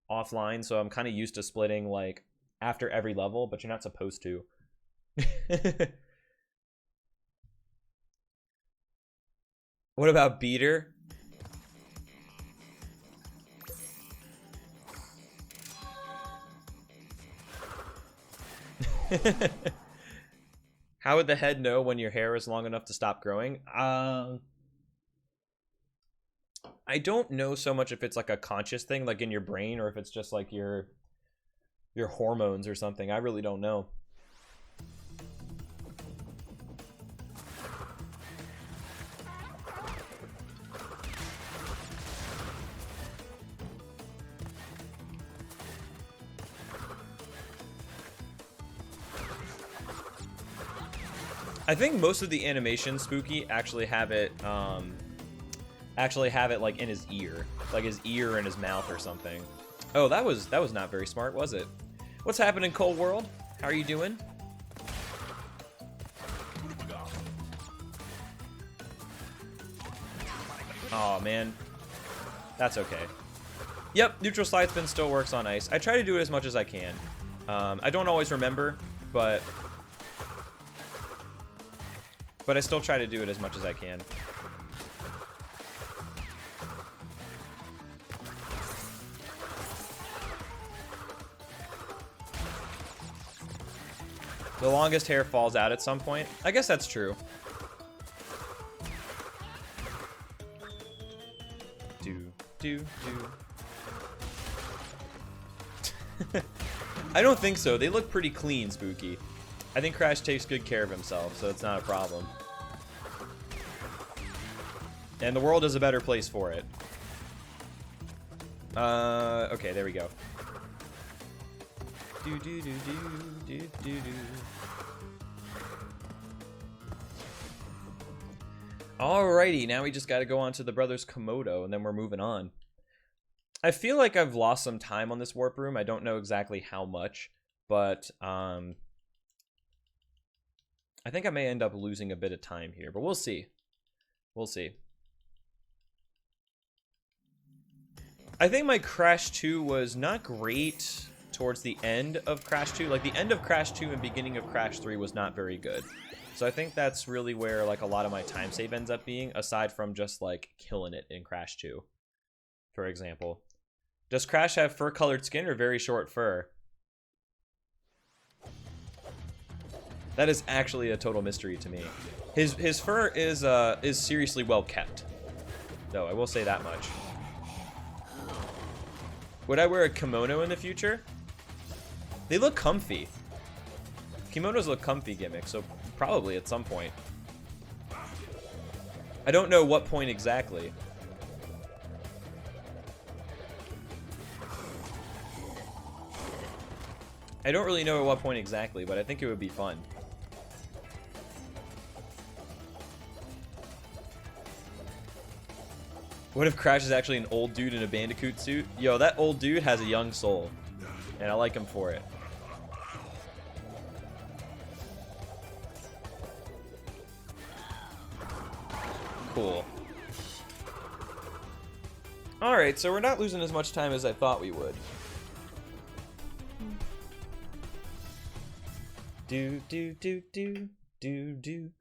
Speaker 1: offline, so I'm kind of used to splitting like after every level, but you're not supposed to. What about Beater? How would the head know when your hair is long enough to stop growing? I don't know so much if it's like a conscious thing, like in your brain, or if it's just like your hormones or something. I really don't know. I think most of the animations, Spooky, actually have it like in his ear, like his ear and his mouth or something. Oh, that was not very smart, was it? What's happening, Cold World? How are you doing? Oh man, that's okay. Yep, neutral slide spin still works on ice. I try to do it as much as I can. I don't always remember, but I still try to do it as much as I can. The longest hair falls out at some point. I guess that's true. Do. I don't think so. They look pretty clean, Spooky. I think Crash takes good care of himself, so it's not a problem. And the world is a better place for it. Okay, there we go. Do. Alrighty, now we just gotta go on to the Brothers Komodo, and then we're moving on. I feel like I've lost some time on this warp room. I don't know exactly how much, but I think I may end up losing a bit of time here, but we'll see. We'll see. I think my Crash 2 was not great towards the end of Crash 2. Like, the end of Crash 2 and beginning of Crash 3 was not very good. So I think that's really where, like, a lot of my time save ends up being, aside from just, like, killing it in Crash 2, for example. Does Crash have fur-colored skin or very short fur? That is actually a total mystery to me. His fur is seriously well kept, though. I will say that much. Would I wear a kimono in the future? They look comfy. Kimonos look comfy gimmicks, so probably at some point. I don't know what point exactly. I don't really know at what point exactly, but I think it would be fun. What if Crash is actually an old dude in a Bandicoot suit? Yo, that old dude has a young soul, and I like him for it. Cool. Alright, so we're not losing as much time as I thought we would. Do, do, do, do, do, do.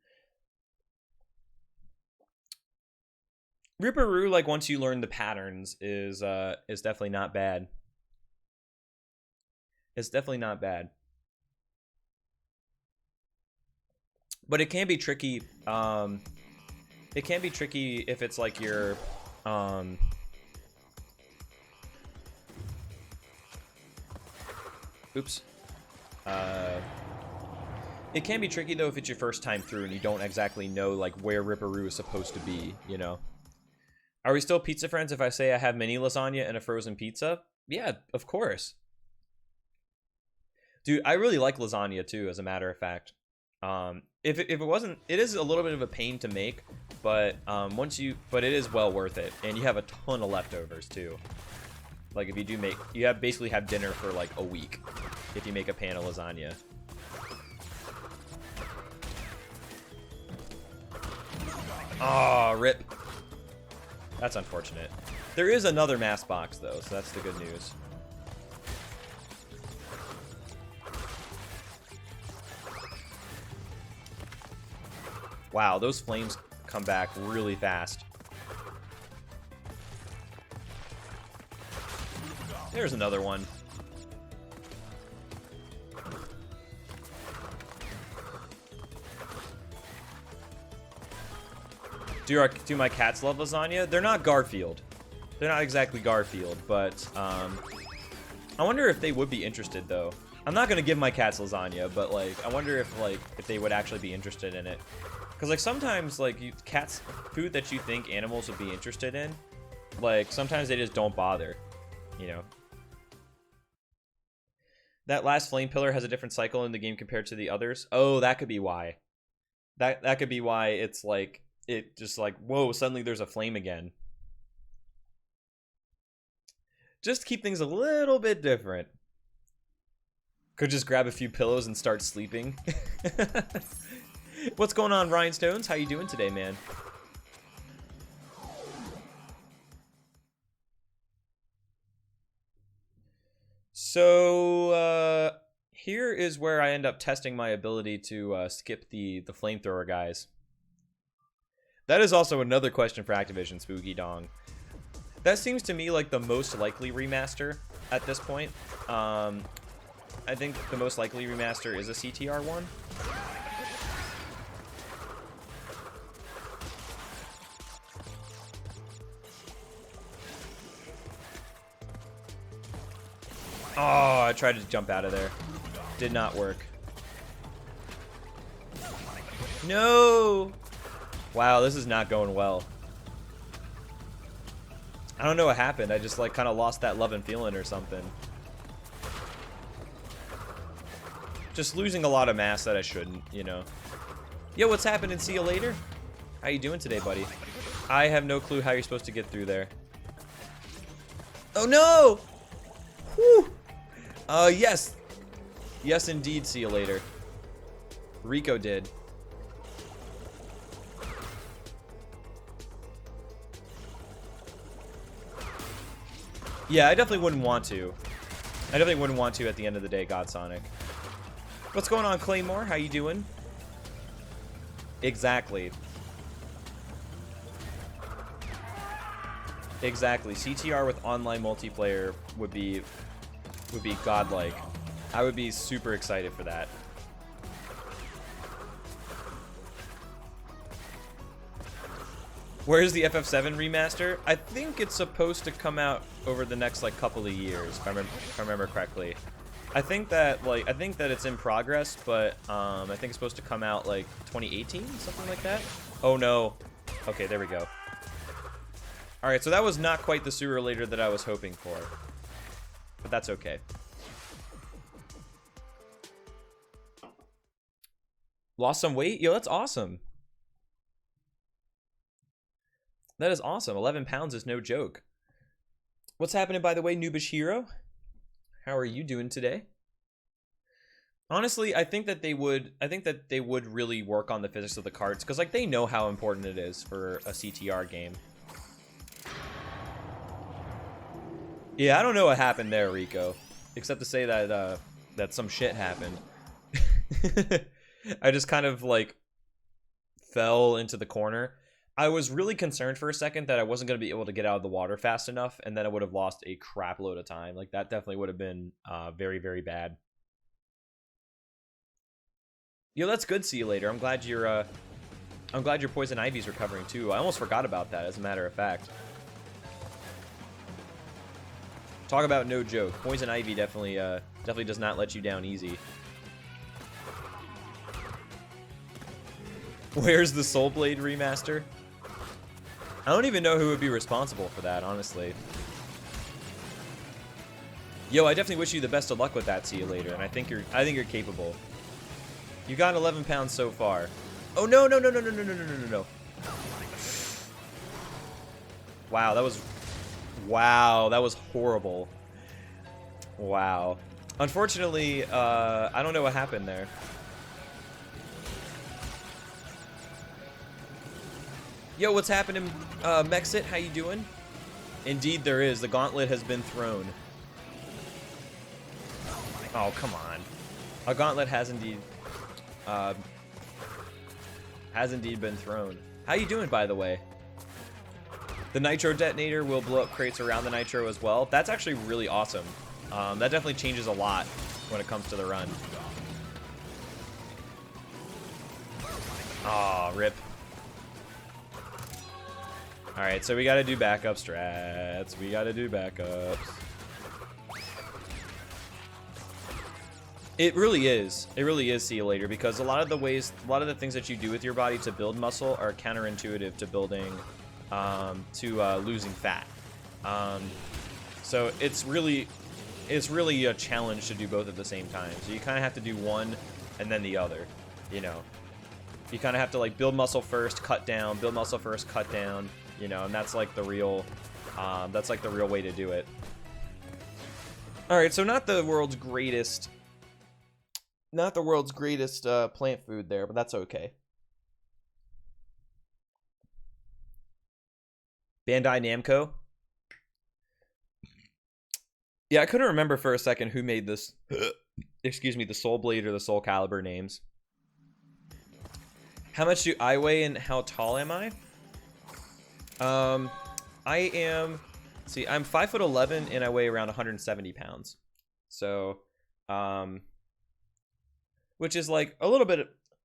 Speaker 1: Ripperoo, like, once you learn the patterns, is definitely not bad. It's definitely not bad. But it can be tricky. It can be tricky if it's like your, oops. It can be tricky though if it's your first time through and you don't exactly know like where Ripperoo is supposed to be, you know. Are we still pizza friends if I say I have mini lasagna and a frozen pizza? Yeah, of course. Dude, I really like lasagna too, as a matter of fact. If it wasn't, it is a little bit of a pain to make, but but it is well worth it, and you have a ton of leftovers too. Like if you do make, you basically have dinner for like a week if you make a pan of lasagna. Oh, rip. That's unfortunate. There is another mass box though, so that's the good news. Wow, those flames come back really fast. There's another one. Do my cats love lasagna? They're not Garfield. They're not exactly Garfield, but I wonder if they would be interested though. I'm not gonna give my cats lasagna, but like I wonder if they would actually be interested in it. Because like sometimes like cats, food that you think animals would be interested in, like sometimes they just don't bother, you know. That last flame pillar has a different cycle in the game compared to the others. Oh, that could be why. That could be why it's like it just like, whoa, suddenly there's a flame again. Just keep things a little bit different. Could just grab a few pillows and start sleeping. What's going on, Ryan Stones? How you doing today, man? So, here is where I end up testing my ability to skip the flamethrower guys. That is also another question for Activision, Spooky Dong. That seems to me like the most likely remaster at this point. I think the most likely remaster is a CTR one. Oh, I tried to jump out of there. Did not work. No! Wow, this is not going well. I don't know what happened. I just like kind of lost that love and feeling or something. Just losing a lot of mass that I shouldn't, you know. Yo, what's happening? See you later. How you doing today, buddy? I have no clue how you're supposed to get through there. Oh no! Whew! Yes. Yes, indeed, see you later. Rico did. Yeah, I definitely wouldn't want to. I definitely wouldn't want to at the end of the day, God Sonic. What's going on, Claymore? How you doing? Exactly. Exactly. CTR with online multiplayer would be godlike. I would be super excited for that. Where's the FF7 remaster? I think it's supposed to come out over the next like couple of years, if I remember correctly. I think that it's in progress, but I think it's supposed to come out like 2018, something like that. Oh no. Okay, there we go. All right, so that was not quite the sewer relator that I was hoping for, but that's okay. Lost some weight? Yo, that's awesome. That is awesome. 11 pounds is no joke. What's happening, by the way, Noobish Hero? How are you doing today? Honestly, I think that they would. I think that they would really work on the physics of the carts because, like, they know how important it is for a CTR game. Yeah, I don't know what happened there, Rico, except to say that that some shit happened. I just kind of like fell into the corner. I was really concerned for a second that I wasn't going to be able to get out of the water fast enough, and then I would have lost a crap load of time. Like, that definitely would have been very, very bad. Yo, that's good. See you later. I'm glad your Poison Ivy's recovering too. I almost forgot about that, as a matter of fact. Talk about no joke. Poison Ivy definitely does not let you down easy. Where's the Soul Blade remaster? I don't even know who would be responsible for that, honestly. Yo, I definitely wish you the best of luck with that. See you later. And I think you're capable. You got 11 pounds so far. Oh no. Wow, that was horrible. Wow. Unfortunately, I don't know what happened there. Yo, what's happening, Mexit? How you doing? Indeed there is. The gauntlet has been thrown. Oh, come on. A gauntlet has indeed been thrown. How you doing, by the way? The Nitro Detonator will blow up crates around the Nitro as well. That's actually really awesome. That definitely changes a lot when it comes to the run. Aw, rip. Alright, so we gotta do backup strats. We gotta do backups. It really is. It really is, see you later, because a lot of the things that you do with your body to build muscle are counterintuitive to building, losing fat. So it's really a challenge to do both at the same time. So you kind of have to do one and then the other, you know. You kind of have to like build muscle first, cut down, build muscle first, cut down, you know, and that's like the real way to do it. All right, so not the world's greatest plant food there, but that's okay. Bandai Namco. Yeah, I couldn't remember for a second who made this. Excuse me, the Soul Blade or the Soul Calibur names. How much do I weigh and how tall am I? I am. See, I'm 5'11" and I weigh around 170 pounds. So, which is like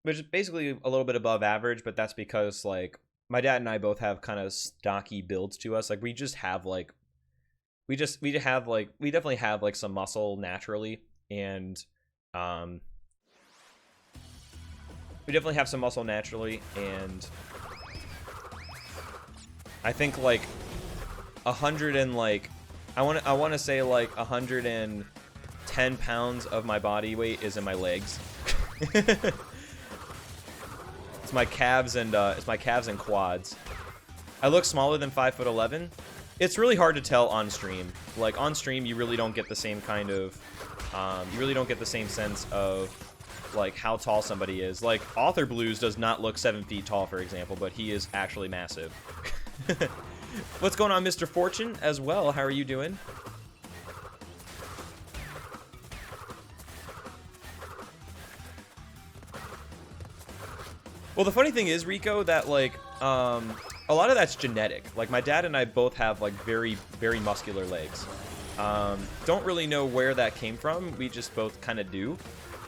Speaker 1: which is basically a little bit above average, but that's because like my dad and I both have kind of stocky builds to us. Like we just have like, we definitely have like some muscle naturally, and we definitely have some muscle naturally, and I think like 100 and like I want to say like 110 pounds of my body weight is in my legs. It's my calves and quads. I look smaller than 5'11". It's really hard to tell on stream. Like on stream, you really don't get the same kind of, you really don't get the same sense of like how tall somebody is. Like Author Blues does not look 7 feet tall, for example, but he is actually massive. What's going on, Mr. Fortune, as well? How are you doing? Well, the funny thing is, Rico, that like a lot of that's genetic. Like my dad and I both have like very, very muscular legs. Don't really know where that came from. We just both kind of do.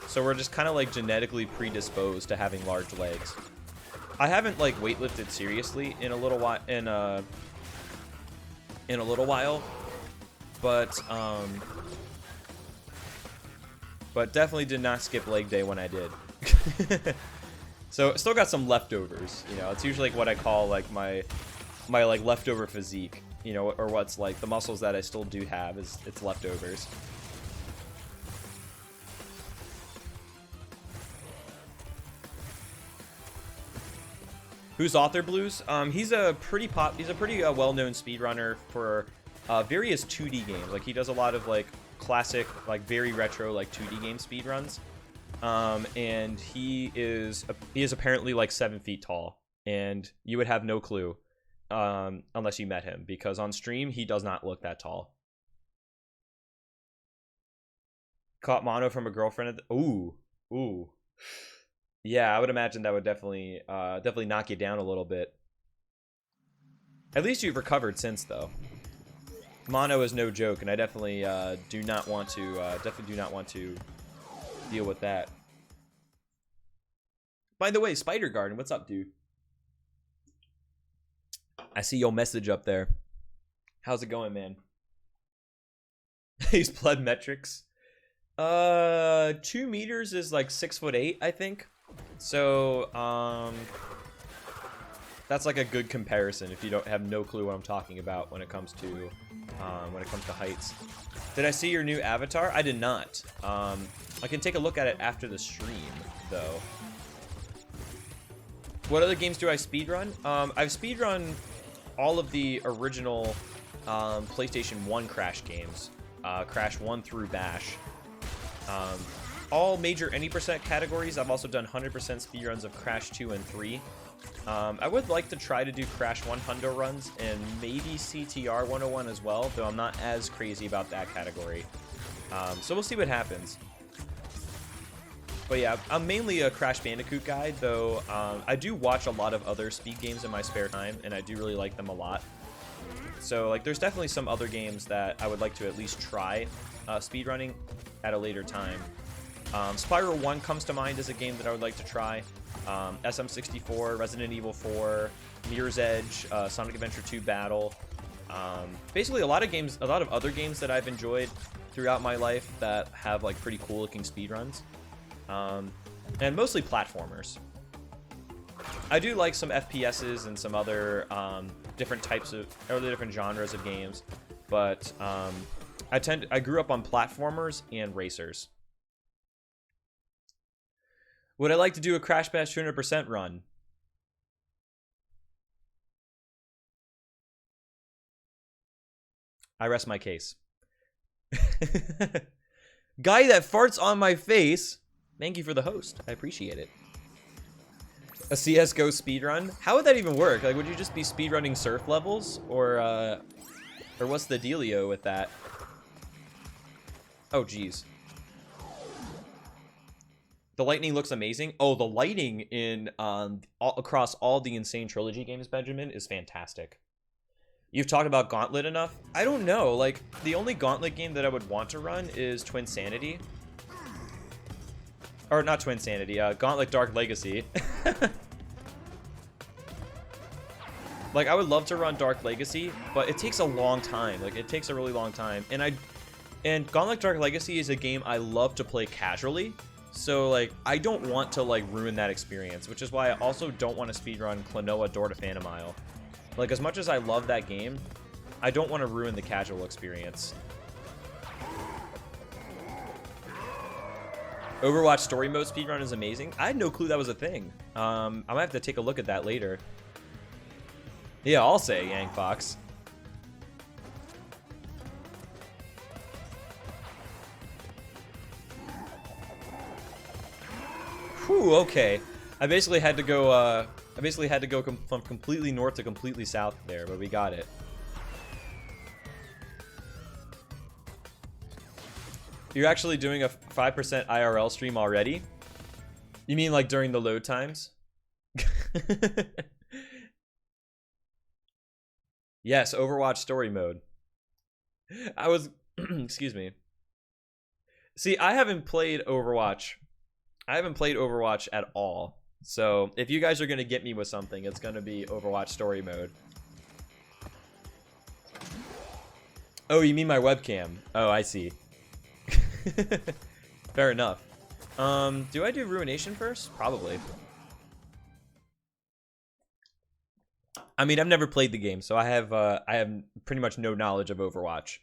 Speaker 1: So we're just kind of like genetically predisposed to having large legs. I haven't like weightlifted seriously in a little while, but definitely did not skip leg day when I did. So still got some leftovers, you know. It's usually like what I call like my like leftover physique, you know, or what's like the muscles that I still do have is it's leftovers. Who's Author Blues? He's a pretty well-known speedrunner for various 2D games. Like he does a lot of like classic, like very retro, like 2D game speedruns. And he is apparently like 7 feet tall, and you would have no clue unless you met him, because on stream he does not look that tall. Caught mono from a girlfriend at the, ooh. Yeah, I would imagine that would definitely knock you down a little bit. At least you've recovered since, though. Mono is no joke, and I definitely do not want to deal with that. By the way, Spider Garden, what's up, dude? I see your message up there. How's it going, man? He's blood metrics. 2 meters is like 6'8", I think. So, that's like a good comparison if you don't have no clue what I'm talking about when it comes to heights. Did I see your new avatar? I did not. I can take a look at it after the stream, though. What other games do I speedrun? I've speedrun all of the original PlayStation 1 Crash games. Crash 1 through Bash. All major any percent categories. I've also done 100% speedruns of Crash 2 and 3. I would like to try to do Crash 100 runs and maybe CTR 101 as well, though I'm not as crazy about that category. So we'll see what happens. But yeah, I'm mainly a Crash Bandicoot guy, though I do watch a lot of other speed games in my spare time, and I do really like them a lot. So like, there's definitely some other games that I would like to at least try speedrunning at a later time. Spyro 1 comes to mind as a game that I would like to try. SM64, Resident Evil 4, Mirror's Edge, Sonic Adventure 2 Battle. Basically a lot of other games that I've enjoyed throughout my life that have like pretty cool looking speedruns. And mostly platformers. I do like some FPSs and some other different genres of games, but I grew up on platformers and racers. Would I like to do a Crash Bash 200% run? I rest my case. Guy that farts on my face. Thank you for the host. I appreciate it. A CSGO speedrun? How would that even work? Like, would you just be speedrunning surf levels? Or what's the dealio with that? Oh, geez. The lighting looks amazing. Oh, the lighting in across all the Insane Trilogy games, Benjamin, is fantastic. You've talked about Gauntlet enough? I don't know. Like, the only Gauntlet game that I would want to run is Twinsanity. Or not Twinsanity, Gauntlet Dark Legacy. Like, I would love to run Dark Legacy, but it takes a long time. Like, it takes a really long time. And Gauntlet Dark Legacy is a game I love to play casually. So, like, I don't want to, like, ruin that experience, which is why I also don't want to speedrun Klonoa Door to Phantomile. Like, as much as I love that game, I don't want to ruin the casual experience. Overwatch Story Mode speedrun is amazing. I had no clue that was a thing. I might have to take a look at that later. Yeah, I'll say, Yang Fox. Whew, okay. I basically had to go from completely north to completely south there, but we got it. You're actually doing a 5% IRL stream already? You mean like during the load times? Yes, Overwatch story mode. I was excuse me. See, I haven't played Overwatch. I haven't played Overwatch at all. So, if you guys are going to get me with something, it's going to be Overwatch story mode. Oh, you mean my webcam? Oh, I see. Fair enough. Do I do Ruination first? Probably. I mean, I've never played the game, so I have pretty much no knowledge of Overwatch.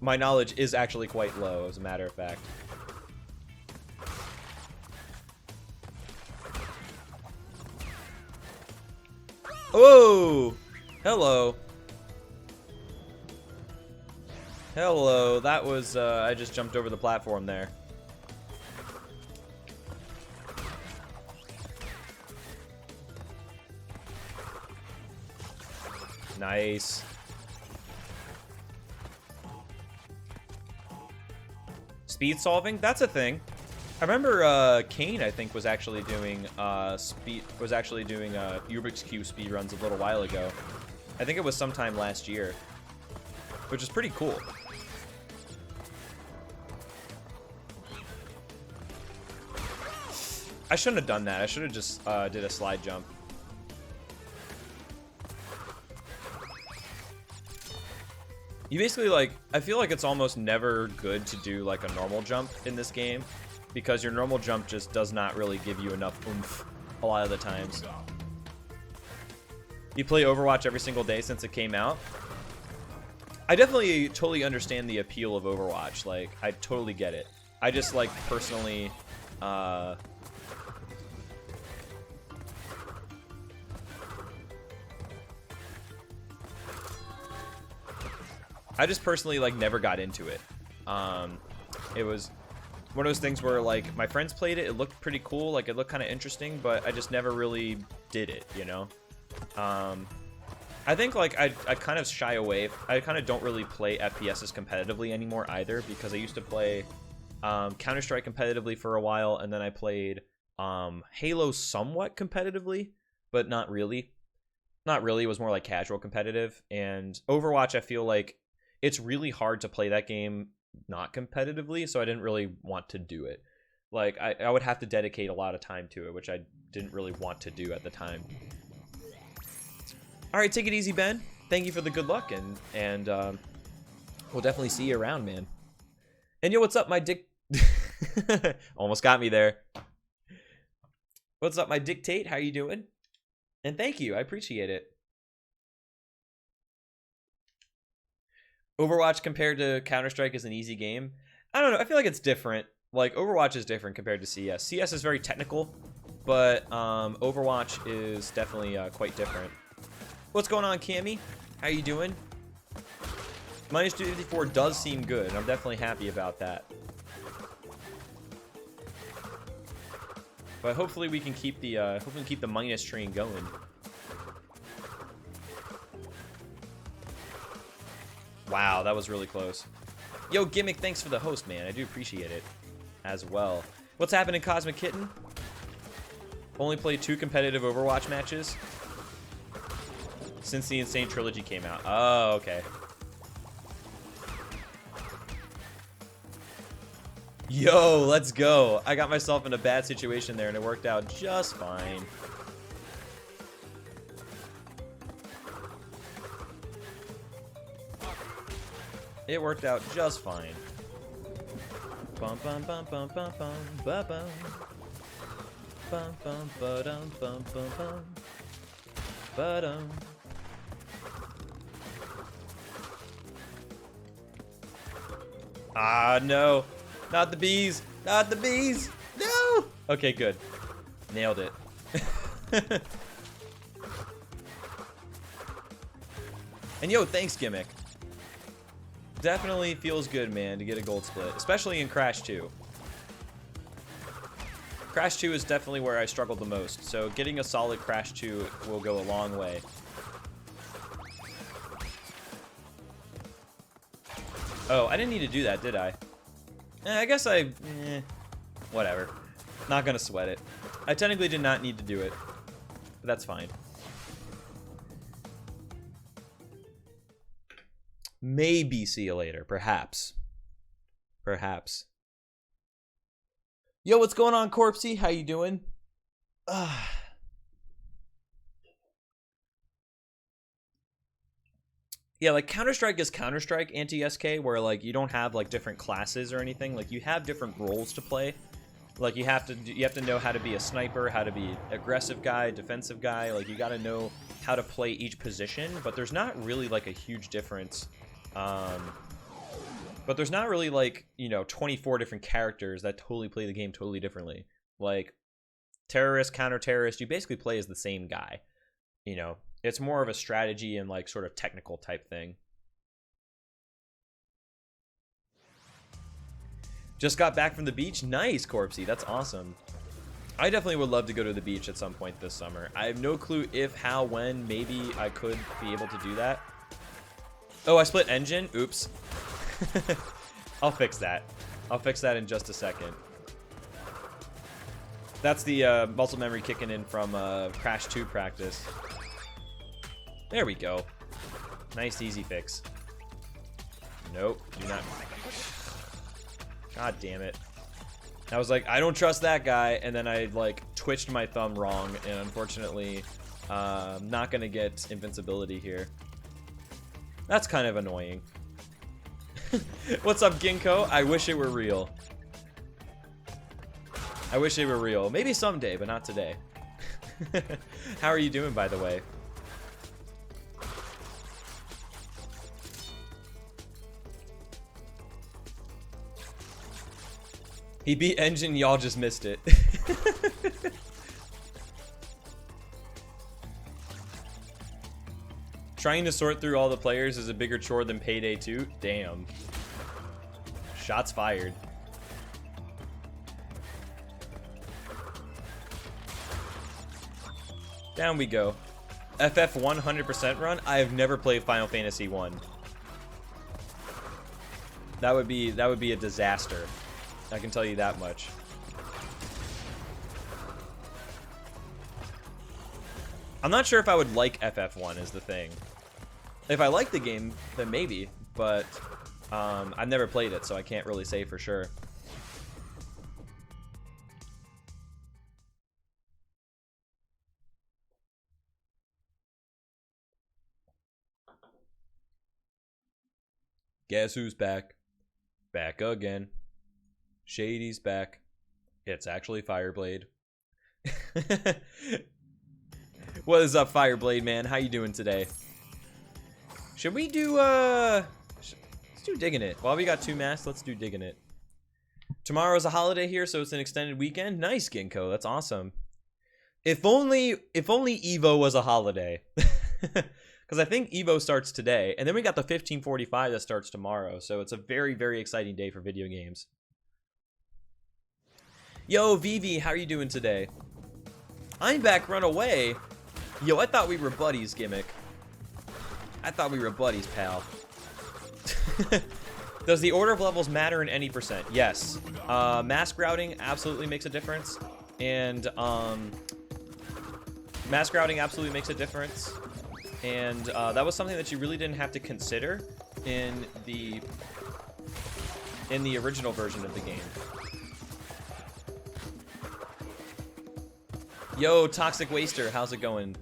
Speaker 1: My knowledge is actually quite low, as a matter of fact. Oh! Hello. Hello, that was, I just jumped over the platform there. Nice. Speed solving? That's a thing. I remember Kane, I think, was actually doing Rubik's Cube speedruns a little while ago. I think it was sometime last year, which is pretty cool. I shouldn't have done that. I should have just did a slide jump. You basically, like, I feel like it's almost never good to do, like, a normal jump in this game, because your normal jump just does not really give you enough oomph a lot of the times. You play Overwatch every single day since it came out? I definitely totally understand the appeal of Overwatch. Like, I totally get it. I just, like, personally, like, never got into it. It was one of those things where, like, my friends played it. It looked pretty cool. Like, it looked kind of interesting, but I just never really did it, you know? I think, like, I kind of shy away. I kind of don't really play FPSs competitively anymore either, because I used to play Counter-Strike competitively for a while, and then I played Halo somewhat competitively, but not really. Not really. It was more like casual competitive. And Overwatch, I feel like it's really hard to play that game not competitively, so I didn't really want to do it. Like, I would have to dedicate a lot of time to it, which I didn't really want to do at the time. All right, take it easy, Ben. Thank you for the good luck, and we'll definitely see you around, man. And yo, what's up, my dick? Almost got me there. What's up, my dictate? How you doing? And thank you, I appreciate it. Overwatch compared to Counter-Strike is an easy game. I don't know, I feel like it's different. Like, Overwatch is different compared to CS. CS is very technical, but Overwatch is definitely quite different. What's going on, Cammy? How you doing? Minus 254 does seem good, and I'm definitely happy about that. But hopefully we can keep the minus train going. Wow, that was really close. Yo, Gimmick, thanks for the host, man. I do appreciate it as well. What's happening, Cosmic Kitten? Only played 2 competitive Overwatch matches since the Insane Trilogy came out. Oh, okay. Yo, let's go. I got myself in a bad situation there, and it worked out just fine. It worked out just fine. Bum bum bum bum bum bum bum bum bum bum ba-dum bum bum bum ba-dum. Ah, no. Not the bees. Not the bees. No. Okay, good. Nailed it. And yo, thanks, Gimmick. Definitely feels good, man, to get a gold split, especially in Crash 2. Crash 2 is definitely where I struggled the most, so getting a solid Crash 2 will go a long way. Oh, I didn't need to do that, did I? I guess whatever. Not gonna sweat it. I technically did not need to do it, but that's fine. Maybe see you later. Perhaps. Perhaps. Yo, what's going on, Corpsey? How you doing? Yeah, like Counter-Strike is Counter-Strike anti-SK, where like you don't have like different classes or anything. Like you have different roles to play. Like you have to know how to be a sniper, how to be aggressive guy, defensive guy. Like you got to know how to play each position, but there's not really like a huge difference. But there's not really like, you know, 24 different characters that totally play the game totally differently. Like terrorist, counter-terrorist, you basically play as the same guy. You know, it's more of a strategy and like sort of technical type thing. Just got back from the beach. Nice, Corpsey. That's awesome. I definitely would love to go to the beach at some point this summer. I have no clue if, how, when. Maybe I could be able to do that. Oh, I split engine. Oops. I'll fix that. I'll fix that in just a second. That's the muscle memory kicking in from Crash 2 practice. There we go. Nice, easy fix. Nope, do not. God damn it. I was like, I don't trust that guy, and then I like twitched my thumb wrong, and unfortunately, not gonna get invincibility here. That's kind of annoying. What's up, Ginkgo? I wish it were real. I wish it were real. Maybe someday, but not today. How are you doing, by the way? He beat engine, y'all just missed it. Trying to sort through all the players is a bigger chore than Payday 2? Damn. Shots fired. Down we go. FF 100% run? I have never played Final Fantasy 1. That would be a disaster. I can tell you that much. I'm not sure if I would like FF1 is the thing. If I like the game, then maybe, but I've never played it, so I can't really say for sure. Guess who's back? Back again. Shady's back. It's actually Fireblade. What is up, Fireblade, man? How you doing today? Should we do, let's do Digging It. While we got 2 masks, let's do Digging It. Tomorrow's a holiday here, so it's an extended weekend. Nice, Ginkgo. That's awesome. If only Evo was a holiday. Because I think Evo starts today, and then we got the 1545 that starts tomorrow, so it's a very, very exciting day for video games. Yo, Vivi, how are you doing today? I'm back, run away. Yo, I thought we were buddies, Gimmick. I thought we were buddies, pal. Does the order of levels matter in any percent? Yes. Mask routing absolutely makes a difference. And, mask routing absolutely makes a difference. And, that was something that you really didn't have to consider in the original version of the game. Yo, Toxic Waster, how's it going?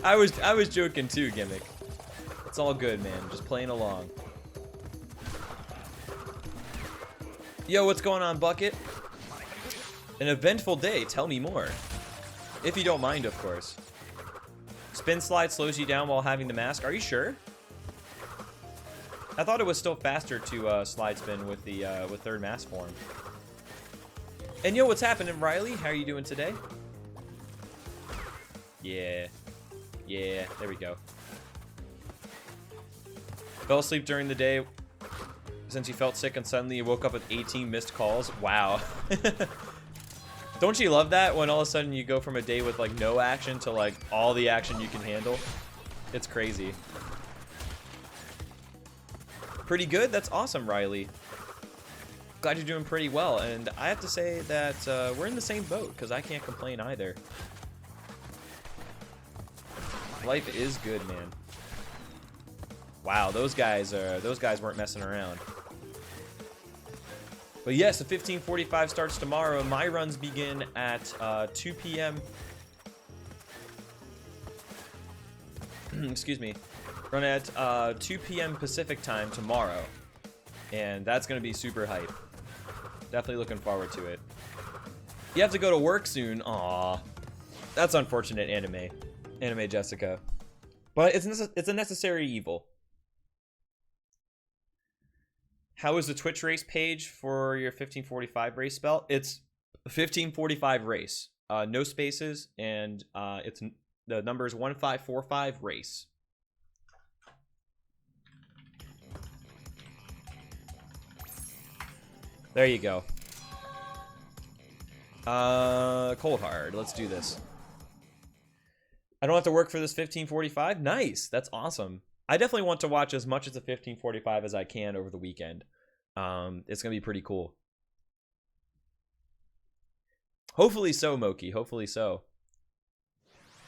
Speaker 1: I was joking too, Gimmick. It's all good, man. Just playing along. Yo, what's going on, Bucket? An eventful day. Tell me more. If you don't mind, of course. Spin slide slows you down while having the mask. Are you sure? I thought it was still faster to slide spin with the with third mask form. And yo, what's happening, Riley? How are you doing today? Yeah. Yeah, there we go. Fell asleep during the day since you felt sick and suddenly you woke up with 18 missed calls. Wow. Don't you love that when all of a sudden you go from a day with like no action to like all the action you can handle? It's crazy. Pretty good? That's awesome, Riley. Glad you're doing pretty well. And I have to say that we're in the same boat because I can't complain either. Life is good, man. Wow, those guys weren't messing around. But yes, the 1545 starts tomorrow. My runs begin at 2 p.m. Excuse me. Run at 2 p.m. Pacific time tomorrow. And that's going to be super hype. Definitely looking forward to it. You have to go to work soon. Aw. That's unfortunate, Anime Jessica. But it's a necessary evil. How is the Twitch race page for your 1545 race spell? It's 1545 race. no spaces, and the number is 1545 race. There you go. Cold hard. Let's do this. I don't have to work for this 1545. Nice. That's awesome. I definitely want to watch as much of the 1545 as I can over the weekend. It's gonna be pretty cool. Hopefully so, Moki. Hopefully so.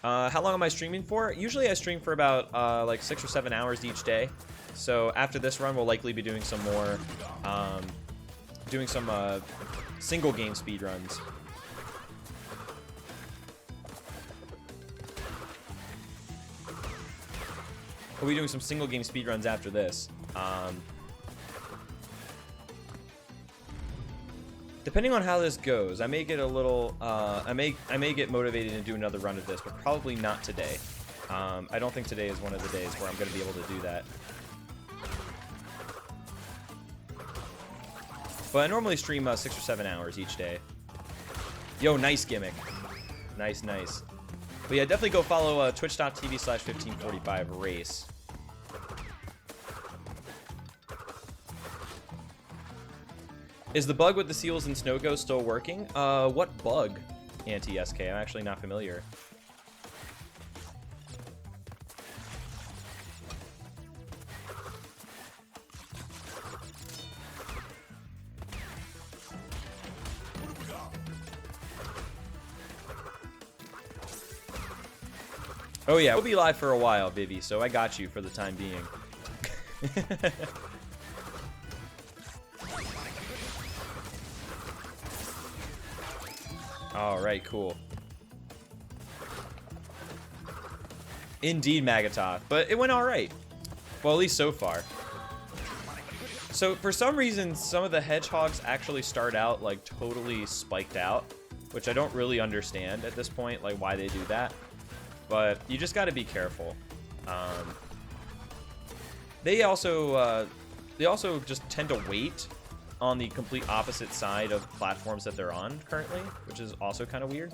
Speaker 1: How long am I streaming for? Usually I stream for about like 6 or 7 hours each day. So after this run, we'll likely be doing some more, single game speedruns. We'll be doing some single game speedruns after this. Depending on how this goes, I may get a little, I may get motivated to do another run of this, but probably not today. I don't think today is one of the days where I'm going to be able to do that. But I normally stream 6 or 7 hours each day. Yo, nice gimmick. Nice, nice. But yeah, definitely go follow twitch.tv/1545race. Is the bug with the seals and snow ghosts still working? What bug, Anti-SK? I'm actually not familiar. Oh yeah, we'll be live for a while, Vivi, so I got you for the time being. Alright, cool. Indeed, Magatoth. But it went alright. Well, at least so far. So, for some reason, some of the hedgehogs actually start out, like, totally spiked out. Which I don't really understand at this point, like, why they do that. But you just gotta be careful. They also just tend to wait on the complete opposite side of platforms that they're on currently, which is also kind of weird.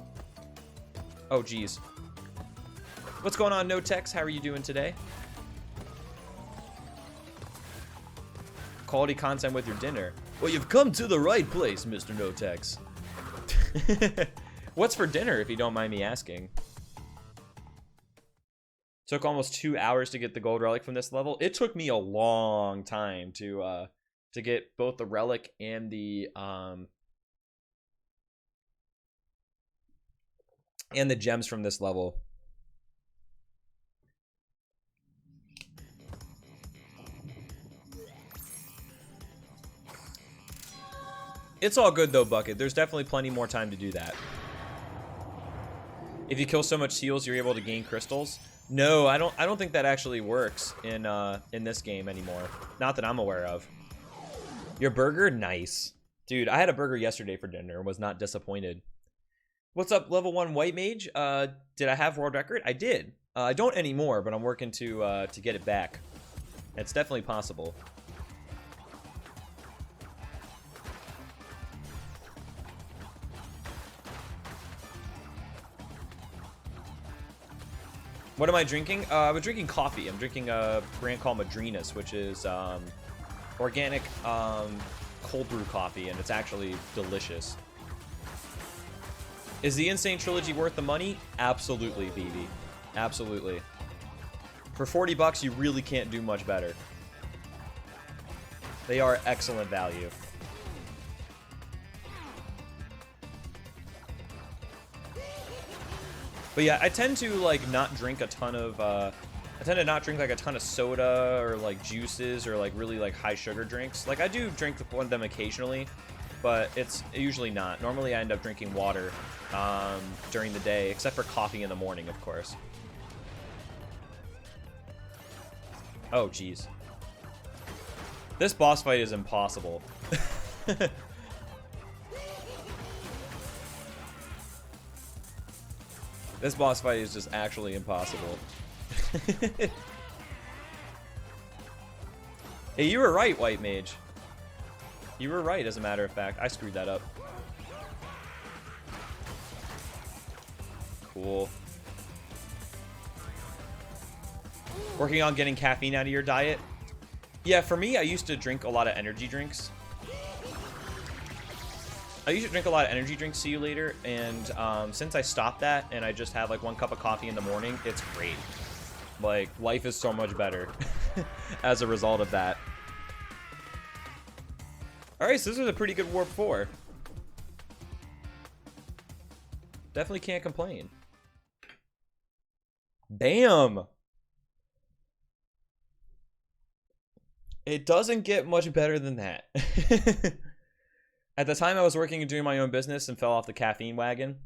Speaker 1: Oh, geez. What's going on, Notex? How are you doing today? Quality content with your dinner. Well, you've come to the right place, Mr. Notex. What's for dinner, if you don't mind me asking? Took almost 2 hours to get the gold relic from this level. It took me a long time to get both the relic and the gems from this level. It's all good though, Bucket. There's definitely plenty more time to do that. If you kill so much seals, you're able to gain crystals. No, I don't think that actually works in this game anymore. Not that I'm aware of. Your burger? Nice. Dude, I had a burger yesterday for dinner and was not disappointed. What's up, level 1 white mage? Did I have world record? I did. I don't anymore, but I'm working to get it back. It's definitely possible. What am I drinking? I was drinking coffee. I'm drinking a brand called Madrinas, which is organic cold brew coffee, and it's actually delicious. Is the Insane Trilogy worth the money? Absolutely, BB. Absolutely. For 40 bucks, you really can't do much better. They are excellent value. But yeah, I tend to like not drink a ton of I tend to not drink like a ton of soda or like juices or like really like high sugar drinks. Like I do drink one of them occasionally, but it's usually not. Normally I end up drinking water during the day, except for coffee in the morning, of course. Oh geez. This boss fight is impossible. This boss fight is just actually impossible. Hey, you were right, White Mage. You were right, as a matter of fact. I screwed that up. cool. Working on getting caffeine out of your diet. Yeah, for me, I used to drink a lot of energy drinks. See you later. And since I stopped that and I just have like 1 cup of coffee in the morning, it's great. Like, life is so much better as a result of that. Alright, so this is a pretty good Warp 4. Definitely can't complain. Bam! It doesn't get much better than that. At the time I was working and doing my own business and fell off the caffeine wagon.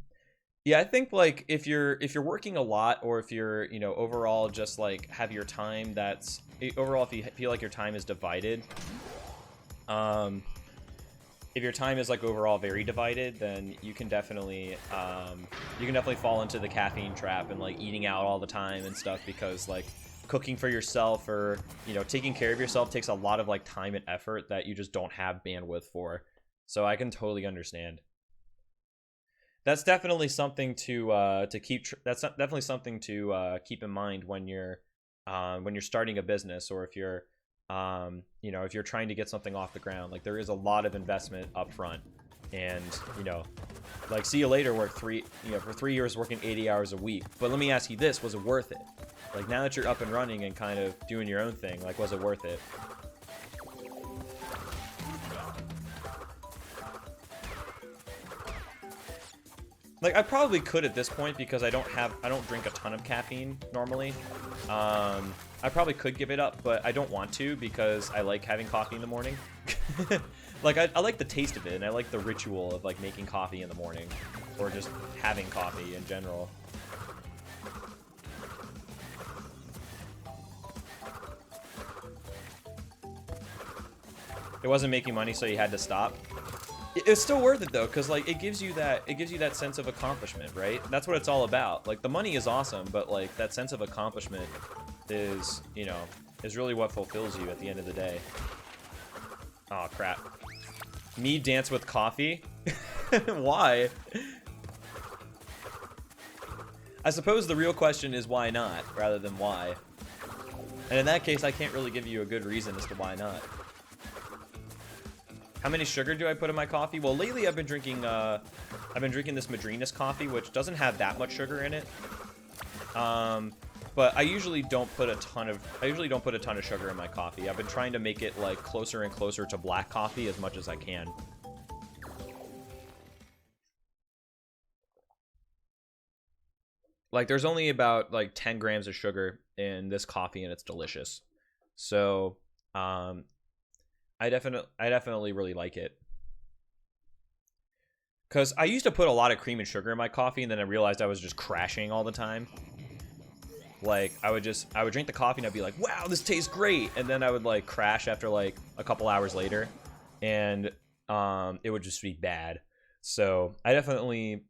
Speaker 1: Yeah, I think like if you're working a lot, or if you're, you know, overall just like have your time that's overall, if you feel like your time is divided, if your time is like overall very divided, then you can definitely fall into the caffeine trap and like eating out all the time and stuff, because like cooking for yourself, or, you know, taking care of yourself takes a lot of like time and effort that you just don't have bandwidth for. So I can totally understand. That's definitely something to keep. That's definitely something to keep in mind when you're starting a business, or if you're you know, if you're trying to get something off the ground. Like, there is a lot of investment up front, and, you know, like, see you later work for 3 years working 80 hours a week. But let me ask you this: was it worth it? Like, now that you're up and running and kind of doing your own thing, like, was it worth it? Like, I probably could at this point, because I don't drink a ton of caffeine normally. I probably could give it up, but I don't want to, because I like having coffee in the morning. Like, I like the taste of it, and I like the ritual of like making coffee in the morning, or just having coffee in general. It wasn't making money, so you had to stop. It's still worth it though, because like it gives you that sense of accomplishment, right? That's what it's all about. Like, the money is awesome, but like that sense of accomplishment is, you know, is really what fulfills you at the end of the day. Oh crap. Me dance with coffee? Why? I suppose the real question is why not, rather than why. And in that case, I can't really give you a good reason as to why not. How many sugar do I put in my coffee? Well, lately I've been drinking this Madrinas coffee, which doesn't have that much sugar in it. But I usually don't put a ton of sugar in my coffee. I've been trying to make it like closer and closer to black coffee as much as I can. Like, there's only about like 10 grams of sugar in this coffee, and it's delicious. So, I definitely really like it. Because I used to put a lot of cream and sugar in my coffee, and then I realized I was just crashing all the time. Like, I would drink the coffee and I'd be like, wow, this tastes great. And then I would like crash after like a couple hours later, and it would just be bad. So I definitely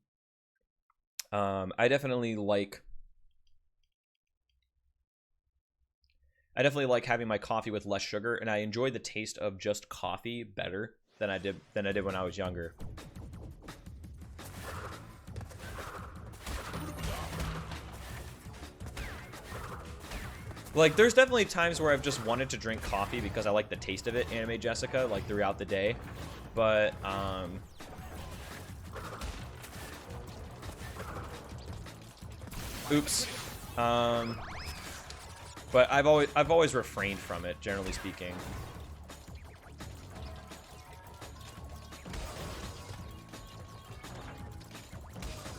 Speaker 1: like having my coffee with less sugar, and I enjoy the taste of just coffee better than I did when I was younger. Like, there's definitely times where I've just wanted to drink coffee because I like the taste of it, Anime Jessica, like throughout the day. But oops. But I've always refrained from it, generally speaking.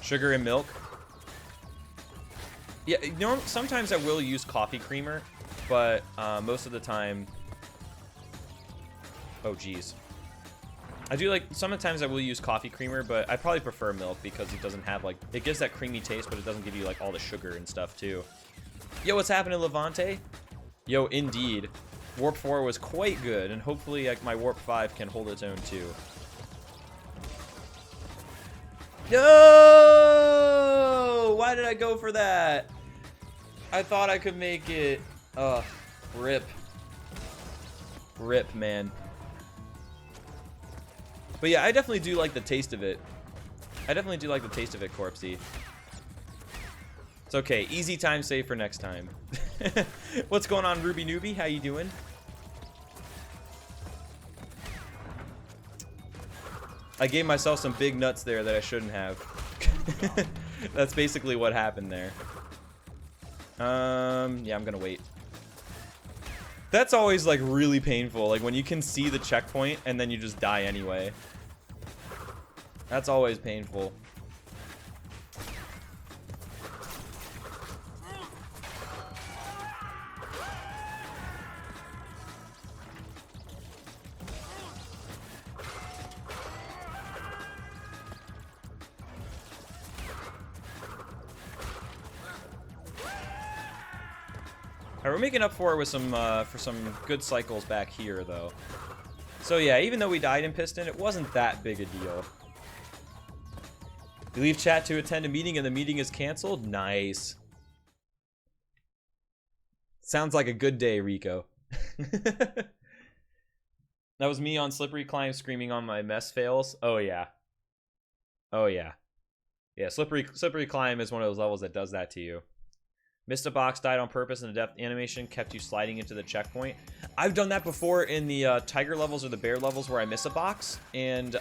Speaker 1: Sugar and milk. Yeah, you know, sometimes I will use coffee creamer, but most of the time... Oh, geez. I do like... Sometimes I will use coffee creamer, but I probably prefer milk because it doesn't have, like... It gives that creamy taste, but it doesn't give you, like, all the sugar and stuff, too. Yo, what's happening, Levante? Yo, indeed. Warp 4 was quite good, and hopefully like, my Warp 5 can hold its own, too. No! Why did I go for that? I thought I could make it. Ugh. Rip. Rip, man. But yeah, I definitely do like the taste of it. I definitely do like the taste of it, Corpsey. It's okay. Easy time save for next time. What's going on, Ruby Newbie? How you doing? I gave myself some big nuts there that I shouldn't have. That's basically what happened there. Yeah, I'm gonna wait. That's always like really painful, like when you can see the checkpoint and then you just die anyway. That's always painful. Alright, we're making up for it with some for some good cycles back here, though. So yeah, even though we died in Piston, it wasn't that big a deal. You leave chat to attend a meeting and the meeting is canceled? Nice. Sounds like a good day, Rico. That was me on Slippery Climb screaming on my mess fails. Oh yeah. Oh yeah. Yeah, Slippery Climb is one of those levels that does that to you. Missed a box, died on purpose, and the depth animation kept you sliding into the checkpoint. I've done that before in the tiger levels or the bear levels where I miss a box, and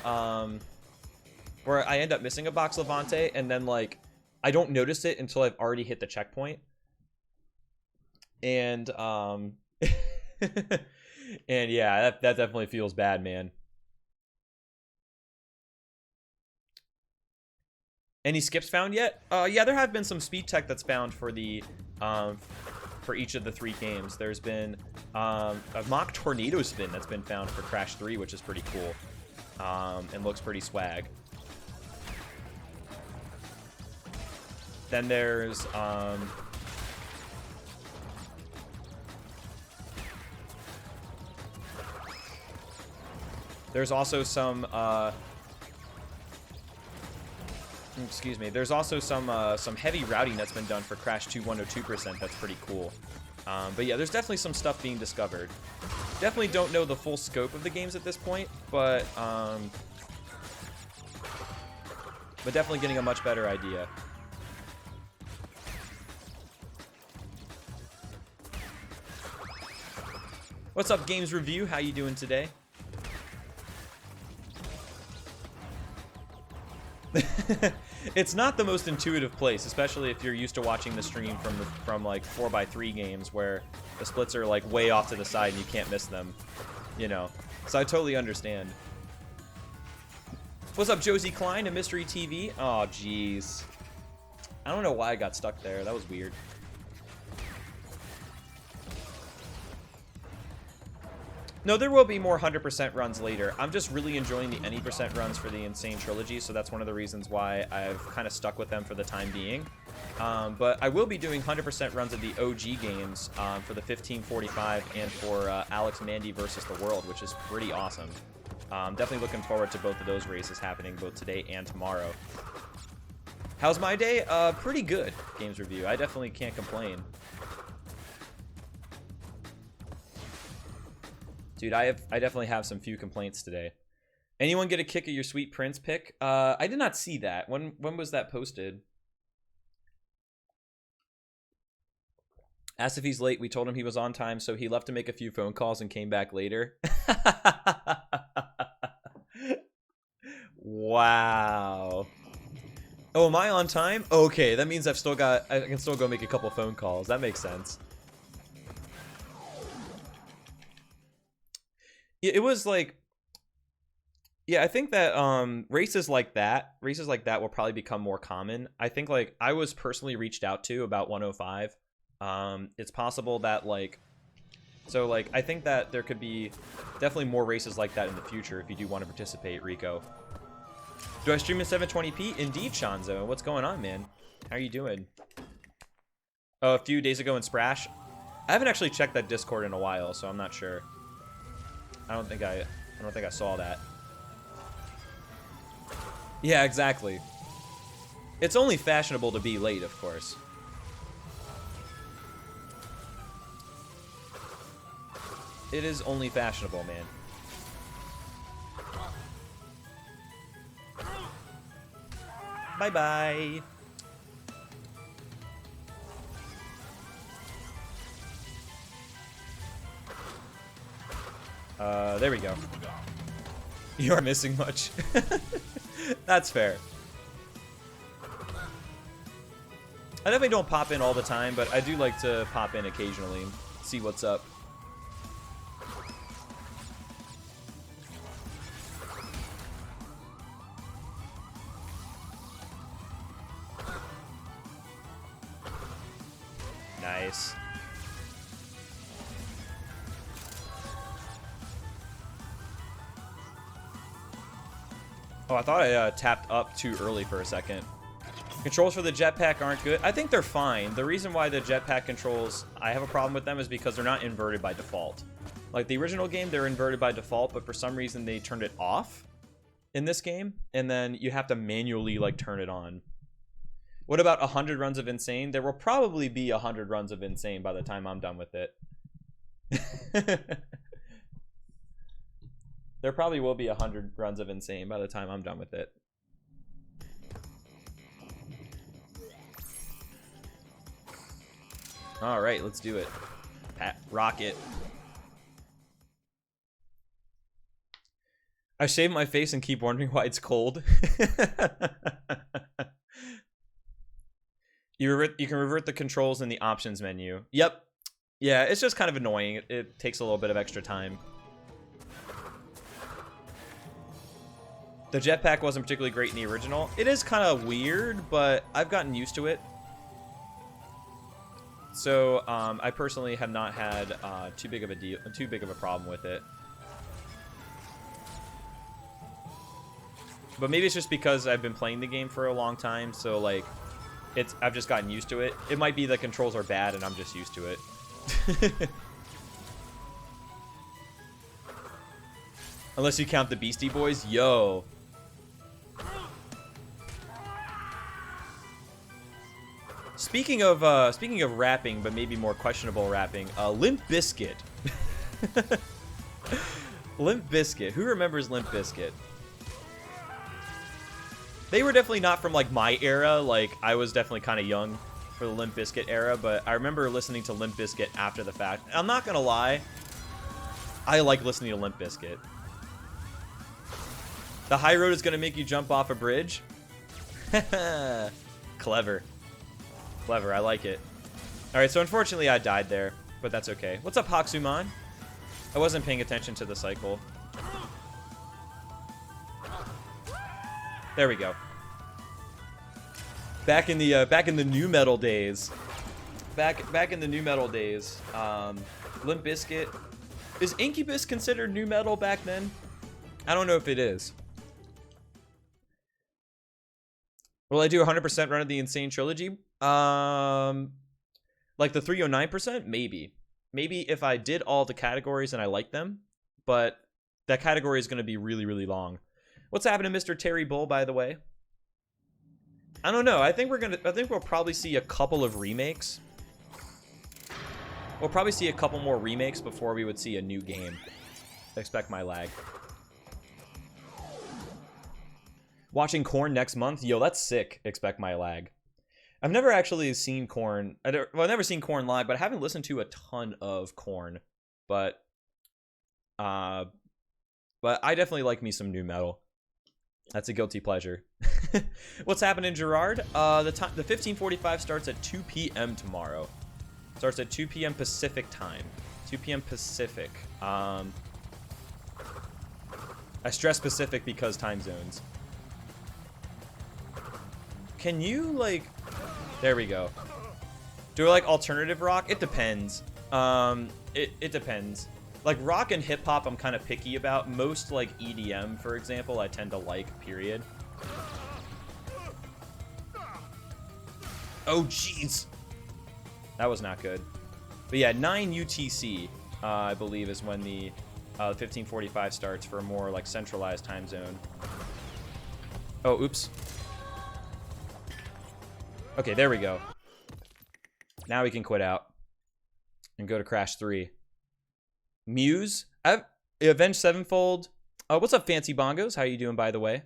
Speaker 1: where I end up missing a box Levante, and then like I don't notice it until I've already hit the checkpoint. And and yeah, that definitely feels bad, man. Any skips found yet? Yeah, there have been some speed tech that's found for the for each of the 3 games. There's been a mock tornado spin that's been found for Crash 3, which is pretty cool and looks pretty swag. Then there's also some excuse me. There's also some heavy routing that's been done for Crash 2 102%. That's pretty cool. But yeah, there's definitely some stuff being discovered. Definitely don't know the full scope of the games at this point, but definitely getting a much better idea. What's up, Games Review? How you doing today? It's not the most intuitive place, especially if you're used to watching the stream from like 4x3 games where the splits are like way off to the side and you can't miss them, you know. So I totally understand. What's up, Josie Klein and Mystery TV? Oh, jeez. I don't know why I got stuck there. That was weird. No, there will be more 100% runs later. I'm just really enjoying the any percent runs for the Insane Trilogy, so that's one of the reasons why I've kind of stuck with them for the time being. But I will be doing 100% runs of the OG games for the 1545 and for Alex Mandy versus the World, which is pretty awesome. Definitely looking forward to both of those races happening both today and tomorrow. How's my day? Pretty good, Games Review. I definitely can't complain. Dude, I definitely have some few complaints today. Anyone get a kick at your Sweet Prince pick? I did not see that. When was that posted? Asked if he's late. We told him he was on time, so he left to make a few phone calls and came back later. Wow. Oh, am I on time? Okay, that means I can still go make a couple phone calls. That makes sense. It was like, yeah, I think that races like that will probably become more common. I think like I was personally reached out to about 105. It's possible that like, so like I think that there could be definitely more races like that in the future if you do want to participate, Rico. Do I stream in 720p? Indeed, Shanzo. What's going on, man? How are you doing? Oh, a few days ago in Sprash. I haven't actually checked that Discord in a while, so I'm not sure. I don't think I saw that. Yeah, exactly. It's only fashionable to be late, of course. It is only fashionable, man. Bye-bye. There we go. You are missing much. That's fair. I definitely don't pop in all the time, but I do like to pop in occasionally and see what's up. Nice. Oh, I thought I tapped up too early for a second. Controls for the jetpack aren't good. I think they're fine. The reason why the jetpack controls, I have a problem with them, is because they're not inverted by default. Like the original game, they're inverted by default, but for some reason they turned it off in this game, and then you have to manually like turn it on. What about 100 runs of Insane? There will probably be 100 runs of Insane by the time I'm done with it. There probably will be 100 runs of Insane by the time I'm done with it. All right, let's do it. Rocket. I shave my face and keep wondering why it's cold. You can revert the controls in the options menu. Yep. Yeah, it's just kind of annoying. It takes a little bit of extra time. The jetpack wasn't particularly great in the original. It is kind of weird, but I've gotten used to it. So I personally have not had too big of a problem with it. But maybe it's just because I've been playing the game for a long time, so like I've just gotten used to it. It might be the controls are bad and I'm just used to it. Unless you count the Beastie Boys, yo. Speaking of rapping, but maybe more questionable rapping, Limp Bizkit. Limp Bizkit. Who remembers Limp Bizkit? They were definitely not from like my era. Like I was definitely kind of young for the Limp Bizkit era, but I remember listening to Limp Bizkit after the fact. And I'm not gonna lie, I like listening to Limp Bizkit. The high road is gonna make you jump off a bridge. Clever. Clever, I like it. Alright, so unfortunately I died there, but that's okay. What's up, Haxuman? I wasn't paying attention to the cycle. There we go. Back in the new metal days. Back in the new metal days. Limp Bizkit. Is Incubus considered new metal back then? I don't know if it is. Will I do 100% run of the Insane Trilogy? Like the 309%? Maybe. Maybe if I did all the categories and I like them, but that category is going to be really, really long. What's happening, Mr. Terry Bull, by the way? I don't know. I think we'll probably see a couple of remakes. We'll probably see a couple more remakes before we would see a new game. Expect my lag. Watching Korn next month? Yo, that's sick. Expect my lag. I've never actually seen Korn. Well, I've never seen Korn live, but I haven't listened to a ton of Korn. But I definitely like me some new metal. That's a guilty pleasure. What's happening, Gerard? The 1545 starts at 2 p.m. tomorrow. Starts at 2 p.m. Pacific time. 2 p.m. Pacific. I stress Pacific because time zones. Can you, like... There we go. Do I like alternative rock? It depends. It depends. Like, rock and hip-hop I'm kind of picky about. Most, like, EDM, for example, I tend to like, period. Oh, jeez! That was not good. But yeah, 9 UTC, I believe, is when the 1545 starts for a more, like, centralized time zone. Oh, oops. Okay, there we go. Now we can quit out and go to Crash 3. Muse, Avenged Sevenfold. What's up, Fancy Bongos? How you doing, by the way?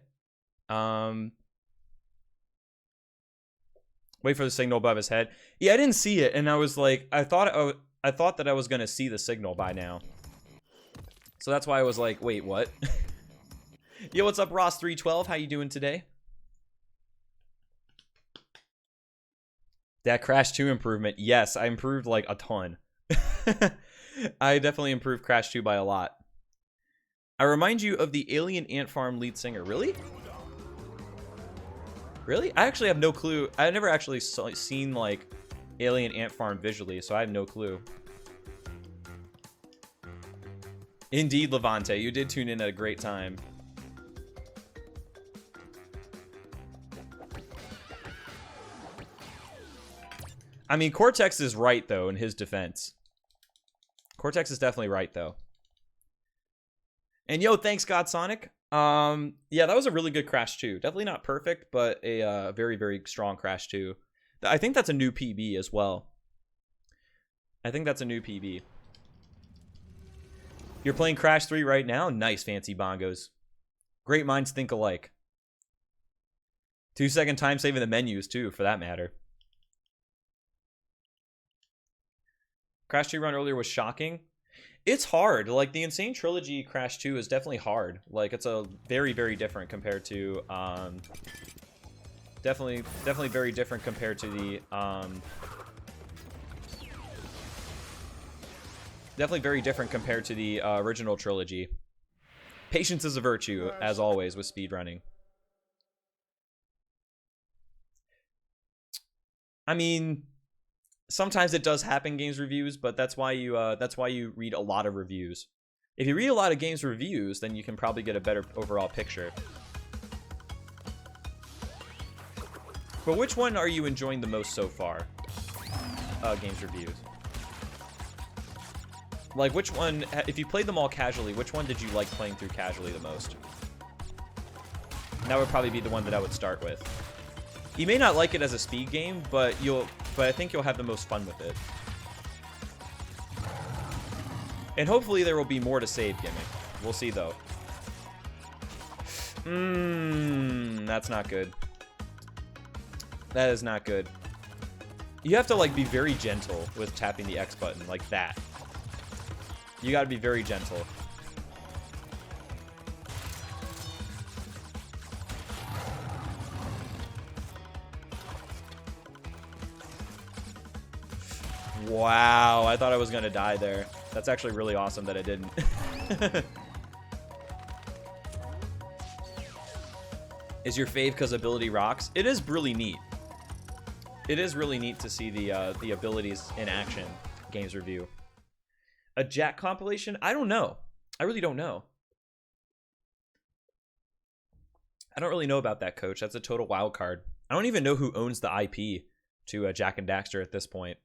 Speaker 1: Wait for the signal above his head. Yeah, I didn't see it, and I was like, I thought that I was gonna see the signal by now. So that's why I was like, wait, what? Yo, what's up, Ross312? How you doing today? That Crash 2 improvement. Yes, I improved like a ton. I definitely improved Crash 2 by a lot. I remind you of the Alien Ant Farm lead singer. Really? Really? I actually have no clue. I've never actually seen like Alien Ant Farm visually, so I have no clue. Indeed, Levante, you did tune in at a great time. I mean, Cortex is right, though, in his defense. Cortex is definitely right, though. And yo, thanks, Godsonic. Yeah, that was a really good Crash 2. Definitely not perfect, but a very, very strong Crash 2. I think that's a new PB as well. I think that's a new PB. You're playing Crash 3 right now? Nice, Fancy Bongos. Great minds think alike. 2-second time saving the menus, too, for that matter. Crash 2 run earlier was shocking. It's hard. Like, the Insane Trilogy Crash 2 is definitely hard. Like, it's a very, very different compared to, definitely very different compared to the, definitely very different compared to the original trilogy. Patience is a virtue, as always, with speedrunning. I mean, sometimes it does happen in games reviews, but that's why you read a lot of reviews. If you read a lot of games reviews, then you can probably get a better overall picture. But which one are you enjoying the most so far? Games reviews. Like, which one, if you played them all casually, which one did you like playing through casually the most? That would probably be the one that I would start with. You may not like it as a speed game, but I think you'll have the most fun with it. And hopefully there will be more to save gimmick. We'll see, though. That's not good. That is not good. You have to, like, be very gentle with tapping the X button, like that. You gotta be very gentle. Wow, I thought I was gonna die there. That's actually really awesome that I didn't. Is your fave because ability rocks? It is really neat. It is really neat to see the abilities in action. Games review. A Jack compilation? I don't know. I really don't know. I don't really know about that, Coach. That's a total wild card. I don't even know who owns the IP to Jack and Daxter at this point.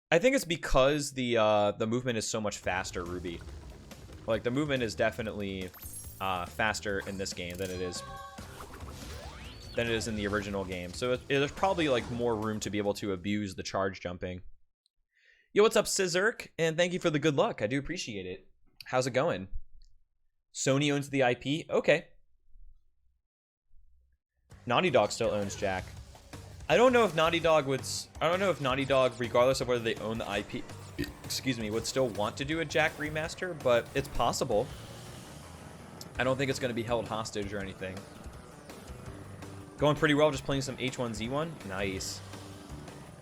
Speaker 1: I think it's because the movement is so much faster, Ruby. Like, the movement is definitely faster in this game than it is in the original game. So there's probably like more room to be able to abuse the charge jumping. Yo, what's up, Scissirk? And thank you for the good luck. I do appreciate it. How's it going? Sony owns the IP? Okay. Naughty Dog still owns Jack. I don't know if Naughty Dog would... I don't know if Naughty Dog, regardless of whether they own the IP, excuse me, would still want to do a Jack remaster, but it's possible. I don't think it's going to be held hostage or anything. Going pretty well, just playing some H1Z1? Nice.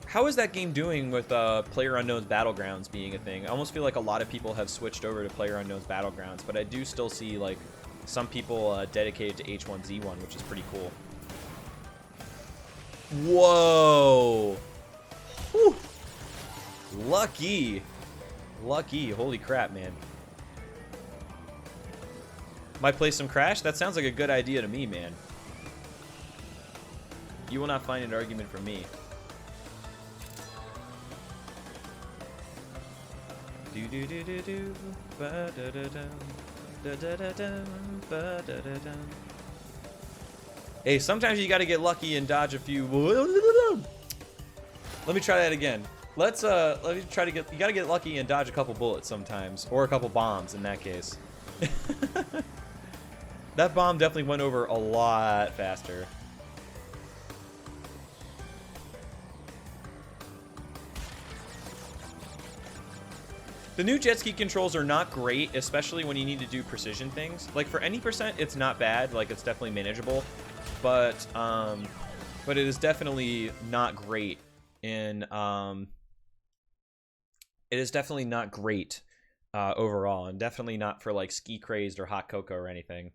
Speaker 1: How is that game doing with PlayerUnknown's Battlegrounds being a thing? I almost feel like a lot of people have switched over to PlayerUnknown's Battlegrounds, but I do still see like some people dedicated to H1Z1, which is pretty cool. Whoa! Whew. Lucky. Lucky. Holy crap, man. Might play some Crash? That sounds like a good idea to me, man. You will not find an argument from me. Hey, sometimes you gotta get lucky and dodge a few. Let me try that again. Let me try to get. You gotta get lucky and dodge a couple bullets sometimes, or a couple bombs in that case. That bomb definitely went over a lot faster. The new jet ski controls are not great, especially when you need to do precision things. Like for any percent, it's not bad. Like it's definitely manageable, but it is definitely not great in it is definitely not great overall, and definitely not for like ski crazed or hot cocoa or anything.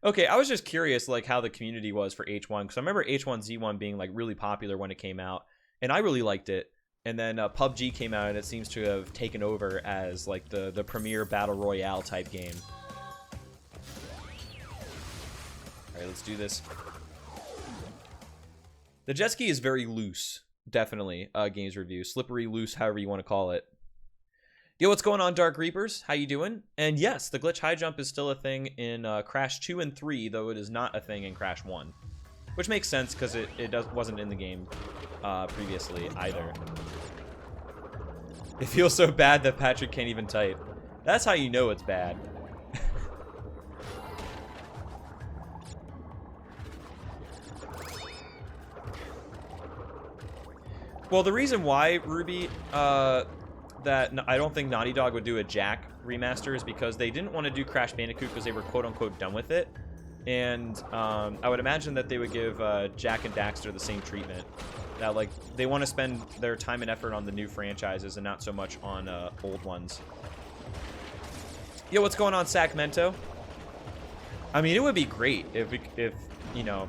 Speaker 1: Okay, I was just curious like how the community was for H1, because I remember H1Z1 being like really popular when it came out, and I really liked it. And then PUBG came out, and it seems to have taken over as like the premier battle royale type game. All right, let's do this. The jet ski is very loose, definitely. Games review, slippery, loose, however you want to call it. Yo, what's going on, Dark Reapers? How you doing? And yes, the glitch high jump is still a thing in Crash 2 and 3, though it is not a thing in Crash 1, which makes sense because it wasn't in the game previously either. It feels so bad that Patrick can't even type. That's how you know it's bad. Well, the reason why, Ruby, that I don't think Naughty Dog would do a Jack remaster is because they didn't want to do Crash Bandicoot because they were quote-unquote done with it. And I would imagine that they would give Jack and Daxter the same treatment. That, like, they want to spend their time and effort on the new franchises and not so much on old ones. Yo, what's going on, Sacramento? I mean, it would be great if you know,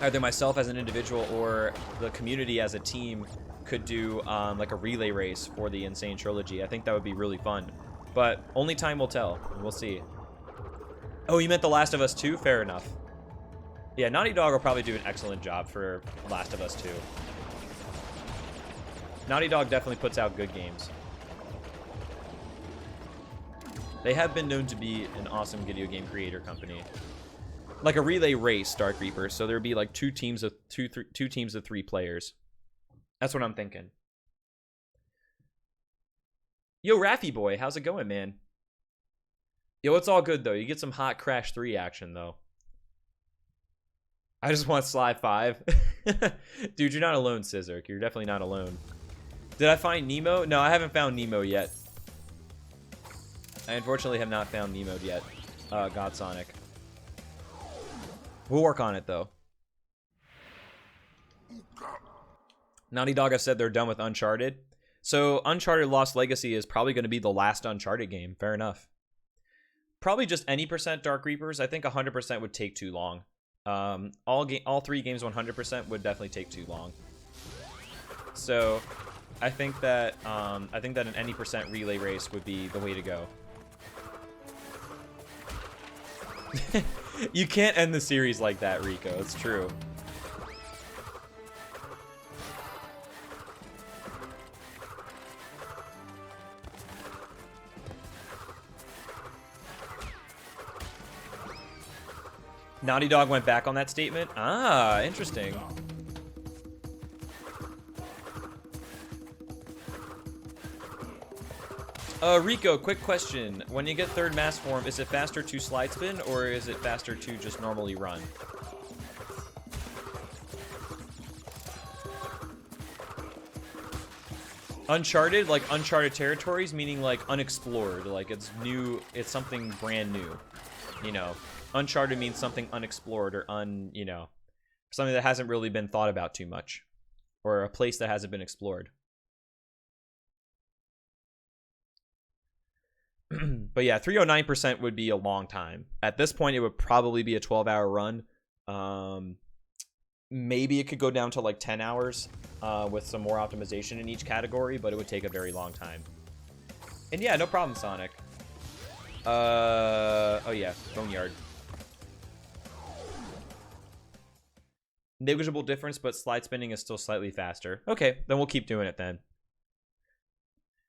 Speaker 1: either myself as an individual or the community as a team could do like a relay race for the Insane Trilogy. I think that would be really fun. But only time will tell. We'll see. Oh, you meant The Last of Us 2? Fair enough. Yeah, Naughty Dog will probably do an excellent job for Last of Us 2. Naughty Dog definitely puts out good games. They have been known to be an awesome video game creator company. Like a relay race, Dark Reaper, so there'd be like two teams of 3 players. That's what I'm thinking. Yo, Raffy boy, how's it going, man? Yo, it's all good though. You get some hot Crash 3 action though. I just want Sly 5. Dude, you're not alone, Scissor. You're definitely not alone. Did I find Nemo? No, I haven't found Nemo yet. I unfortunately have not found Nemo yet. God Sonic. We'll work on it, though. Naughty Dog have said they're done with Uncharted. So Uncharted Lost Legacy is probably going to be the last Uncharted game. Fair enough. Probably just any percent Dark Reapers. I think 100% would take too long. All 3 games 100% would definitely take too long. So I think that an any percent relay race would be the way to go. You can't end the series like that, Rico. It's true. Naughty Dog went back on that statement? Ah, interesting. Rico, quick question. When you get third mass form, is it faster to slide spin, or is it faster to just normally run? Uncharted, like Uncharted territories, meaning like unexplored, like it's new, it's something brand new, you know. Uncharted means something unexplored or you know, something that hasn't really been thought about too much, or a place that hasn't been explored. But yeah, 309% would be a long time. At this point, it would probably be a 12-hour run. Maybe it could go down to like 10 hours with some more optimization in each category, but it would take a very long time. And yeah, no problem, Sonic. Oh yeah, Boneyard. Negligible difference, but slide spinning is still slightly faster. Okay, then we'll keep doing it then.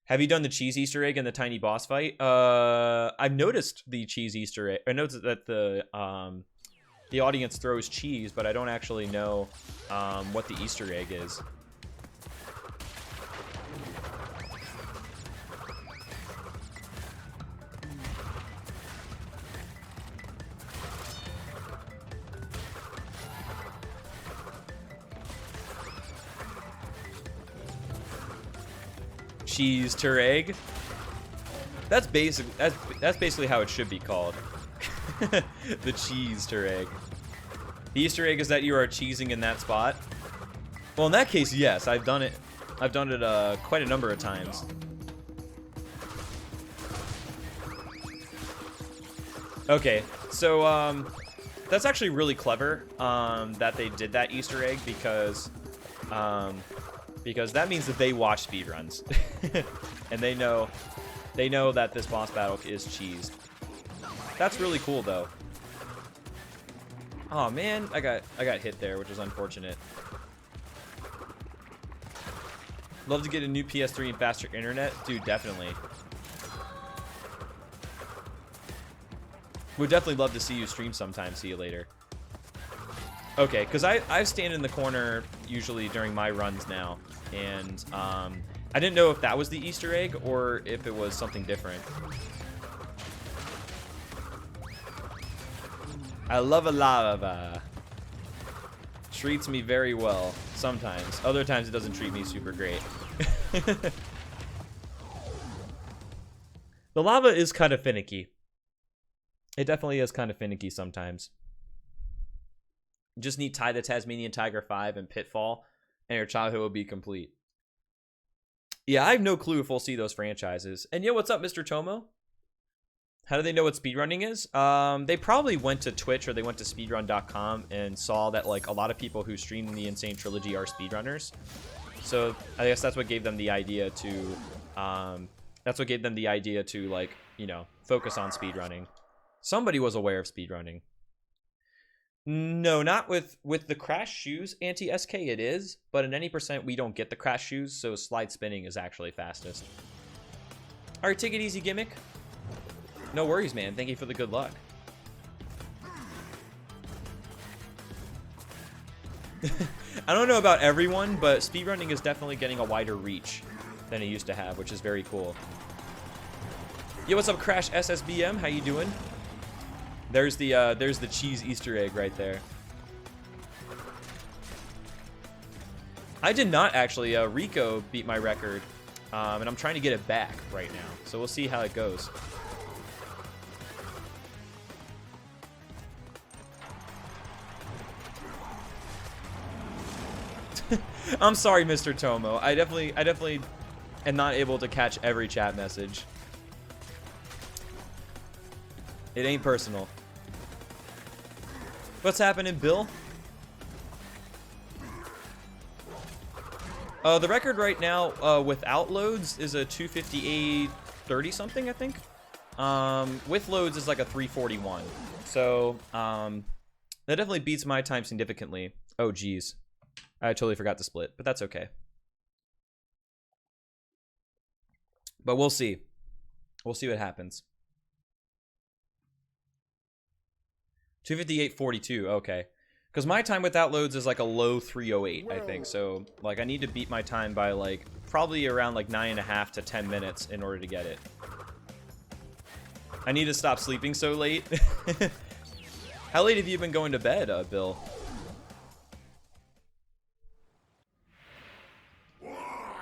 Speaker 1: Have you done the cheese Easter egg in the tiny boss fight? I've noticed the cheese Easter egg. I noticed that the audience throws cheese, but I don't actually know what the Easter egg is. cheese egg. That's basic. That's basically how it should be called. The cheese egg. The Easter egg is that you are cheesing in that spot. Well, in that case, yes, I've done it. I've done it quite a number of times. Okay, so that's actually really clever that they did that Easter egg because that means that they watch speedruns and they know that this boss battle is cheesed. That's really cool though. Oh man, I got hit there, which is unfortunate. Love to get a new PS3 and faster internet, dude. Definitely. Would definitely love to see you stream sometime. See you later. Okay, because I stand in the corner usually during my runs now, and I didn't know if that was the Easter egg or if it was something different. I love a lava. Treats me very well sometimes. Other times it doesn't treat me super great. The lava is kind of finicky. It definitely is kind of finicky sometimes. Just need Ty the Tasmanian Tiger 5 and Pitfall, and your childhood will be complete. Yeah, I have no clue if we'll see those franchises. And yo, what's up, Mr. Tomo? How do they know what speedrunning is? They probably went to Twitch or they went to speedrun.com and saw that like a lot of people who stream the Insane Trilogy are speedrunners. So I guess that's what gave them the idea to, like, you know, focus on speedrunning. Somebody was aware of speedrunning. No, not with the crash shoes anti-SK it is, but in any percent we don't get the crash shoes, so slide spinning is actually fastest. All right, take it easy, Gimmick. No worries, man. Thank you for the good luck. I don't know about everyone, but speedrunning is definitely getting a wider reach than it used to have, which is very cool. Yo, what's up, Crash SSBM? How you doing? There's the cheese Easter egg right there. I did not actually. Rico beat my record, and I'm trying to get it back right now. So we'll see how it goes. I'm sorry, Mr. Tomo. I definitely am not able to catch every chat message. It ain't personal. What's happening, Bill? The record right now without loads is a 258.30 something, I think. With loads is like a 341. So that definitely beats my time significantly. Oh geez, I totally forgot to split, but that's okay. But we'll see. We'll see what happens. 258.42, okay. Because my time without loads is like a low 308, I think. So, like, I need to beat my time by, like, probably around, like, 9.5 to 10 minutes in order to get it. I need to stop sleeping so late. How late have you been going to bed, Bill?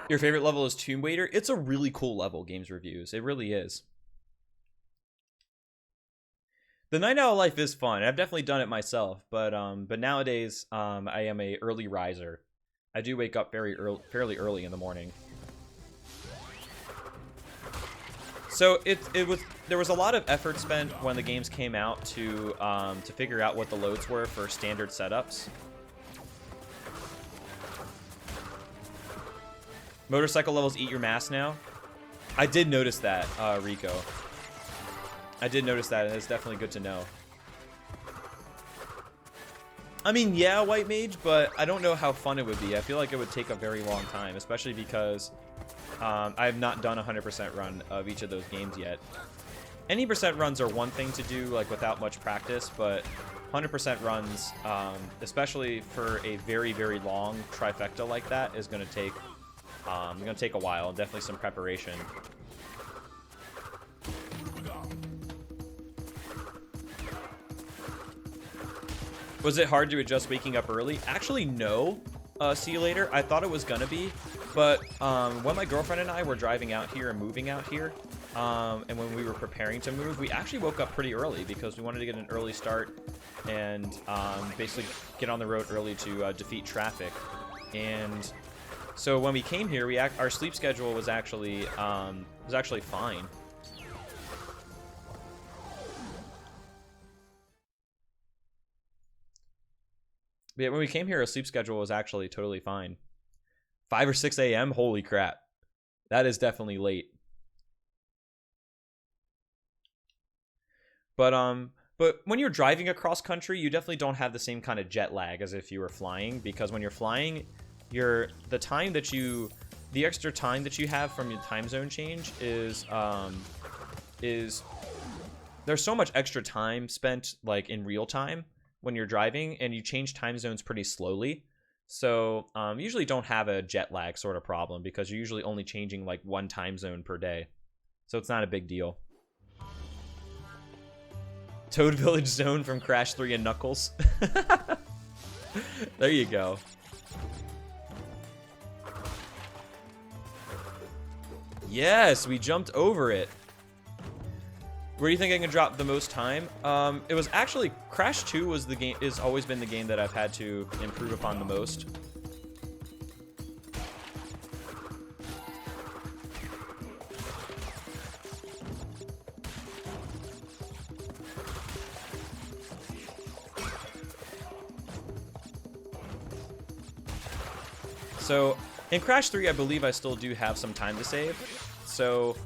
Speaker 1: Your favorite level is Tomb Raider? It's a really cool level, Games Reviews. It really is. The Night Owl life is fun. I've definitely done it myself, but nowadays I am a early riser. I do wake up fairly early in the morning. So there was a lot of effort spent when the games came out to figure out what the loads were for standard setups. Motorcycle levels eat your mass now. I did notice that, Rico. I did notice that, and it's definitely good to know. I mean, yeah, White Mage, but I don't know how fun it would be. I feel like it would take a very long time, especially because I have not done a 100% run of each of those games yet. Any percent runs are one thing to do, like, without much practice, but 100% runs, especially for a very, very long trifecta like that, is going to take a while, and definitely some preparation. Was it hard to adjust waking up early? Actually, no. See you later. I thought it was gonna be. But when my girlfriend and I were driving out here and moving out here, and when we were preparing to move, we actually woke up pretty early because we wanted to get an early start and basically get on the road early to defeat traffic. And so when we came here, our sleep schedule was actually fine. But yeah, when we came here, our sleep schedule was actually totally fine. 5 or 6 a.m. Holy crap, that is definitely late. But when you're driving across country, you definitely don't have the same kind of jet lag as if you were flying, because when you're flying, the extra time that you have from your time zone change is there's so much extra time spent like in real time when you're driving, and you change time zones pretty slowly. So you usually don't have a jet lag sort of problem because you're usually only changing like one time zone per day. So it's not a big deal. Toad Village Zone from Crash 3 and Knuckles. There you go. Yes, we jumped over it. Where do you think I can drop the most time? It was actually Crash 2 was the game, is always been the game that I've had to improve upon the most. So in Crash 3, I believe I still do have some time to save. So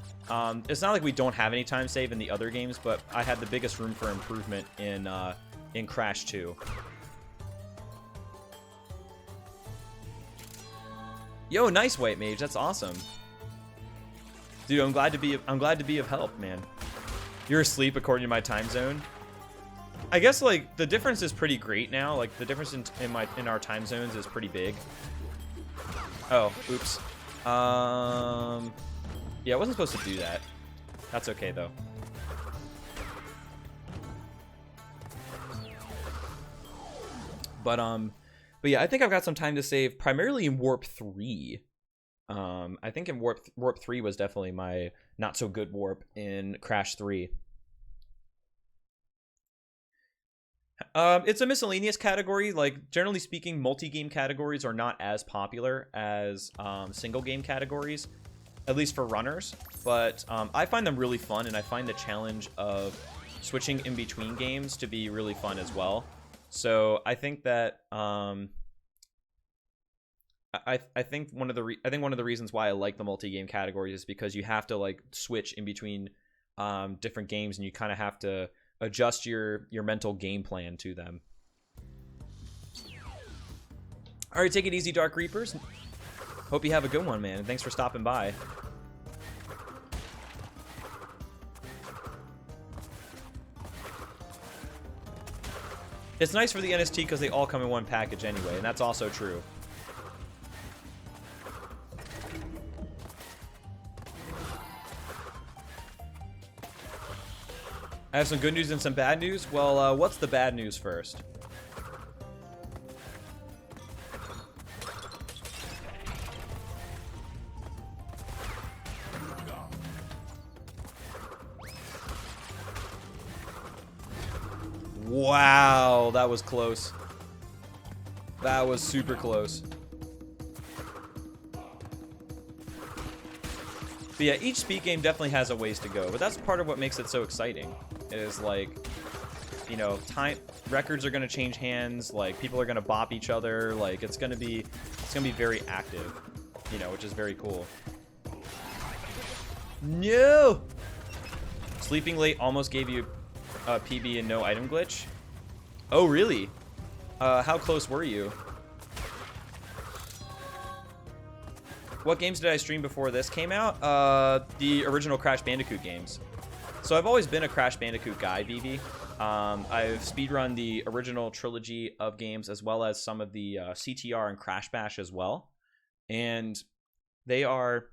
Speaker 1: it's not like we don't have any time save in the other games, but I had the biggest room for improvement in Crash 2. Yo, nice White Mage, that's awesome. Dude, I'm glad to be of help, man. You're asleep according to my time zone. I guess like the difference is pretty great now. Like the difference in our time zones is pretty big. Oh, oops. Yeah, I wasn't supposed to do that. That's okay, though. But yeah, I think I've got some time to save, primarily in Warp 3. I think in Warp 3 was definitely my not-so-good warp in Crash 3. It's a miscellaneous category. Like, generally speaking, multi-game categories are not as popular as single-game categories, at least for runners. But I find them really fun, and I find the challenge of switching in between games to be really fun as well. So I think that I think one of the reasons why I like the multi-game categories is because you have to like switch in between different games, and you kind of have to adjust your mental game plan to them. All right, take it easy, Dark Reapers. Hope you have a good one, man. Thanks for stopping by. It's nice for the NST because they all come in one package anyway, and that's also true. I have some good news and some bad news. Well, what's the bad news first? Wow, that was close. That was super close. But yeah, each speed game definitely has a ways to go, but that's part of what makes it so exciting. Is like, you know, records are gonna change hands, like people are gonna bop each other, like it's gonna be very active, you know, which is very cool. No! Sleeping late almost gave you a PB and no item glitch. Oh really? How close were you? What games did I stream before this came out? The original Crash Bandicoot games. So I've always been a Crash Bandicoot guy, BB. I've speedrun the original trilogy of games as well as some of the CTR and Crash Bash as well. And they are...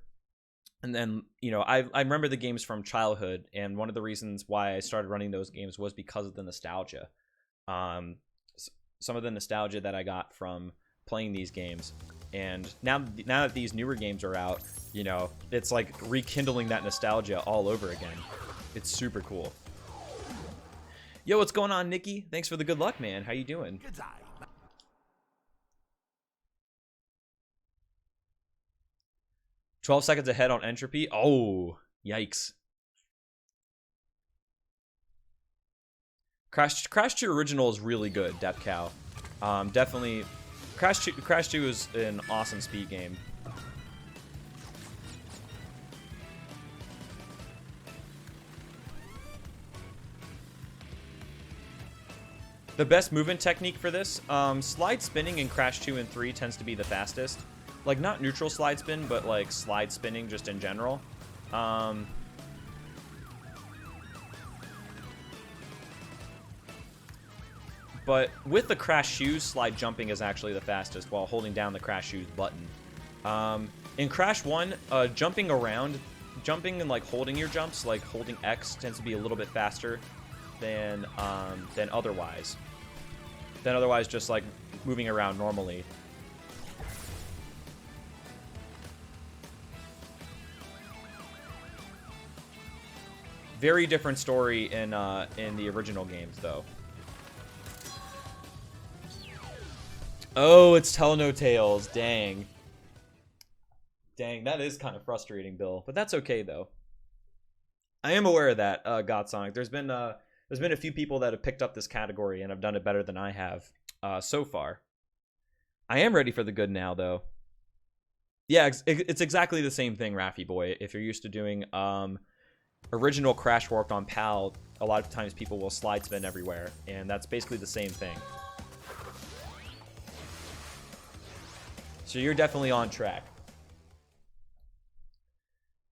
Speaker 1: And then, you know, I remember the games from childhood, and one of the reasons why I started running those games was because of the nostalgia. Some of the nostalgia that I got from playing these games. And now that these newer games are out, you know, it's like rekindling that nostalgia all over again. It's super cool. Yo, what's going on, Nikki? Thanks for the good luck, man. How you doing? 12 seconds ahead on entropy. Oh, yikes. Crash 2 original is really good, Dep Cow. Definitely, Crash 2 is an awesome speed game. The best movement technique for this, slide spinning in Crash 2 and 3 tends to be the fastest. Like, not neutral slide spin, but like slide spinning just in general. But with the Crash Shoes, slide jumping is actually the fastest while holding down the Crash Shoes button. In Crash 1, jumping around, jumping and like holding your jumps, like holding X, tends to be a little bit faster than otherwise. Than otherwise just like moving around normally. Very different story in the original games, though. Oh, it's Tell No Tales. Dang. Dang, that is kind of frustrating, Bill. But that's okay, though. I am aware of that, Godsonic. There's been a few people that have picked up this category and have done it better than I have so far. I am ready for the good now, though. Yeah, it's exactly the same thing, Raffy Boy. If you're used to doing original Crash Warped on PAL, a lot of times people will slide spin everywhere, and that's basically the same thing. So you're definitely on track.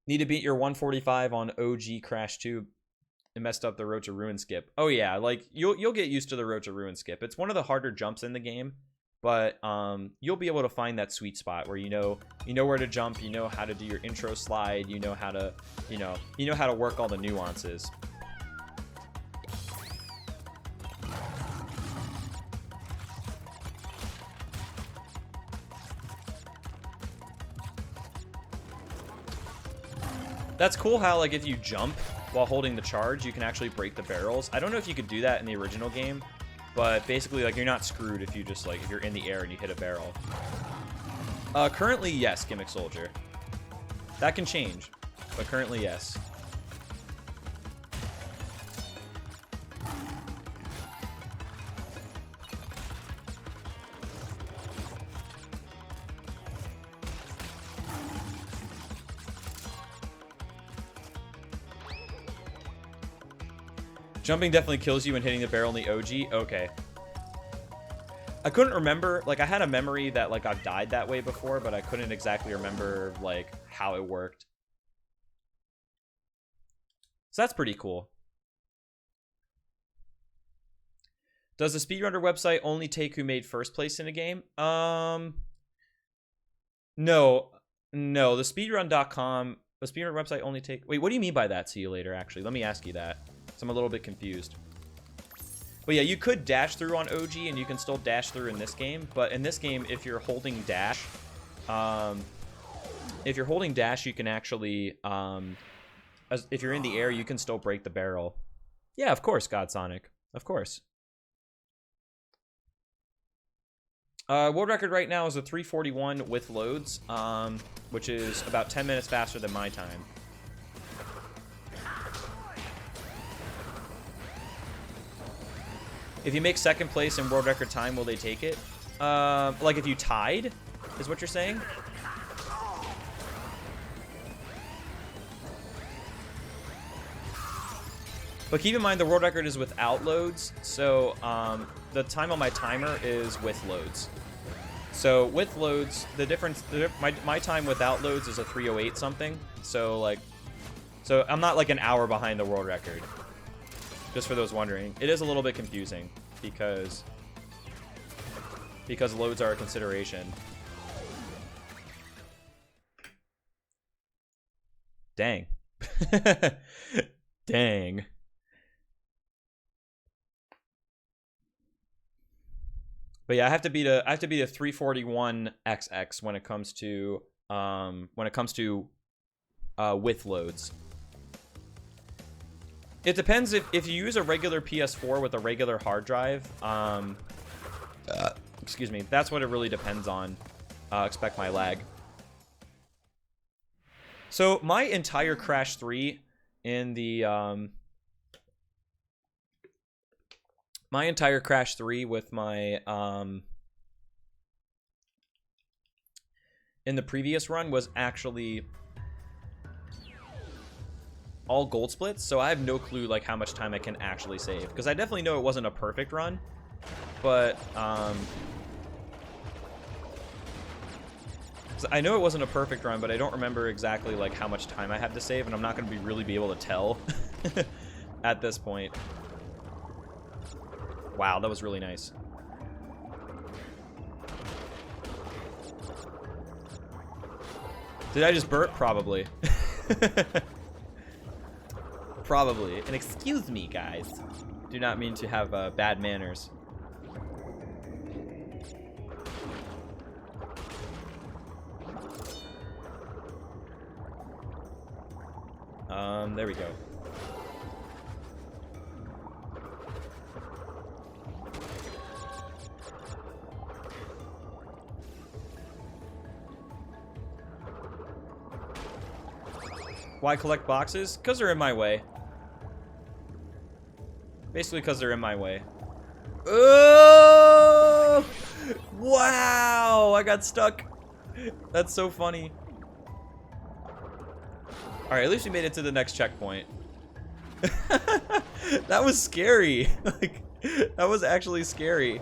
Speaker 1: Need to beat your 145 on OG Crash 2. It messed up the Road to Ruin skip. Oh yeah, like you'll get used to the Road to Ruin skip. It's one of the harder jumps in the game, but you'll be able to find that sweet spot where you know where to jump, you know how to do your intro slide, you know how to how to work all the nuances. That's cool how, like, if you jump while holding the charge, you can actually break the barrels. I don't know if you could do that in the original game, but basically, like, you're not screwed if you just, like, if you're in the air and you hit a barrel. Currently, yes, Gimmick Soldier. That can change, but currently, yes. Jumping definitely kills you when hitting the barrel in the OG. Okay. I couldn't remember, like, I had a memory that, like, I've died that way before, but I couldn't exactly remember, like, how it worked. So that's pretty cool. Does the Speedrunner website only take who made first place in a game? No. No, the speedrun.com, the Speedrun website only take... Wait, what do you mean by that? See you later, actually. Let me ask you that. So I'm a little bit confused. But yeah, you could dash through on OG, and you can still dash through in this game. But in this game, if you're holding dash, you can actually, if you're in the air, you can still break the barrel. Yeah, of course, Godsonic. Of course. World record right now is a 3:41 with loads, which is about 10 minutes faster than my time. If you make second place in world record time, will they take it? Like if you tied, is what you're saying? But keep in mind the world record is without loads, so the time on my timer is with loads. So with loads, the difference, my time without loads is a 3:08 something. So I'm not like an hour behind the world record. Just for those wondering, it is a little bit confusing because loads are a consideration. Dang. Dang. But yeah, I have to beat a 341 XX when it comes to with loads. It depends if you use a regular PS4 with a regular hard drive. Excuse me. That's what it really depends on. Expect my lag. So my entire Crash 3 in the my entire Crash 3 with my in the previous run was actually all gold splits, so I have no clue like how much time I can actually save, because I definitely know it wasn't a perfect run, but I know it wasn't a perfect run, but I don't remember exactly like how much time I had to save, and I'm not going to really be able to tell at this point. Wow, that was really nice. Did I just burp? Probably. Probably. And excuse me, guys. Do not mean to have bad manners. There we go. Why collect boxes? Because they're in my way. Basically because they're in my way. Oh! Wow! I got stuck. That's so funny. Alright, at least we made it to the next checkpoint. That was scary. Like, that was actually scary.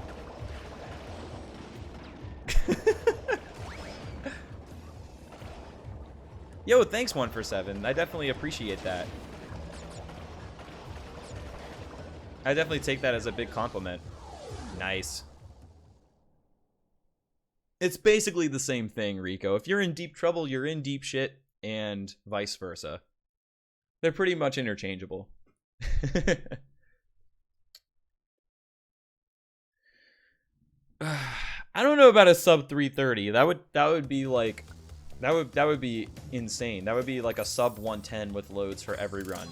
Speaker 1: Yo, thanks 147. I definitely appreciate that. I definitely take that as a big compliment. Nice. It's basically the same thing, Rico. If you're in deep trouble, you're in deep shit, and vice versa. They're pretty much interchangeable. I don't know about a sub 330. That would be like that would be insane. That would be like a sub 110 with loads for every run.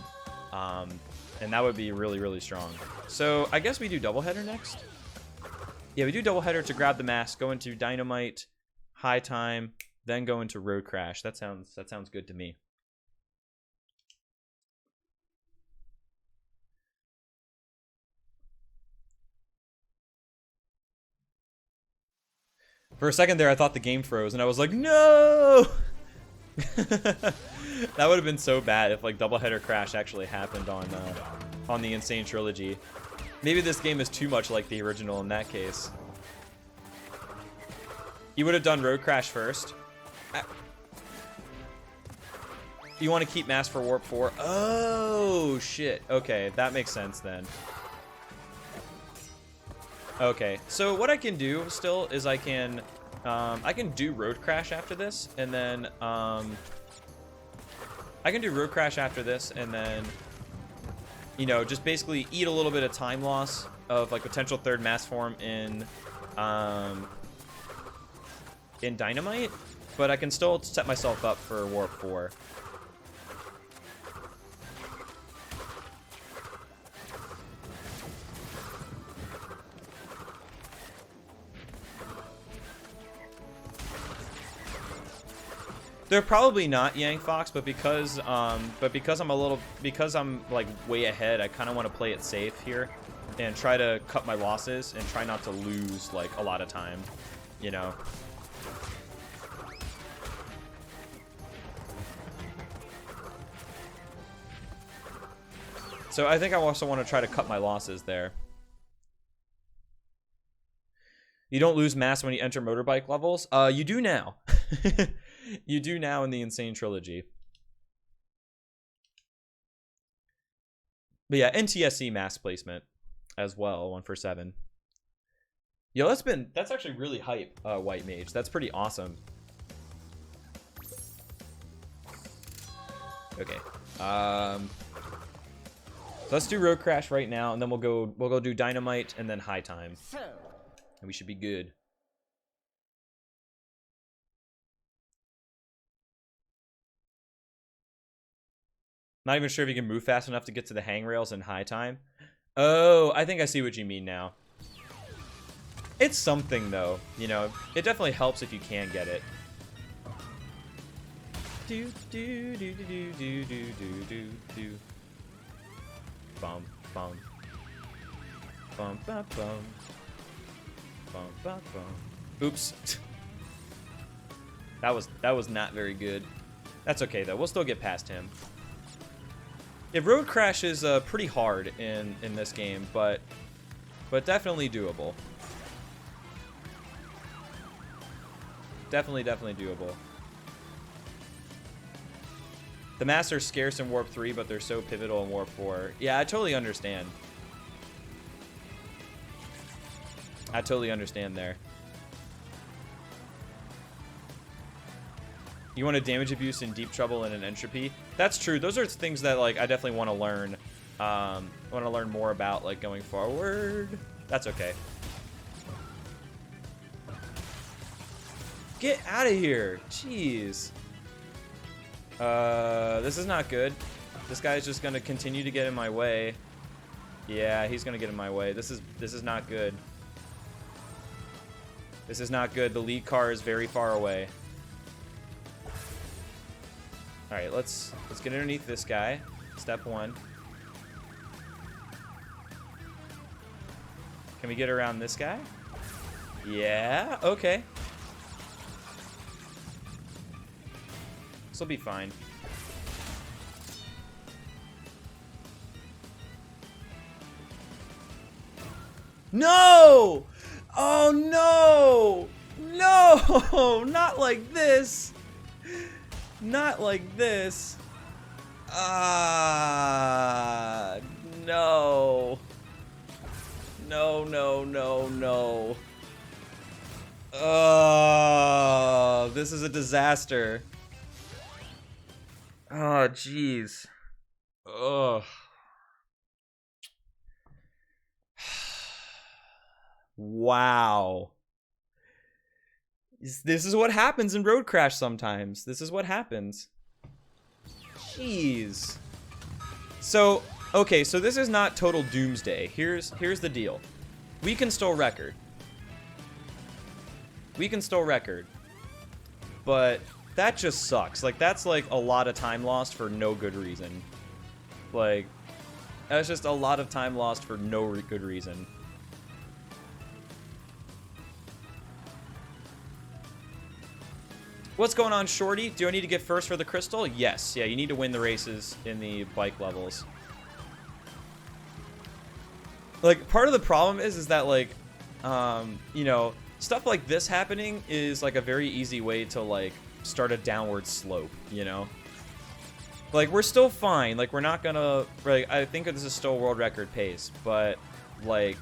Speaker 1: And that would be really, really strong. So I guess we do doubleheader next. Yeah, we do doubleheader to grab the mask, go into Dynamite, High Time, then go into Road Crash. That sounds good to me. For a second there, I thought the game froze, and I was like, no! That would have been so bad if like doubleheader Crash actually happened on the Insane Trilogy. Maybe this game is too much like the original in that case. You would have done Road Crash first. You want to keep Mask for Warp 4? Oh, shit. Okay, that makes sense then. Okay, so what I can do still is I can do Road Crash after this, and then I can do Road Crash after this, and then, you know, just basically eat a little bit of time loss of like potential third mass form in Dynamite, but I can still set myself up for Warp 4. They're probably not Yang Fox, but because I'm like way ahead, I kind of want to play it safe here and try to cut my losses and try not to lose like a lot of time, you know. So I think I also want to try to cut my losses there. You don't lose mass when you enter motorbike levels. You do now. You do now in the Insane Trilogy. But yeah, NTSC mask placement as well, 147. Yo, that's actually really hype, White Mage. That's pretty awesome. Okay. So let's do Road Crash right now, and then we'll go do Dynamite and then High Time.
Speaker 2: So,
Speaker 1: And we should be good. Not even sure if you can move fast enough to get to the hangrails in high time. Oh, I think I see what you mean now. It's something, though. You know, it definitely helps if you can get it. Do, do, do, do, do, do, do, do, do. Bum, bum. Bum, bum, bum. Bum, bum, bum. Oops. That was not very good. That's okay, though. We'll still get past him. Yeah, Road Crash is pretty hard in this game, but definitely doable. Definitely doable. The masks are scarce in Warp 3, but they're so pivotal in Warp 4. Yeah, I totally understand. I totally understand there. You want a damage abuse in Deep Trouble and an Entropy? That's true. Those are things that like I definitely want to learn. Want to learn more about like going forward. That's okay. Get out of here. Jeez. This is not good. This guy's just gonna continue to get in my way. Yeah, he's gonna get in my way. This is not good. This is not good. The lead car is very far away. All right, let's get underneath this guy. Step 1. Can we get around this guy? Yeah, okay. This will be fine. No! Oh no! No! Not like this! Not like this. No. No, no, no, no. This is a disaster. Oh, jeez. Ugh. Wow. This is what happens in Road Crash sometimes. This is what happens. Jeez. So, okay, so this is not total doomsday. Here's the deal. We can still record. We can still record. But that just sucks. Like, that's like a lot of time lost for no good reason. Like, that's just a lot of time lost for no good reason. What's going on, Shorty? Do I need to get first for the crystal? Yes. Yeah, you need to win the races in the bike levels. Like, part of the problem is that, like, you know, stuff like this happening is, like, a very easy way to, like, start a downward slope, you know? Like, we're still fine. Like, we're not gonna, like, I think this is still world record pace, but, like,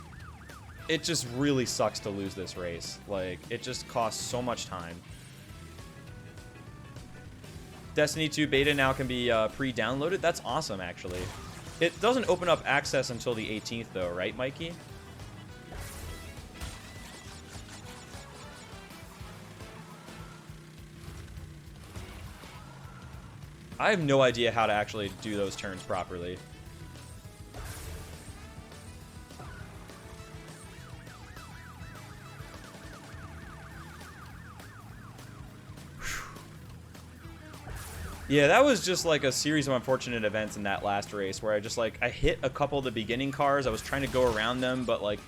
Speaker 1: it just really sucks to lose this race. Like, it just costs so much time. Destiny 2 beta now can be pre-downloaded. That's awesome, actually. It doesn't open up access until the 18th, though, right, Mikey? I have no idea how to actually do those turns properly. Yeah, that was just like a series of unfortunate events in that last race where I hit a couple of the beginning cars. I was trying to go around them, but like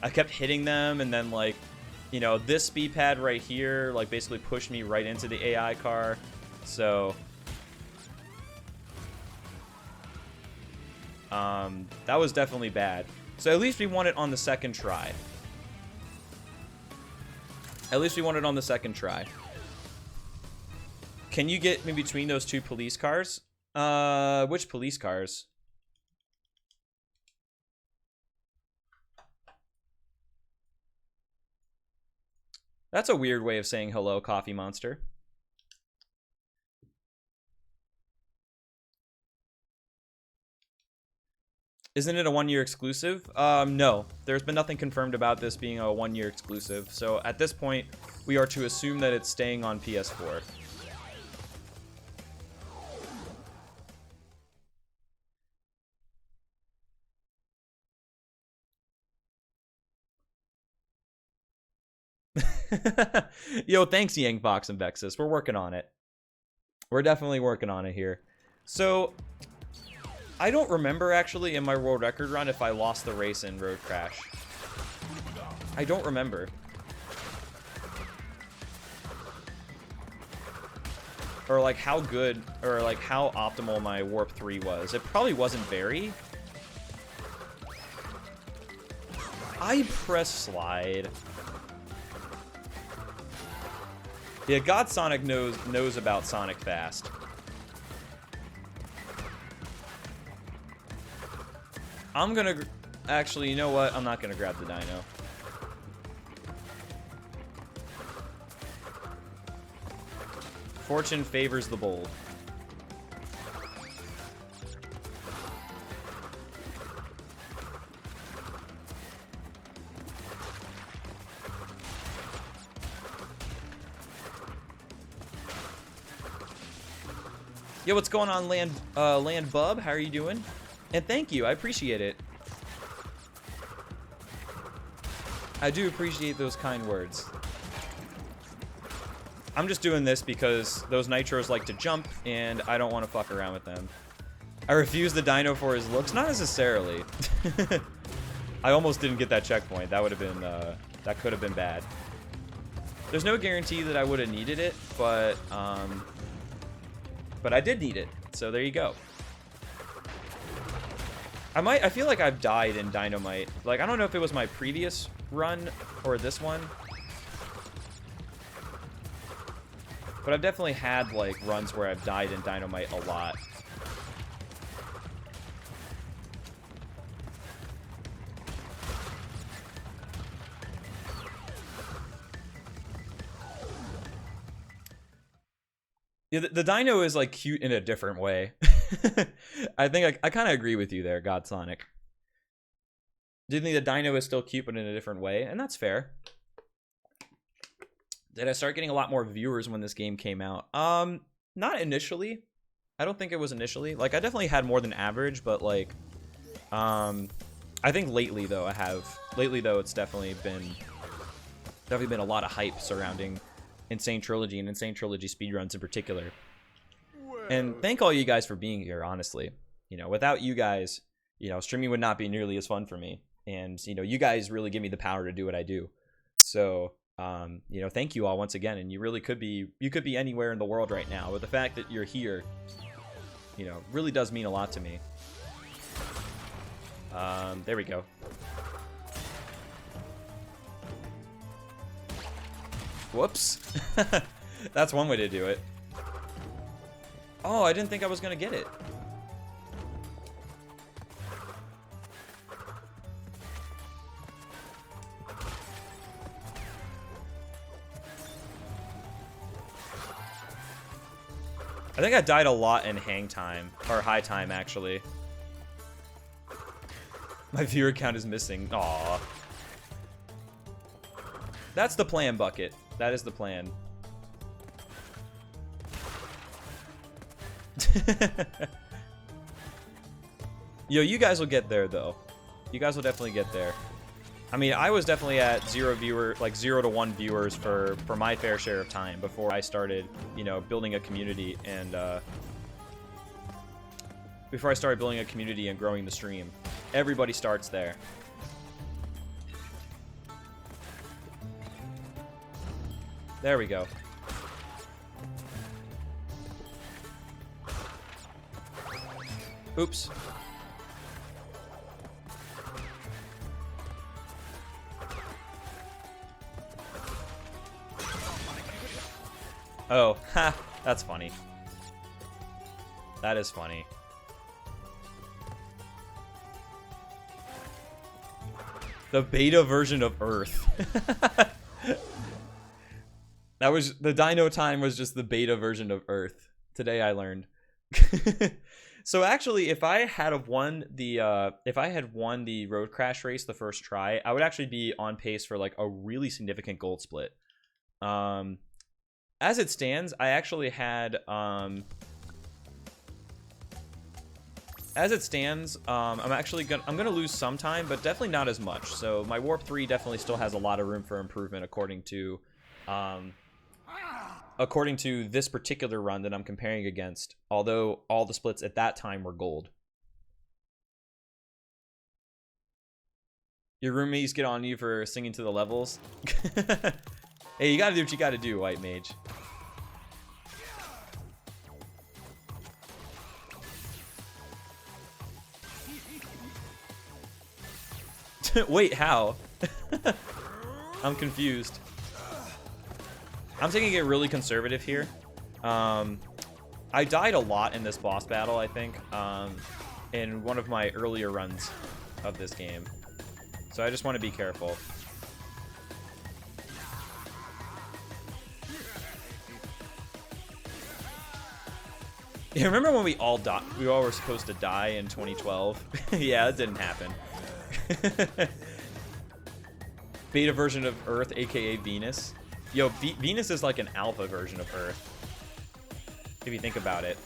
Speaker 1: I kept hitting them, and then like, you know, this speed pad right here like basically pushed me right into the AI car. So that was definitely bad. So at least we won it on the second try. At least we won it on the second try. Can you get in between those two police cars? Which police cars? That's a weird way of saying hello, Coffee Monster. Isn't it a 1-year exclusive? No. There's been nothing confirmed about this being a 1-year exclusive. So at this point, we are to assume that it's staying on PS4. Yo, thanks, Yang Fox and Vexus. We're working on it. We're definitely working on it here. So, I don't remember, actually, in my world record run if I lost the race in Road Crash. I don't remember. Or, like, how good, or, like, how optimal my Warp 3 was. It probably wasn't very. I press slide. Yeah, God Sonic knows about Sonic Fast. I'm gonna... Actually, you know what? I'm not gonna grab the dino. Fortune favors the bold. Yo, what's going on, Land Bub? How are you doing? And thank you, I appreciate it. I do appreciate those kind words. I'm just doing this because those Nitros like to jump, and I don't want to fuck around with them. I refuse the dino for his looks? Not necessarily. I almost didn't get that checkpoint. That would have been, that could have been bad. There's no guarantee that I would have needed it, but I did need it, so there you go. I feel like I've died in Dynamite. Like, I don't know if it was my previous run or this one. But I've definitely had, like, runs where I've died in Dynamite a lot. Yeah, the dino is, like, cute in a different way. I think I kind of agree with you there, God Sonic. Do you think the dino is still cute, but in a different way? And that's fair. Did I start getting a lot more viewers when this game came out? Not initially. I don't think it was initially. Like, I definitely had more than average, but, like, I think lately, though, Lately, though, it's definitely been a lot of hype surrounding Insane Trilogy and Insane Trilogy speedruns in particular. And thank all you guys for being here, honestly. You know, without you guys, you know, streaming would not be nearly as fun for me. And, you know, you guys really give me the power to do what I do. So, you know, thank you all once again. And you really could be anywhere in the world right now. But the fact that you're here, you know, really does mean a lot to me. There we go. Whoops. That's one way to do it. Oh, I didn't think I was gonna get it. I think I died a lot in hang time, or high time, actually. My viewer count is missing. Aww. That's the plan, Bucket. That is the plan. Yo, you guys will get there, though. You guys will definitely get there. I mean, I was definitely at 0 to 1 viewers for my fair share of time before I started, you know, building a community and, before I started building a community and growing the stream. Everybody starts there. There we go. Oops. Oh, ha, that's funny. That is funny. The beta version of Earth. That was, the dino time was just the beta version of Earth. Today I learned. So actually, if I had won the road crash race the first try, I would actually be on pace for like a really significant gold split. As it stands, I actually had as it stands, I'm gonna lose some time, but definitely not as much. So my warp 3 definitely still has a lot of room for improvement according to this particular run that I'm comparing against, although all the splits at that time were gold. Your roomies get on you for singing to the levels. Hey, you gotta do what you gotta do, White Mage. Wait, how? I'm confused. I'm taking it really conservative here. I died a lot in this boss battle, I think, in one of my earlier runs of this game. So I just want to be careful. Yeah, remember when we all were supposed to die in 2012? Yeah, it didn't happen. Beta version of Earth, aka Venus. Yo, Venus is like an alpha version of Earth, if you think about it.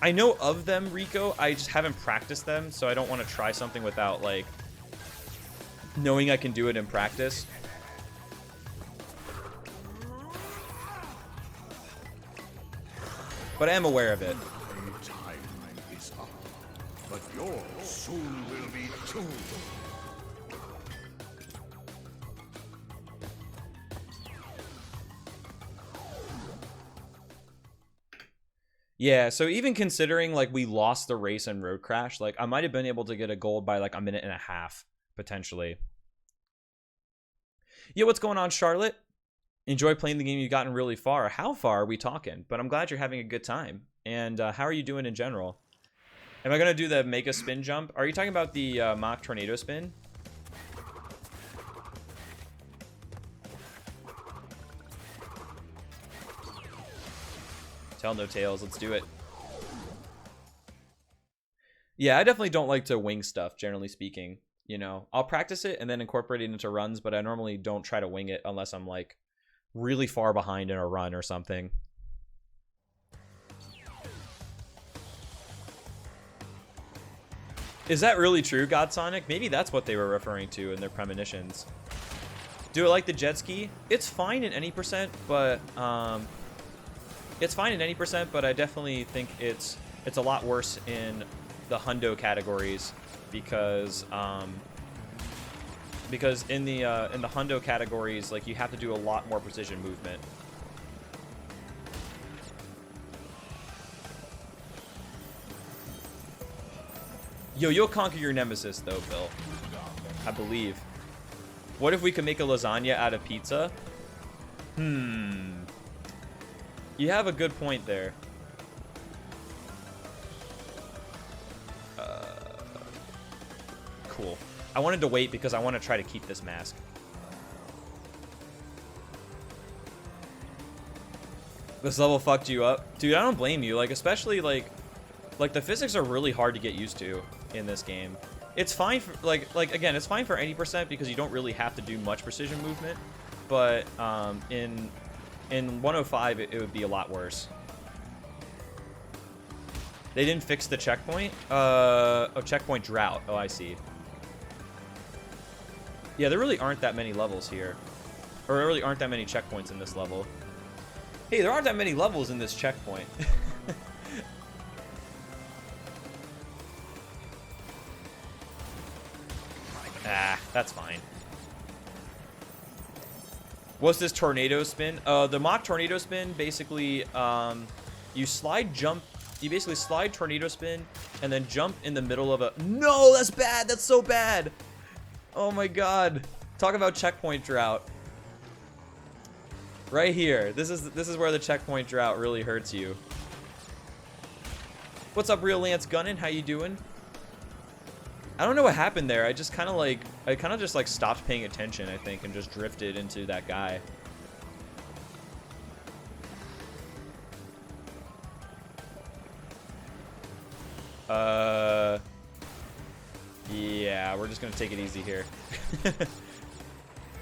Speaker 1: I know of them, Rico. I just haven't practiced them, so I don't want to try something without, like, knowing I can do it in practice. But I am aware of it.
Speaker 2: But yours soon will be too.
Speaker 1: Yeah, so even considering, like, we lost the race in Road Crash, like, I might have been able to get a gold by, like, a minute and a half, potentially. Yo, what's going on, Charlotte? Enjoy playing the game. You've gotten really far. How far are we talking? But I'm glad you're having a good time. And how are you doing in general? Am I going to do the mega spin jump? Are you talking about the mock tornado spin? Tell no tales. Let's do it. Yeah, I definitely don't like to wing stuff, generally speaking. You know, I'll practice it and then incorporate it into runs, but I normally don't try to wing it unless I'm, like, really far behind in a run or something. Is that really true, Godsonic? Maybe that's what they were referring to in their premonitions. Do it like the jet ski? It's fine in any percent, but it's fine in any percent, but I definitely think it's a lot worse in the hundo categories because in the hundo categories, like, you have to do a lot more precision movement. Yo, you'll conquer your nemesis, though, Bill. I believe. What if we could make a lasagna out of pizza? You have a good point there. Cool. I wanted to wait because I want to try to keep this mask. This level fucked you up? Dude, I don't blame you. Like, especially, like the physics are really hard to get used to in this game. It's fine for, again, it's fine for any percent because you don't really have to do much precision movement. But in 105, it would be a lot worse. They didn't fix the checkpoint? Checkpoint drought. Oh, I see. Yeah, there really aren't that many levels here. Or there really aren't that many checkpoints in this level. Hey, there aren't that many levels in this checkpoint. Ah, that's fine. What's this tornado spin? The mock tornado spin, basically, you basically slide tornado spin, and then jump in the middle of a... No, that's bad! That's so bad! Oh my god. Talk about checkpoint drought. Right here. This is where the checkpoint drought really hurts you. What's up, Real Lance Gunnin? How you doing? I don't know what happened there. I just kind of just stopped paying attention, I think, and just drifted into that guy. Yeah, we're just gonna take it easy here.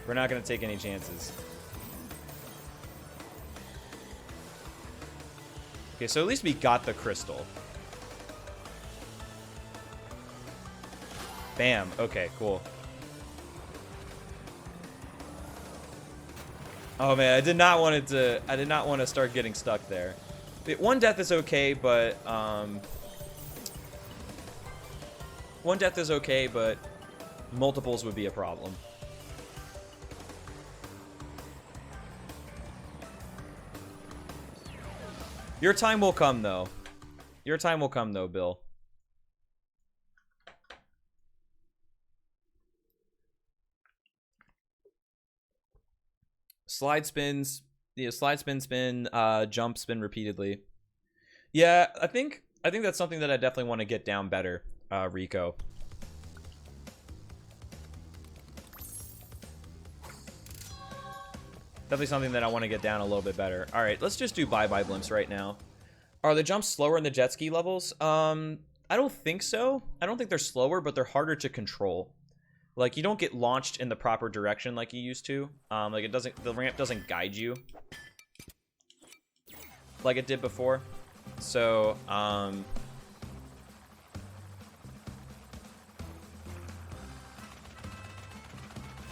Speaker 1: We're not gonna take any chances. Okay, so at least we got the crystal. Bam. Okay, cool. Oh man, I did not want it to. I did not want to start getting stuck there. One death is okay, but one death is okay, but multiples would be a problem. Your time will come, though. Your time will come, though, Bill. Slide spins, yeah, slide spin, spin, jump, spin repeatedly. Yeah, I think that's something that I definitely want to get down better, Rico. Definitely something that I want to get down a little bit better. All right, let's just do bye-bye blimps right now. Are the jumps slower in the jet ski levels? I don't think so. I don't think they're slower, but they're harder to control. Like, you don't get launched in the proper direction like you used to. Like, it doesn't, the ramp doesn't guide you like it did before. So,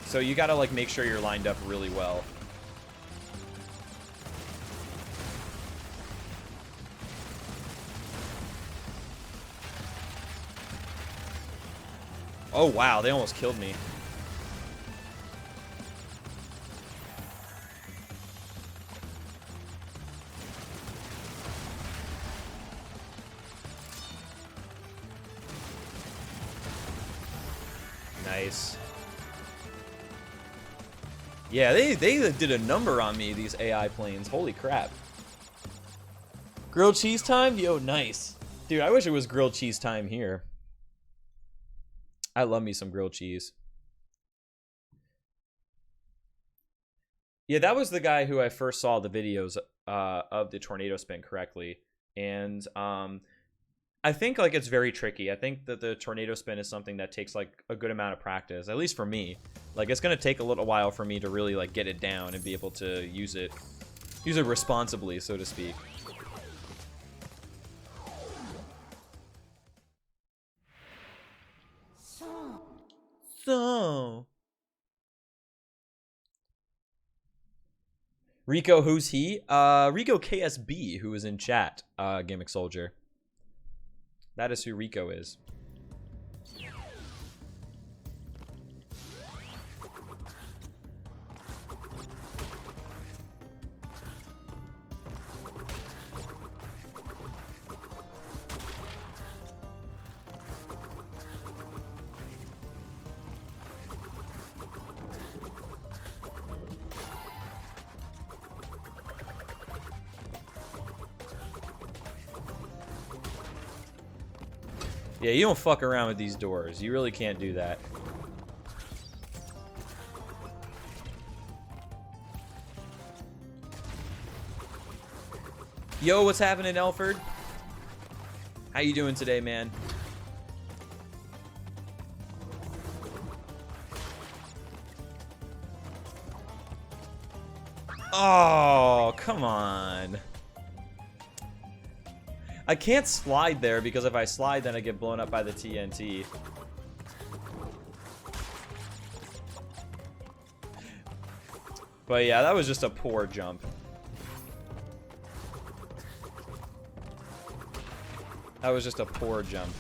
Speaker 1: so you gotta, like, make sure you're lined up really well. Oh, wow, they almost killed me. Nice. Yeah, they did a number on me, these AI planes. Holy crap. Grilled cheese time? Yo, nice. Dude, I wish it was grilled cheese time here. I love me some grilled cheese. Yeah, that was the guy who I first saw the videos of the tornado spin correctly. And I think, like, it's very tricky. I think that the tornado spin is something that takes, like, a good amount of practice, at least for me. Like, it's going to take a little while for me to really, like, get it down and be able to use it responsibly, so to speak. So Rico, who's he? Rico KSB, who is in chat, Gimmick Soldier. That is who Rico is. Yeah, you don't fuck around with these doors. You really can't do that. Yo, what's happening, Elford? How you doing today, man? Oh, come on. I can't slide there because if I slide, then I get blown up by the TNT. But yeah, that was just a poor jump. That was just a poor jump.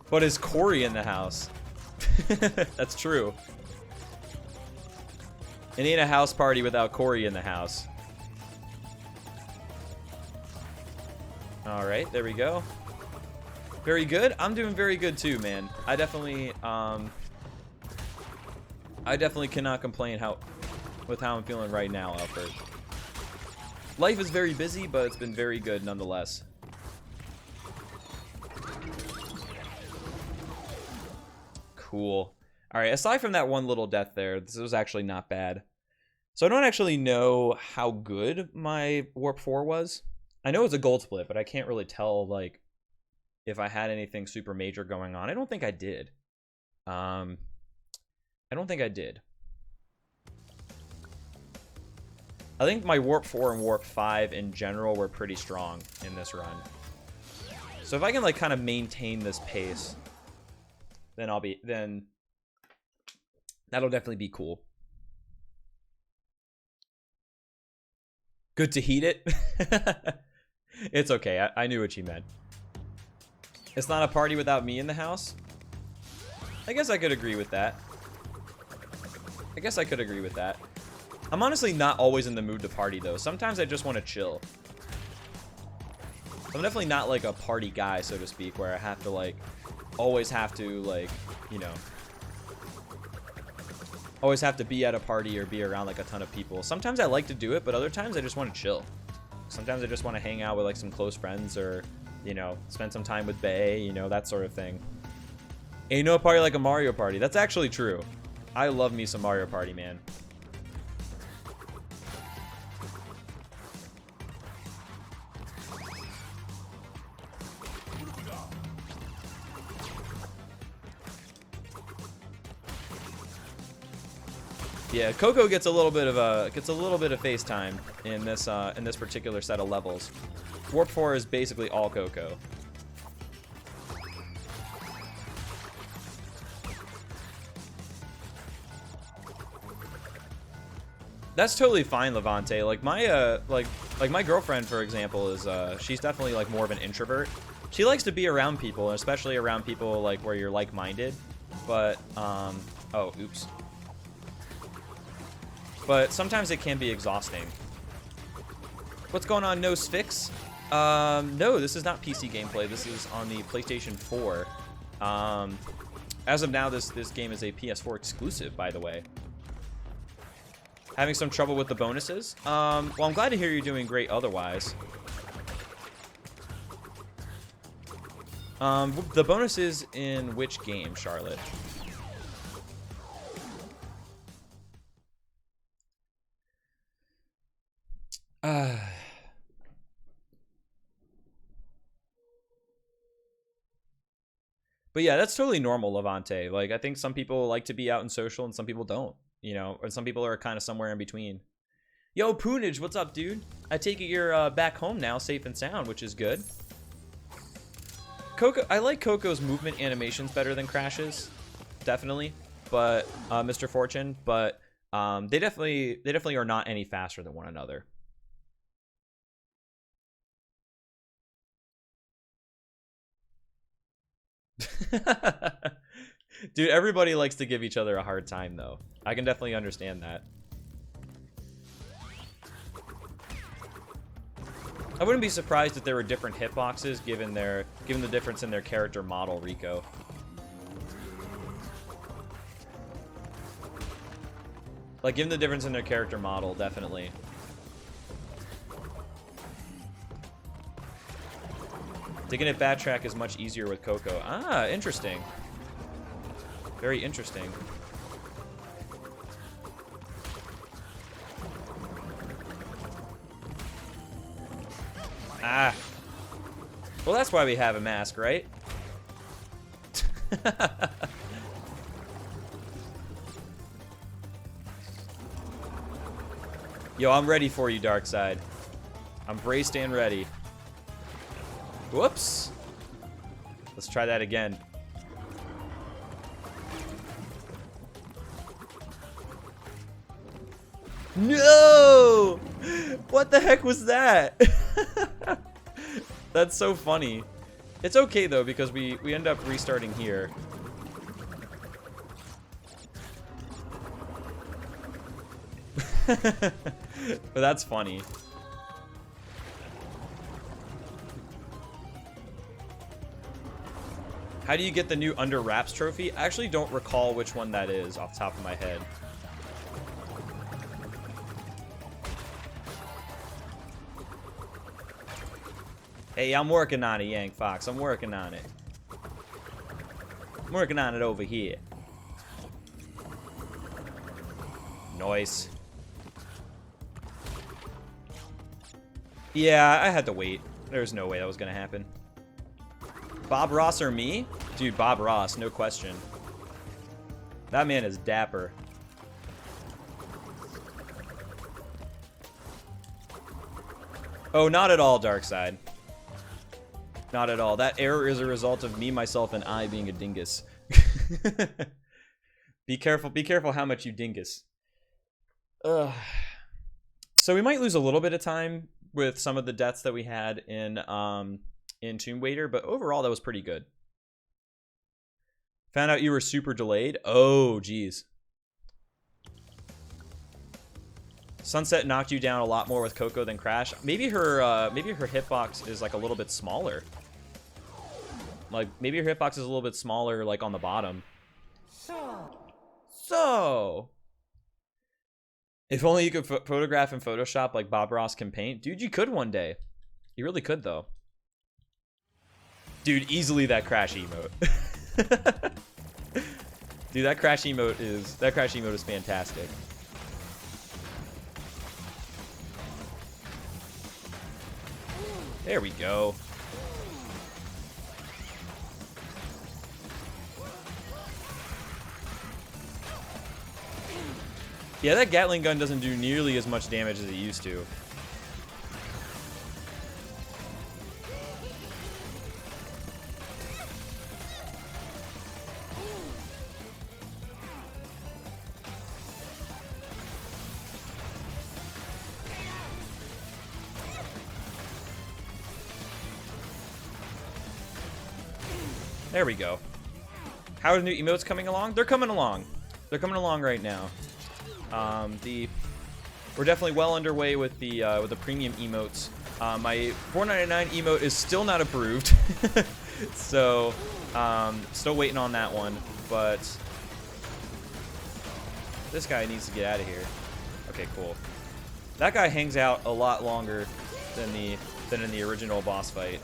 Speaker 1: But is Corey in the house? That's true. It ain't a house party without Corey in the house. Alright, there we go. Very good. I'm doing very good too, man. I definitely cannot complain with how I'm feeling right now, Alfred. Life is very busy, but it's been very good nonetheless. Cool. Alright, aside from that one little death there, this was actually not bad. So I don't actually know how good my Warp 4 was. I know it's a gold split, but I can't really tell, like, if I had anything super major going on. I don't think I did. I don't think I did. I think my Warp 4 and Warp 5 in general were pretty strong in this run. So if I can, like, kind of maintain this pace, then that'll definitely be cool. Good to heat it? It's okay. I knew what you meant. It's not a party without me in the house? I guess I could agree with that. I'm honestly not always in the mood to party, though. Sometimes I just want to chill. I'm definitely not, like, a party guy, so to speak, where I have to, like, always have to, like, you know, always have to be at a party or be around, like, a ton of people. Sometimes I like to do it, but other times I just want to chill. Sometimes I just want to hang out with, like, some close friends or, you know, spend some time with Bae, you know, that sort of thing. Ain't no party like a Mario Party. That's actually true. I love me some Mario Party, man. Yeah, Coco gets a little bit of FaceTime in this particular set of levels. Warp 4 is basically all Coco. That's totally fine, Levante. Like my like my girlfriend, for example, is she's definitely like more of an introvert. She likes to be around people, and especially around people like where you're like-minded. But oh, oops. But sometimes it can be exhausting. What's going on, No Sphinx? No, this is not PC gameplay. This is on the PlayStation 4. As of now, this game is a PS4 exclusive, by the way. Having some trouble with the bonuses? Well, I'm glad to hear you're doing great otherwise. The bonuses in which game, Charlotte? But yeah, that's totally normal, Levante. Like, I think some people like to be out and social and some people don't, you know, or some people are kind of somewhere in between. Yo, Poonage, what's up, dude? I take it you're back home now, safe and sound, which is good. Coco, I like Coco's movement animations better than Crash's, definitely. But Mr. Fortune, but they definitely are not any faster than one another. Dude, everybody likes to give each other a hard time, though. I can definitely understand that. I wouldn't be surprised if there were different hitboxes given the difference in their character model, Rico. Like, given the difference in their character model, definitely. Digging at Backtrack is much easier with Coco. Ah, interesting. Very interesting. Ah. Well, that's why we have a mask, right? Yo, I'm ready for you, Darkseid. I'm braced and ready. Whoops. Let's try that again. No! What the heck was that? That's so funny. It's okay, though, because we end up restarting here. But that's funny. How do you get the new Under Wraps trophy? I actually don't recall which one that is off the top of my head. Hey, I'm working on it, Yang Fox. I'm working on it. I'm working on it over here. Nice. Yeah, I had to wait. There's no way that was gonna happen. Bob Ross or me? Dude, Bob Ross, no question. That man is dapper. Oh, not at all, Darkside. Not at all. That error is a result of me, myself, and I being a dingus. Be careful how much you dingus. Ugh. So we might lose a little bit of time with some of the deaths that we had in Tomb Raider, but overall that was pretty good. Found out you were super delayed. Oh, geez. Sunset knocked you down a lot more with Coco than Crash. Maybe her hitbox is like a little bit smaller. Like maybe her hitbox is a little bit smaller, like on the bottom. So. If only you could photograph in Photoshop like Bob Ross can paint. Dude, you could one day. You really could, though. Dude, easily that Crash emote. Dude, that Crash emote is fantastic. There we go. Yeah, that Gatling gun doesn't do nearly as much damage as it used to. There we go. How are the new emotes coming along? They're coming along. They're coming along right now. We're definitely well underway with the premium emotes. My $4.99 emote is still not approved, so still waiting on that one. But this guy needs to get out of here. Okay, cool. That guy hangs out a lot longer than in the original boss fight.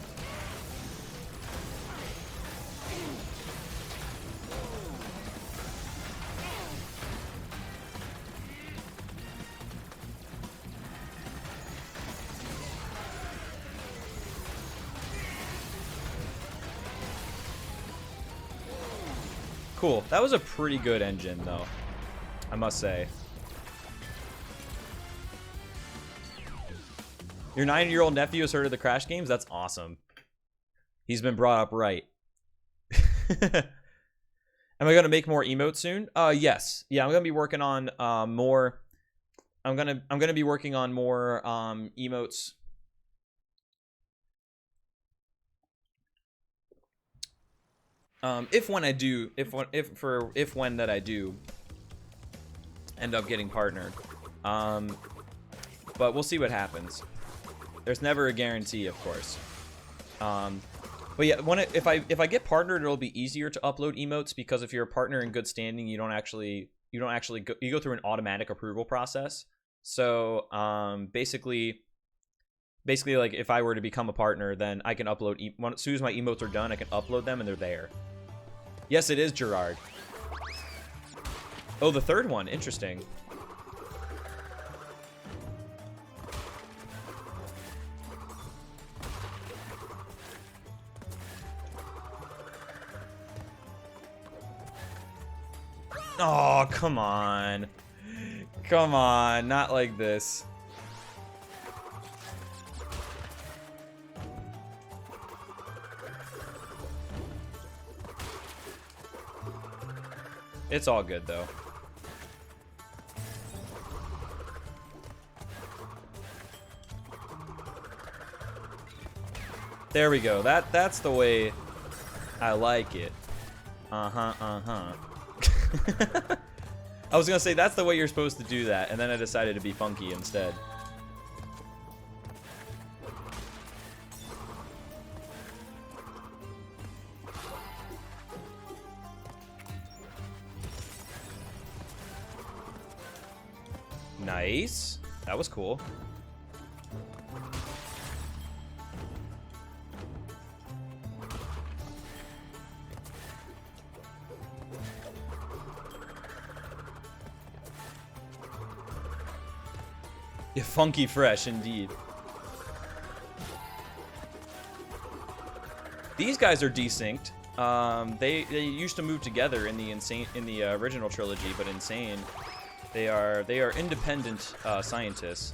Speaker 1: Cool. That was a pretty good engine, though, I must say. Your 9-year-old nephew has heard of the Crash games? That's awesome. He's been brought up right. Am I gonna make more emotes soon? Yes. Yeah, I'm gonna be working on more. I'm gonna be working on more emotes. If when I do end up getting partnered, but we'll see what happens. There's never a guarantee, of course. But yeah, if I get partnered, it'll be easier to upload emotes, because if you're a partner in good standing, you go through an automatic approval process. So basically like if I were to become a partner, then I can upload as soon as my emotes are done, I can upload them and they're there. Yes, it is Gerard. Oh, the third one. Interesting. Oh, come on. Come on, not like this. It's all good, though. There we go. That's the way I like it. Uh-huh, uh-huh. I was gonna say that's the way you're supposed to do that, and then I decided to be funky instead. Nice. That was cool. Yeah, funky fresh indeed. These guys are desynced. They used to move together in the original trilogy, but Insane, they are independent scientists.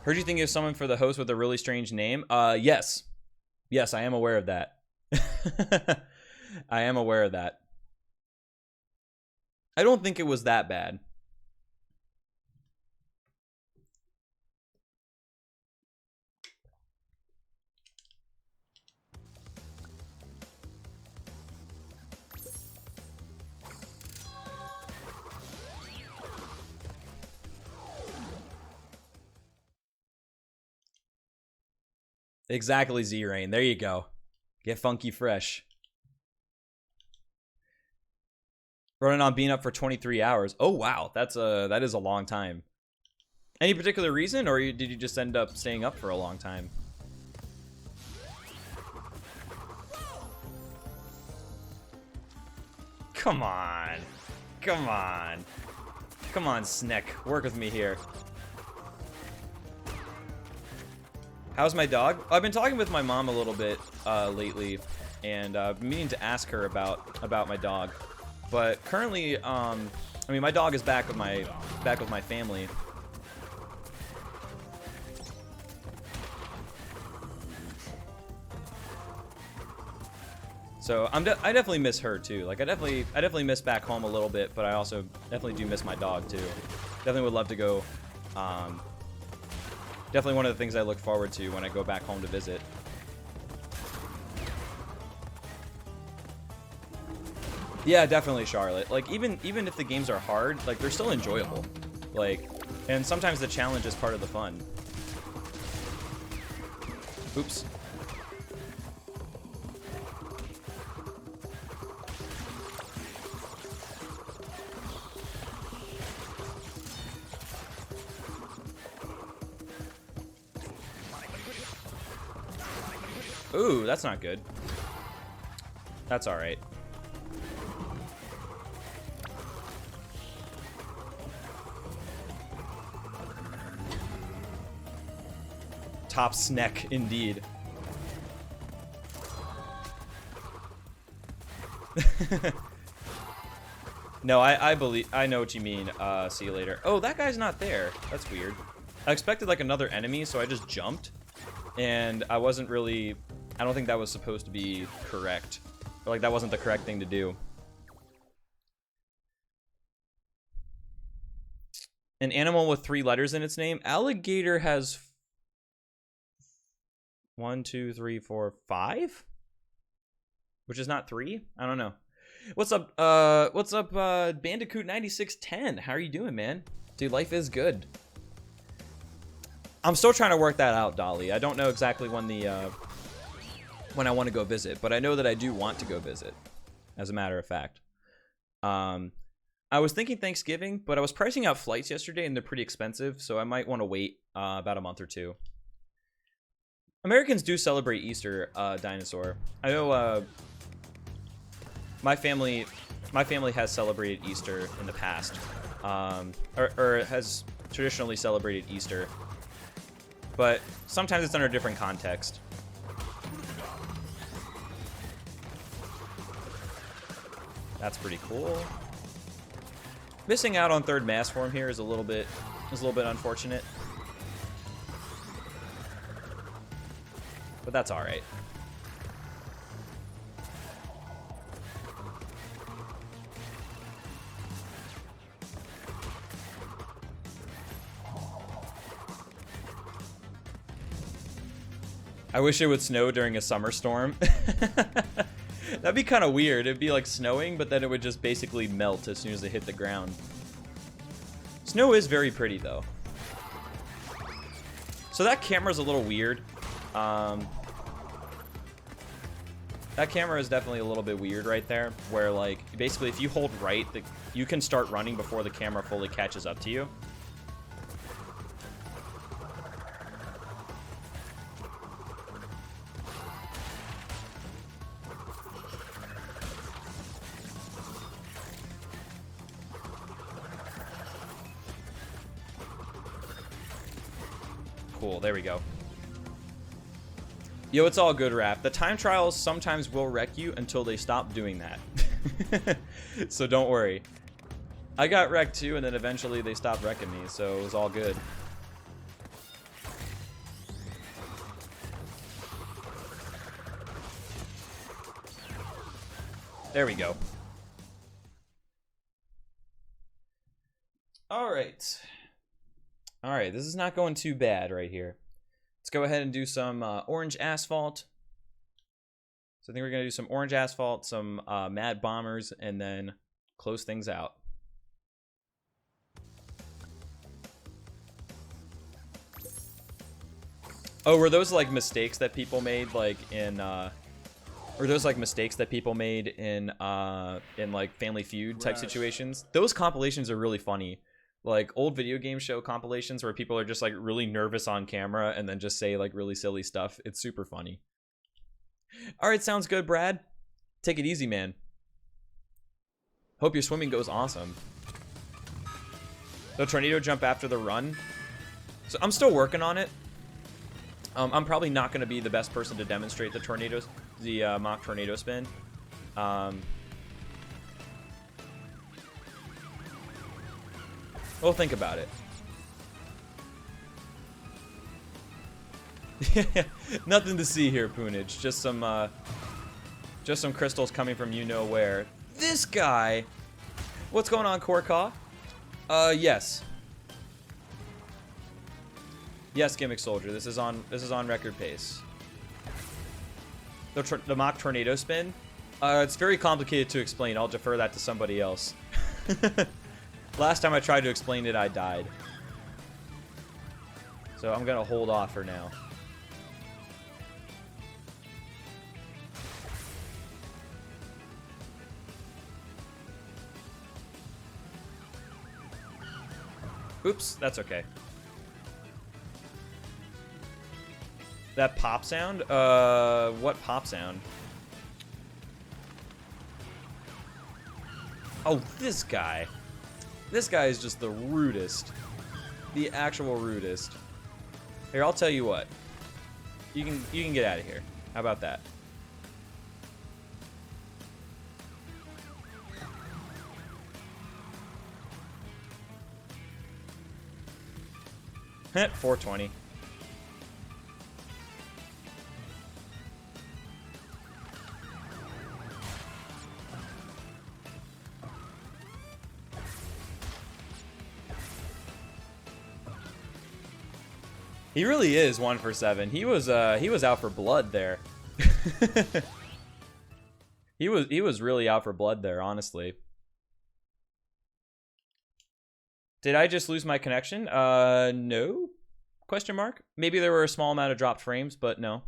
Speaker 1: Heard you think of someone for the host with a really strange name. Yes, I am aware of that. I am aware of that. I don't think it was that bad. Exactly, Z-Rain. There you go. Get funky fresh. Running on being up for 23 hours. Oh, wow. That is a long time. Any particular reason, or did you just end up staying up for a long time? Come on. Come on. Come on, Sneck. Work with me here. How's my dog? I've been talking with my mom a little bit lately, and I've been meaning to ask her about my dog. But currently, I mean, my dog is back with my family. So I definitely miss her too. Like I definitely miss back home a little bit, but I also definitely do miss my dog too. Definitely would love to go. Definitely one of the things I look forward to when I go back home to visit. Yeah, definitely, Charlotte. Like even if the games are hard, like they're still enjoyable. Like, and sometimes the challenge is part of the fun. Oops. Ooh, that's not good. That's all right. Top Sneck, indeed. No, I believe I know what you mean. See you later. Oh, that guy's not there. That's weird. I expected like another enemy, so I just jumped, and I wasn't really. I don't think that was supposed to be correct. Or, like that wasn't the correct thing to do. An animal with 3 letters in its name. Alligator has 1, 2, 3, 4, 5, which is not 3. I don't know. What's up? Bandicoot 9610. How are you doing, man? Dude, life is good. I'm still trying to work that out, Dolly. I don't know exactly when I want to go visit, but I know that I do want to go visit, as a matter of fact. I was thinking Thanksgiving, but I was pricing out flights yesterday, and they're pretty expensive, so I might want to wait about a month or two. Americans do celebrate Easter, Dinosaur. I know my family has celebrated Easter in the past, or has traditionally celebrated Easter, but sometimes it's under a different context. That's pretty cool. Missing out on third mass form here is a little bit unfortunate, but that's all right. I wish it would snow during a summer storm. That'd be kind of weird. It'd be like snowing, but then it would just basically melt as soon as it hit the ground. Snow is very pretty, though. So that camera's a little weird. That camera is definitely a little bit weird right there, where like basically if you hold right, you can start running before the camera fully catches up to you. Cool, there we go. Yo, it's all good, Raph. The time trials sometimes will wreck you until they stop doing that. So don't worry. I got wrecked too, and then eventually they stopped wrecking me, so it was all good. There we go. Alright. Alright, this is not going too bad right here. Let's go ahead and do some orange asphalt. So I think we're going to do some orange asphalt, some mad bombers, and then close things out. Oh, were those like mistakes that people made like in were those like mistakes that people made in like Family Feud type situations? Those compilations are really funny. Like old video game show compilations where people are just like really nervous on camera and then just say like really silly stuff. It's super funny. All right, sounds good, Brad. Take it easy, man. Hope your swimming goes awesome. The tornado jump after the run. So I'm still working on it. I'm probably not going to be the best person to demonstrate the mock tornado spin. We'll think about it. Nothing to see here, Poonage. Just some crystals coming from you know where. This guy. What's going on, Korka? Yes. Yes, Gimmick Soldier. This is on record pace. The mock tornado spin. It's very complicated to explain. I'll defer that to somebody else. Last time I tried to explain it, I died. So I'm gonna hold off for now. Oops, that's okay. That pop sound? What pop sound? Oh, this guy. This guy is just the rudest. The actual rudest. Here, I'll tell you what. You can get out of here. How about that? Heh, 420. He really is 1 for 7. He was out for blood there. He was really out for blood there, honestly. Did I just lose my connection? No? Question mark? Maybe there were a small amount of dropped frames, but no.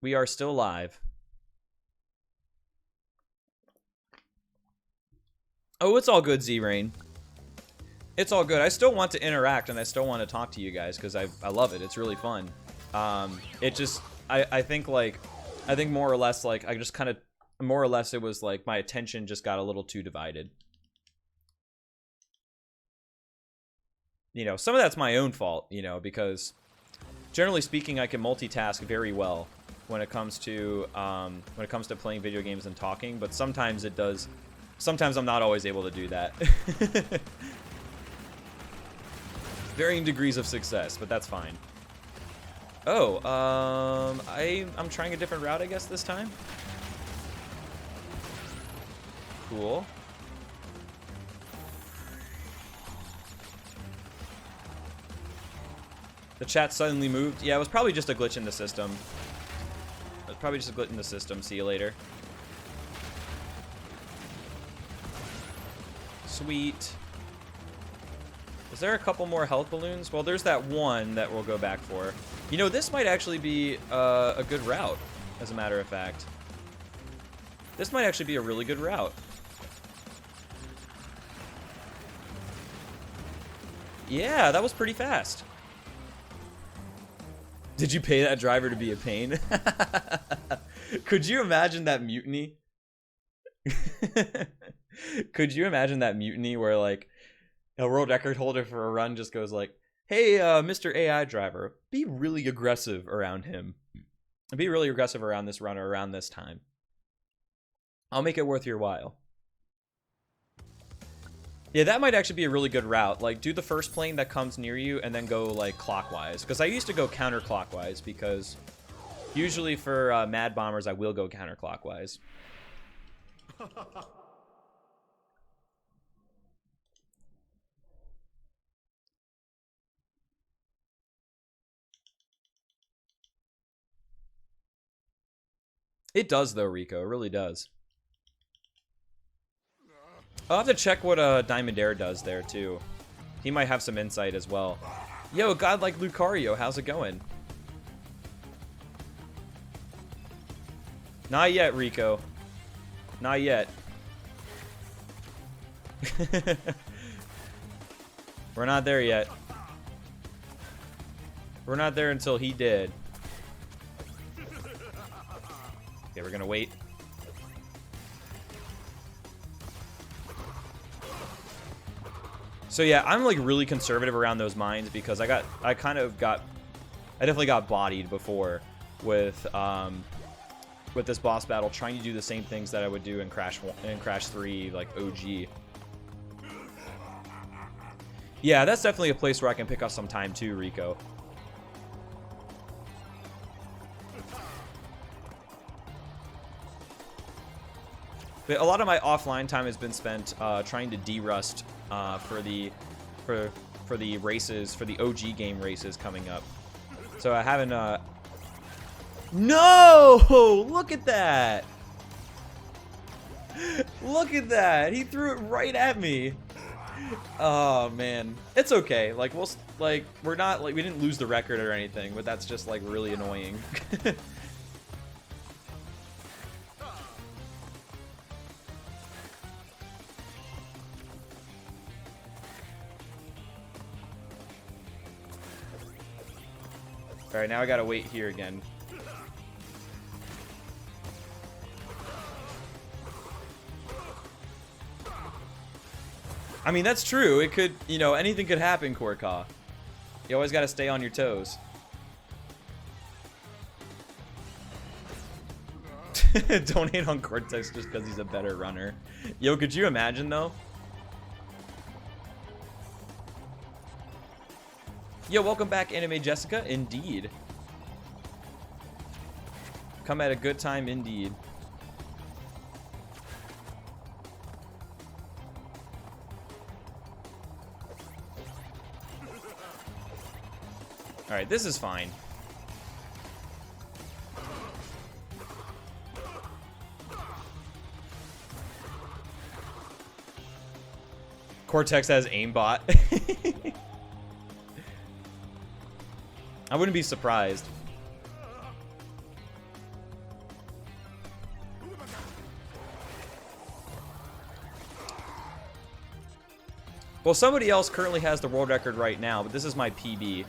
Speaker 1: We are still live. Oh, it's all good, Z-Rain. It's all good. I still want to interact and I still want to talk to you guys because I love it. It's really fun. It just, I think more or less like I just kind of, more or less it was like my attention just got a little too divided. You know, some of that's my own fault, you know, because generally speaking, I can multitask very well when it comes to playing video games and talking, but sometimes it does, sometimes I'm not always able to do that. Varying degrees of success, but that's fine. Oh, I'm trying a different route, I guess, this time. Cool. The chat suddenly moved. Yeah, it was probably just a glitch in the system. It was probably just a glitch in the system. See you later. Sweet. Is there a couple more health balloons? Well, there's that one that we'll go back for. You know, this might actually be a good route, as a matter of fact. This might actually be a really good route. Yeah, that was pretty fast. Did you pay that driver to be a pain? Could you imagine that mutiny? Could you imagine that mutiny where, like, a world record holder for a run just goes like, Hey, Mr. AI driver, be really aggressive around him. Be really aggressive around this runner around this time. I'll make it worth your while. Yeah, that might actually be a really good route. Like, do the first plane that comes near you and then go, like, clockwise. Because I used to go counterclockwise because usually for Mad Bombers, I will go counterclockwise. It does, though, Rico. It really does. I'll have to check what Diamond Air does there, too. He might have some insight as well. Yo, God like Lucario, how's it going? Not yet, Rico. Not yet. We're not there yet. We're not there until he did. Okay, we're gonna wait. So yeah, I'm like really conservative around those mines because I definitely got bodied before with this boss battle trying to do the same things that I would do in Crash 3 like OG. Yeah, that's definitely a place where I can pick up some time too, Rico. But a lot of my offline time has been spent trying to de-rust for the races, for the OG game races coming up. So I haven't. No! Look at that! Look at that! He threw it right at me. Oh man, it's okay. Like we're not like we didn't lose the record or anything, but that's just like really annoying. All right, now I gotta wait here again. I mean, that's true. It could, you know, anything could happen, Korka. You always gotta stay on your toes. Don't hate on Cortex just because he's a better runner. Yo, could you imagine, though? Yo, welcome back, Anime Jessica. Indeed. Come at a good time, indeed. Alright, this is fine. Cortex has aimbot. I wouldn't be surprised. Well, somebody else currently has the world record right now, but this is my PB.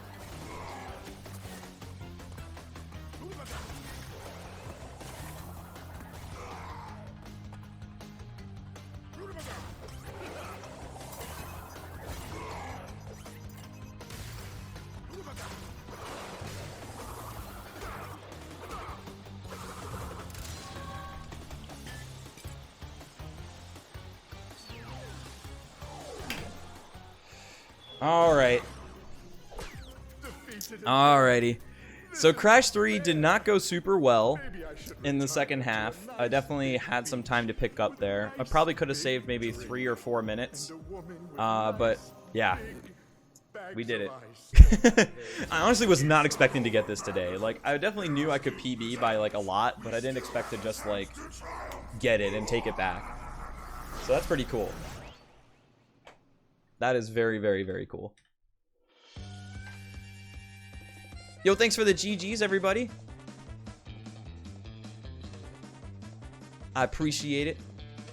Speaker 1: Alrighty. So Crash 3 did not go super well in the second half. I definitely had some time to pick up there. I probably could have saved maybe 3 or 4 minutes. But yeah, we did it. I honestly was not expecting to get this today. Like, I definitely knew I could PB by like a lot, but I didn't expect to just like get it and take it back. So that's pretty cool. That is very, very, very cool. Yo, thanks for the GGs, everybody. I appreciate it.